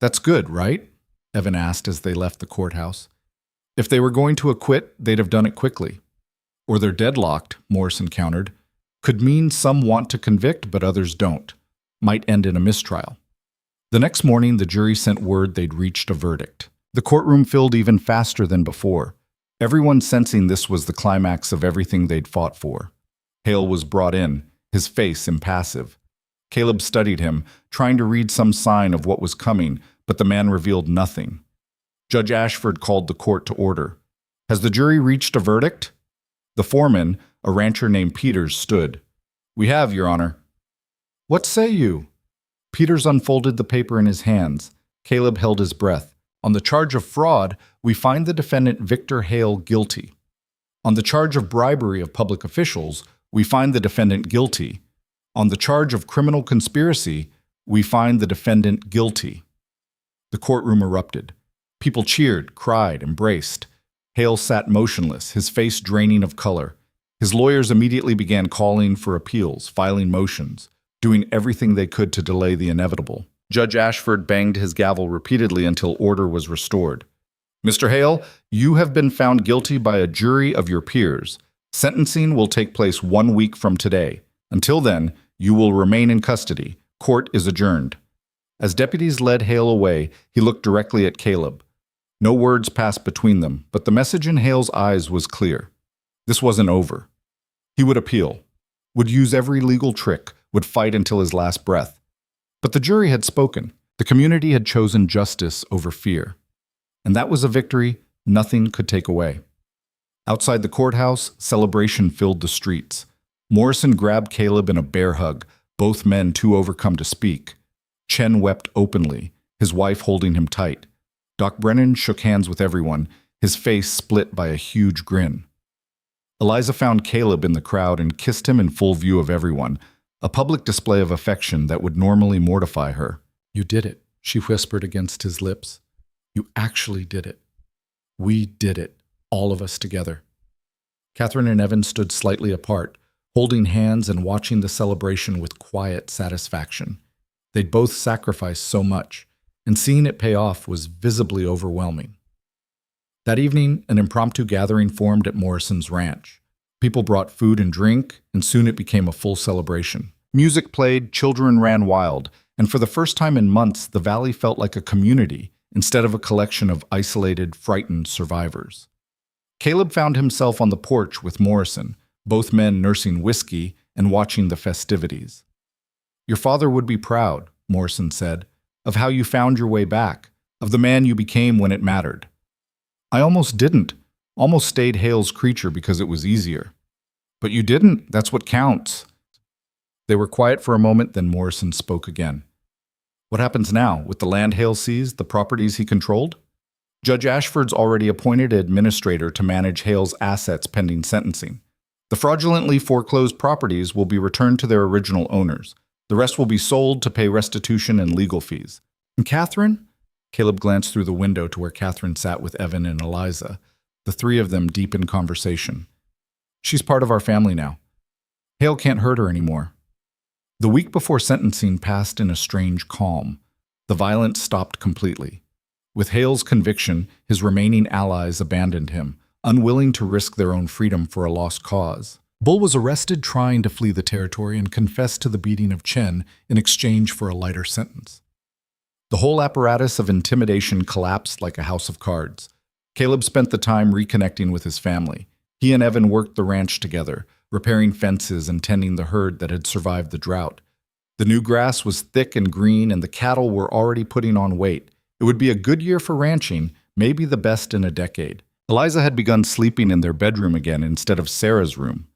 S1: That's good, right? Evan asked as they left the courthouse. If they were going to acquit, they'd have done it quickly. Or they're deadlocked, Morrison countered. Could mean some want to convict but others don't. Might end in a mistrial. The next morning, the jury sent word they'd reached a verdict. The courtroom filled even faster than before, everyone sensing this was the climax of everything they'd fought for. Hale was brought in, his face impassive. Caleb studied him, trying to read some sign of what was coming, but the man revealed nothing. Judge Ashford called the court to order. Has the jury reached a verdict? The foreman, a rancher named Peters, stood. We have, Your Honor. What say you? Peters unfolded the paper in his hands. Caleb held his breath. On the charge of fraud, we find the defendant Victor Hale guilty. On the charge of bribery of public officials, we find the defendant guilty. On the charge of criminal conspiracy, we find the defendant guilty. The courtroom erupted. People cheered, cried, embraced. Hale sat motionless, his face draining of color. His lawyers immediately began calling for appeals, filing motions, doing everything they could to delay the inevitable. Judge Ashford banged his gavel repeatedly until order was restored. Mr. Hale, you have been found guilty by a jury of your peers. Sentencing will take place 1 week from today. Until then, you will remain in custody. Court is adjourned. As deputies led Hale away, he looked directly at Caleb. No words passed between them, but the message in Hale's eyes was clear. This wasn't over. He would appeal, would use every legal trick, would fight until his last breath. But the jury had spoken. The community had chosen justice over fear. And that was a victory nothing could take away. Outside the courthouse, celebration filled the streets. Morrison grabbed Caleb in a bear hug, both men too overcome to speak. Chen wept openly, his wife holding him tight. Doc Brennan shook hands with everyone, his face split by a huge grin. Eliza found Caleb in the crowd and kissed him in full view of everyone, a public display of affection that would normally mortify her. You did it, she whispered against his lips. You actually did it. We did it, all of us together. Catherine and Evan stood slightly apart, holding hands and watching the celebration with quiet satisfaction. They'd both sacrificed so much, and seeing it pay off was visibly overwhelming. That evening, an impromptu gathering formed at Morrison's ranch. People brought food and drink, and soon it became a full celebration. Music played, children ran wild, and for the first time in months, the valley felt like a community instead of a collection of isolated, frightened survivors. Caleb found himself on the porch with Morrison, both men nursing whiskey and watching the festivities. "Your father would be proud," Morrison said, "of how you found your way back, of the man you became when it mattered." "I almost didn't. Almost stayed Hale's creature because it was easier." "But you didn't. That's what counts." They were quiet for a moment, then Morrison spoke again. "What happens now, with the land Hale seized, the properties he controlled?" "Judge Ashford's already appointed an administrator to manage Hale's assets pending sentencing. The fraudulently foreclosed properties will be returned to their original owners. The rest will be sold to pay restitution and legal fees." "And Catherine?" Caleb glanced through the window to where Catherine sat with Evan and Eliza, the three of them deep in conversation. "She's part of our family now. Hale can't hurt her anymore." The week before sentencing passed in a strange calm. The violence stopped completely. With Hale's conviction, his remaining allies abandoned him, unwilling to risk their own freedom for a lost cause. Bull was arrested trying to flee the territory and confessed to the beating of Chen in exchange for a lighter sentence. The whole apparatus of intimidation collapsed like a house of cards. Caleb spent the time reconnecting with his family. He and Evan worked the ranch together, repairing fences and tending the herd that had survived the drought. The new grass was thick and green, and the cattle were already putting on weight. It would be a good year for ranching, maybe the best in a decade. Eliza had begun sleeping in their bedroom again instead of Sarah's room.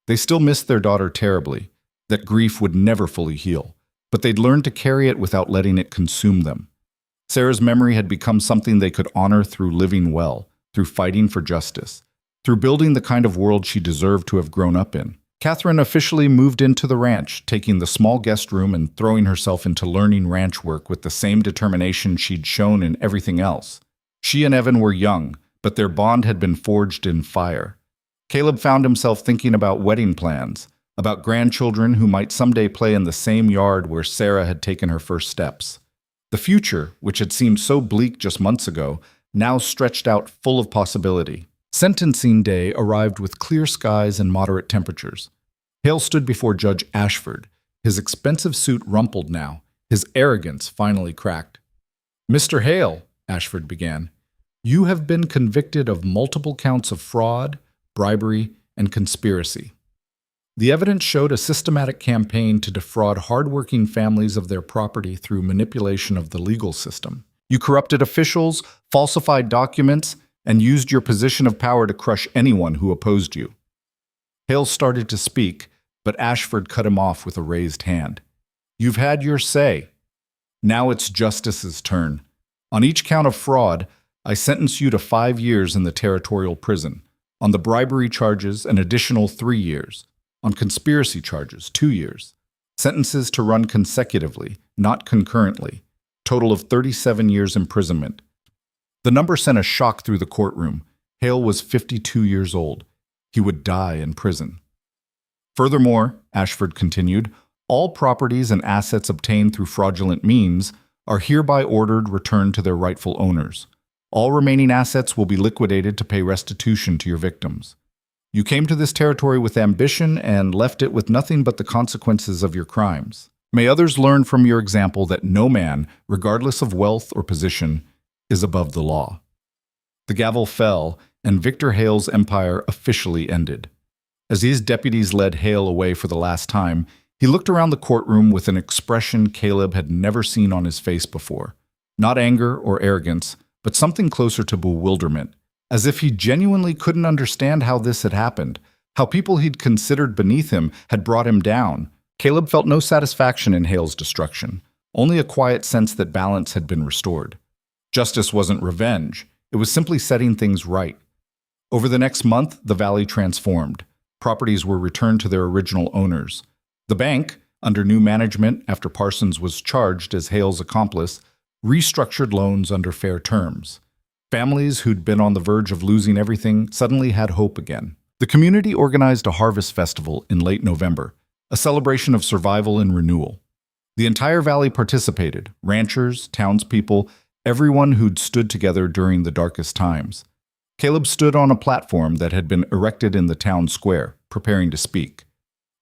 S1: They still missed their daughter terribly. That grief would never fully heal, but they'd learned to carry it without letting it consume them. Sarah's memory had become something they could honor through living well, through fighting for justice, through building the kind of world she deserved to have grown up in. Catherine officially moved into the ranch, taking the small guest room and throwing herself into learning ranch work with the same determination she'd shown in everything else. She and Evan were young, but their bond had been forged in fire. Caleb found himself thinking about wedding plans, about grandchildren who might someday play in the same yard where Sarah had taken her first steps. The future, which had seemed so bleak just months ago, now stretched out full of possibility. Sentencing day arrived with clear skies and moderate temperatures. Hale stood before Judge Ashford, his expensive suit rumpled now, his arrogance finally cracked. "Mr. Hale," Ashford began, "you have been convicted of multiple counts of fraud, bribery, and conspiracy. The evidence showed a systematic campaign to defraud hardworking families of their property through manipulation of the legal system. You corrupted officials, falsified documents, and used your position of power to crush anyone who opposed you." Hale started to speak, but Ashford cut him off with a raised hand. "You've had your say. Now it's justice's turn. On each count of fraud, I sentence you to 5 years in the territorial prison. On the bribery charges, an additional 3 years. On conspiracy charges, 2 years. Sentences to run consecutively, not concurrently. Total of 37 years imprisonment." The number sent a shock through the courtroom. Hale was 52 years old. He would die in prison. "Furthermore," Ashford continued, "all properties and assets obtained through fraudulent means are hereby ordered returned to their rightful owners. All remaining assets will be liquidated to pay restitution to your victims. You came to this territory with ambition and left it with nothing but the consequences of your crimes. May others learn from your example that no man, regardless of wealth or position, is above the law." The gavel fell, and Victor Hale's empire officially ended. As his deputies led Hale away for the last time, he looked around the courtroom with an expression Caleb had never seen on his face before. Not anger or arrogance, but something closer to bewilderment, as if he genuinely couldn't understand how this had happened, how people he'd considered beneath him had brought him down. Caleb felt no satisfaction in Hale's destruction, only a quiet sense that balance had been restored. Justice wasn't revenge, it was simply setting things right. Over the next month, the valley transformed. Properties were returned to their original owners. The bank, under new management after Parsons was charged as Hale's accomplice, restructured loans under fair terms. Families who'd been on the verge of losing everything suddenly had hope again. The community organized a harvest festival in late November, a celebration of survival and renewal. The entire valley participated, ranchers, townspeople, everyone who'd stood together during the darkest times. Caleb stood on a platform that had been erected in the town square, preparing to speak.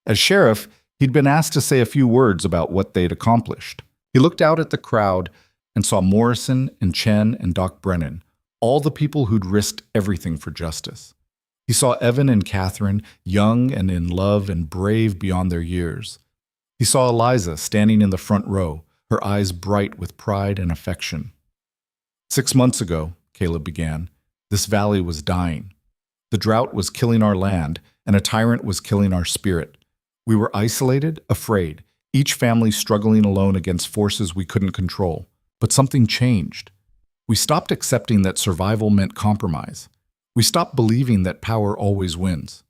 S1: As sheriff, he'd been asked to say a few words about what they'd accomplished. He looked out at the crowd and saw Morrison and Chen and Doc Brennan, all the people who'd risked everything for justice. He saw Evan and Catherine, young and in love and brave beyond their years. He saw Eliza standing in the front row, her eyes bright with pride and affection. 6 months ago, Caleb began, this valley was dying. The drought was killing our land, and a tyrant was killing our spirit. We were isolated, afraid, each family struggling alone against forces we couldn't control. But something changed. We stopped accepting that survival meant compromise. We stopped believing that power always wins.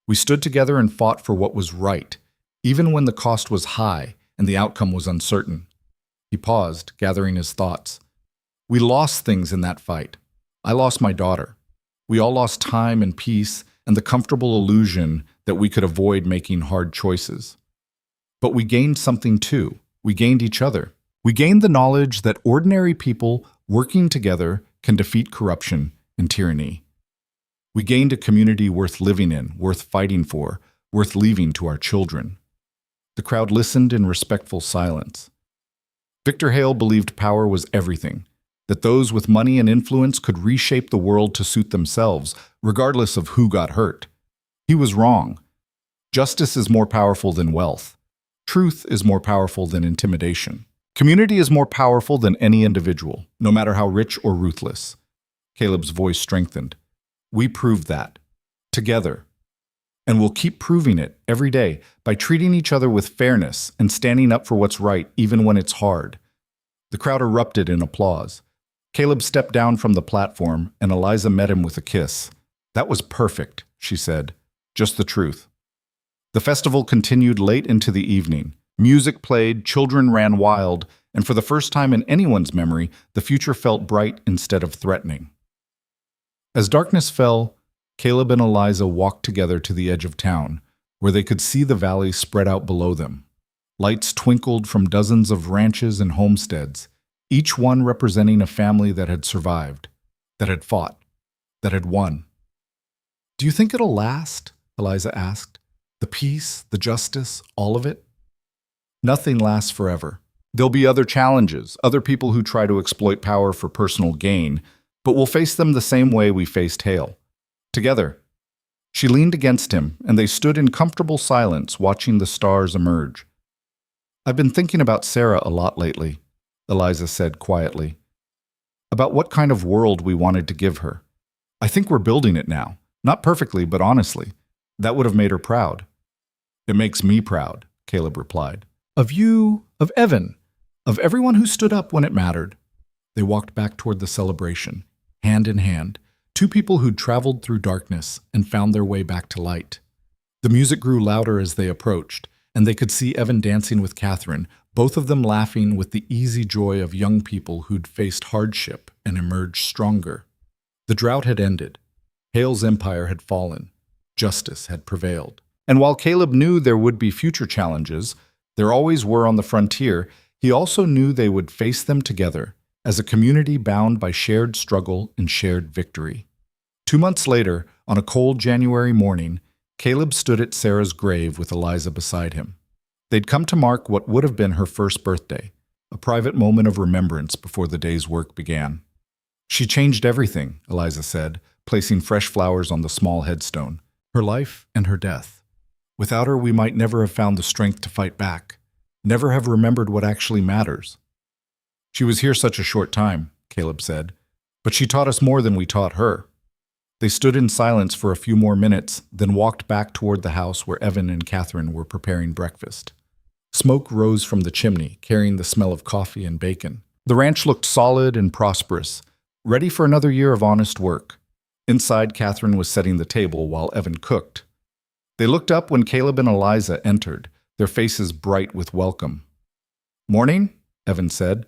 S1: We stood together and fought for what was right, even when the cost was high and the outcome was uncertain. He paused, gathering his thoughts. We lost things in that fight. I lost my daughter. We all lost time and peace and the comfortable illusion that we could avoid making hard choices. But we gained something too. We gained each other. We gained the knowledge that ordinary people working together can defeat corruption and tyranny. We gained a community worth living in, worth fighting for, worth leaving to our children. The crowd listened in respectful silence. Victor Hale believed power was everything, that those with money and influence could reshape the world to suit themselves, regardless of who got hurt. He was wrong. Justice is more powerful than wealth. Truth is more powerful than intimidation. Community is more powerful than any individual, no matter how rich or ruthless. Caleb's voice strengthened. We proved that. Together. And we'll keep proving it every day by treating each other with fairness and standing up for what's right even when it's hard. The crowd erupted in applause. Caleb stepped down from the platform and Eliza met him with a kiss. That was perfect, she said. Just the truth. The festival continued late into the evening. Music played, children ran wild, and for the first time in anyone's memory, the future felt bright instead of threatening. As darkness fell, Caleb and Eliza walked together to the edge of town, where they could see the valley spread out below them. Lights twinkled from dozens of ranches and homesteads, each one representing a family that had survived, that had fought, that had won. "Do you think it'll last?" Eliza asked. "The peace, the justice, all of it?" "Nothing lasts forever. There'll be other challenges, other people who try to exploit power for personal gain, but we'll face them the same way we faced Hale. Together." She leaned against him, and they stood in comfortable silence, watching the stars emerge. "I've been thinking about Sarah a lot lately," Eliza said quietly. "About what kind of world we wanted to give her. I think we're building it now. Not perfectly, but honestly. That would have made her proud." "It makes me proud," Caleb replied. "Of you, of Evan, of everyone who stood up when it mattered." They walked back toward the celebration, hand in hand, two people who'd traveled through darkness and found their way back to light. The music grew louder as they approached, and they could see Evan dancing with Catherine, both of them laughing with the easy joy of young people who'd faced hardship and emerged stronger. The drought had ended. Hale's empire had fallen. Justice had prevailed. And while Caleb knew there would be future challenges, there always were on the frontier, he also knew they would face them together, as a community bound by shared struggle and shared victory. 2 months later, on a cold January morning, Caleb stood at Sarah's grave with Eliza beside him. They'd come to mark what would have been her first birthday, a private moment of remembrance before the day's work began. "She changed everything," Eliza said, placing fresh flowers on the small headstone. "Her life and her death. Without her, we might never have found the strength to fight back, never have remembered what actually matters." "She was here such a short time," Caleb said, "but she taught us more than we taught her." They stood in silence for a few more minutes, then walked back toward the house where Evan and Catherine were preparing breakfast. Smoke rose from the chimney, carrying the smell of coffee and bacon. The ranch looked solid and prosperous, ready for another year of honest work. Inside, Catherine was setting the table while Evan cooked. They looked up when Caleb and Eliza entered, their faces bright with welcome. "Morning," Evan said.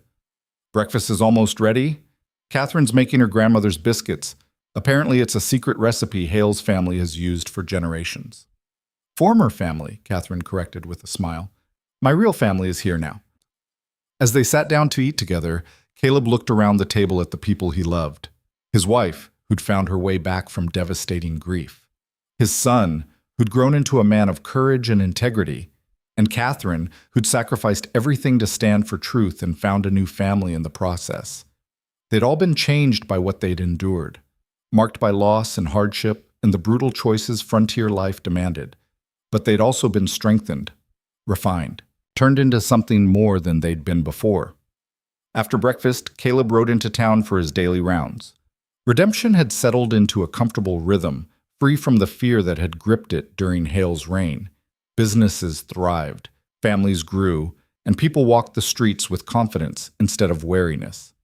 S1: Breakfast is almost ready. Catherine's making her grandmother's biscuits. Apparently, it's a secret recipe Hale's family has used for generations. Former family, Catherine corrected with a smile. My real family is here now. As they sat down to eat together, Caleb looked around the table at the people he loved. His wife, who'd found her way back from devastating grief. His son, who'd grown into a man of courage and integrity. And Catherine, who'd sacrificed everything to stand for truth and found a new family in the process. They'd all been changed by what they'd endured, marked by loss and hardship and the brutal choices frontier life demanded. But they'd also been strengthened, refined, turned into something more than they'd been before. After breakfast, Caleb rode into town for his daily rounds. Redemption had settled into a comfortable rhythm, free from the fear that had gripped it during Hale's reign. Businesses thrived, families grew, and people walked the streets with confidence instead of wariness.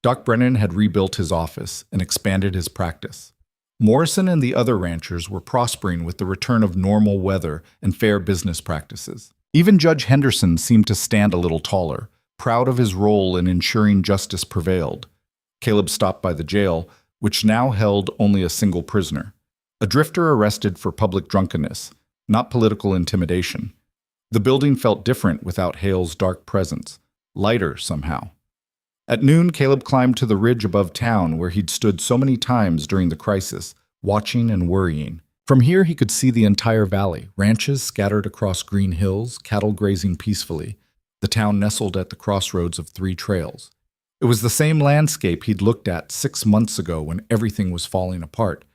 S1: Doc Brennan had rebuilt his office and expanded his practice. Morrison and the other ranchers were prospering with the return of normal weather and fair business practices. Even Judge Henderson seemed to stand a little taller, proud of his role in ensuring justice prevailed. Caleb stopped by the jail, which now held only a single prisoner, a drifter arrested for public drunkenness, not political intimidation. The building felt different without Hale's dark presence, lighter somehow. At noon, Caleb climbed to the ridge above town where he'd stood so many times during the crisis, watching and worrying. From here, he could see the entire valley, ranches scattered across green hills, cattle grazing peacefully, the town nestled at the crossroads of 3 trails. It was the same landscape he'd looked at 6 months ago when everything was falling apart,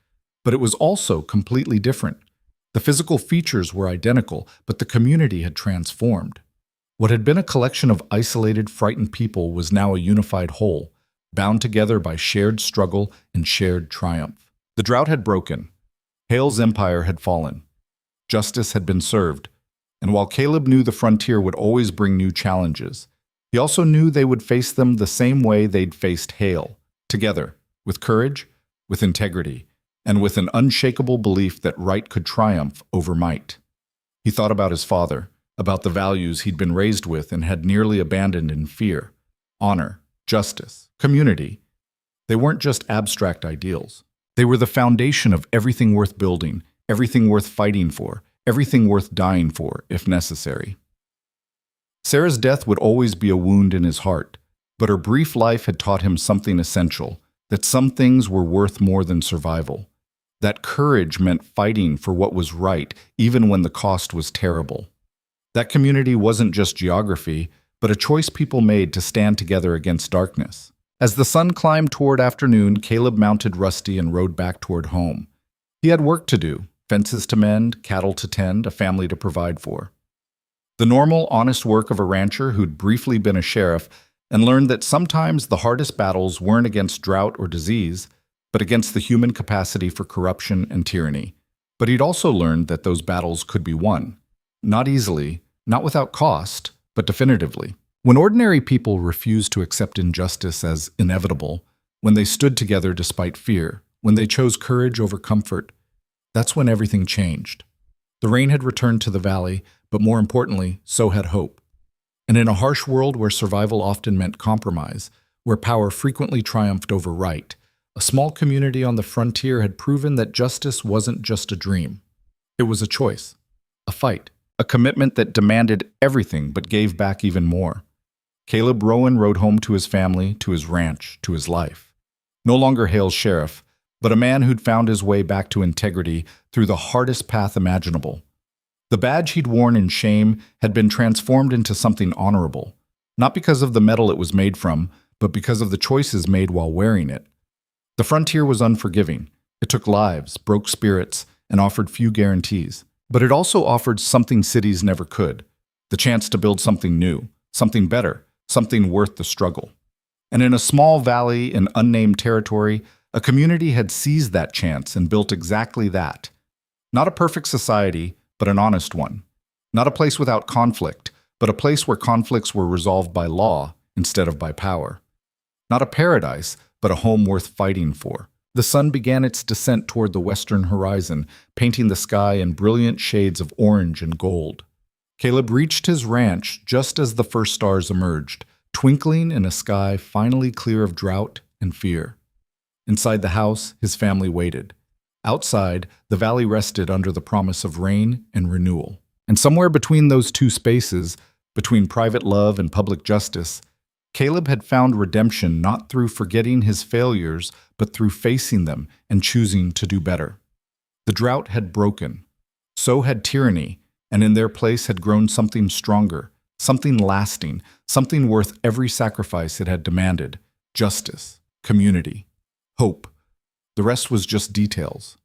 S1: but it was also completely different. The physical features were identical, but the community had transformed. What had been a collection of isolated, frightened people was now a unified whole, bound together by shared struggle and shared triumph. The drought had broken. Hale's empire had fallen. Justice had been served. And while Caleb knew the frontier would always bring new challenges, he also knew they would face them the same way they'd faced Hale, together, with courage, with integrity, and with an unshakable belief that right could triumph over might. He thought about his father, about the values he'd been raised with and had nearly abandoned in fear: honor, justice, community. They weren't just abstract ideals. They were the foundation of everything worth building, everything worth fighting for, everything worth dying for, if necessary. Sarah's death would always be a wound in his heart, but her brief life had taught him something essential, that some things were worth more than survival. That courage meant fighting for what was right, even when the cost was terrible. That community wasn't just geography, but a choice people made to stand together against darkness. As the sun climbed toward afternoon, Caleb mounted Rusty and rode back toward home. He had work to do, fences to mend, cattle to tend, a family to provide for. The normal, honest work of a rancher who'd briefly been a sheriff and learned that sometimes the hardest battles weren't against drought or disease, but against the human capacity for corruption and tyranny. But he'd also learned that those battles could be won. Not easily, not without cost, but definitively. When ordinary people refused to accept injustice as inevitable, when they stood together despite fear, when they chose courage over comfort, that's when everything changed. The rain had returned to the valley, but more importantly, so had hope. And in a harsh world where survival often meant compromise, where power frequently triumphed over right, a small community on the frontier had proven that justice wasn't just a dream. It was a choice, a fight, a commitment that demanded everything but gave back even more. Caleb Rowan rode home to his family, to his ranch, to his life. No longer Hale's sheriff, but a man who'd found his way back to integrity through the hardest path imaginable. The badge he'd worn in shame had been transformed into something honorable, not because of the metal it was made from, but because of the choices made while wearing it. The frontier was unforgiving. It took lives, broke spirits, and offered few guarantees. But it also offered something cities never could: the chance to build something new, something better, something worth the struggle. And in a small valley in unnamed territory, a community had seized that chance and built exactly that. Not a perfect society, but an honest one. Not a place without conflict, but a place where conflicts were resolved by law instead of by power. Not a paradise, but a home worth fighting for. The sun began its descent toward the western horizon, painting the sky in brilliant shades of orange and gold. Caleb reached his ranch just as the first stars emerged, twinkling in a sky finally clear of drought and fear. Inside the house, his family waited. Outside, the valley rested under the promise of rain and renewal. And somewhere between those two spaces, between private love and public justice, Caleb had found redemption not through forgetting his failures, but through facing them and choosing to do better. The drought had broken. So had tyranny, and in their place had grown something stronger, something lasting, something worth every sacrifice it had demanded: justice, community, hope. The rest was just details.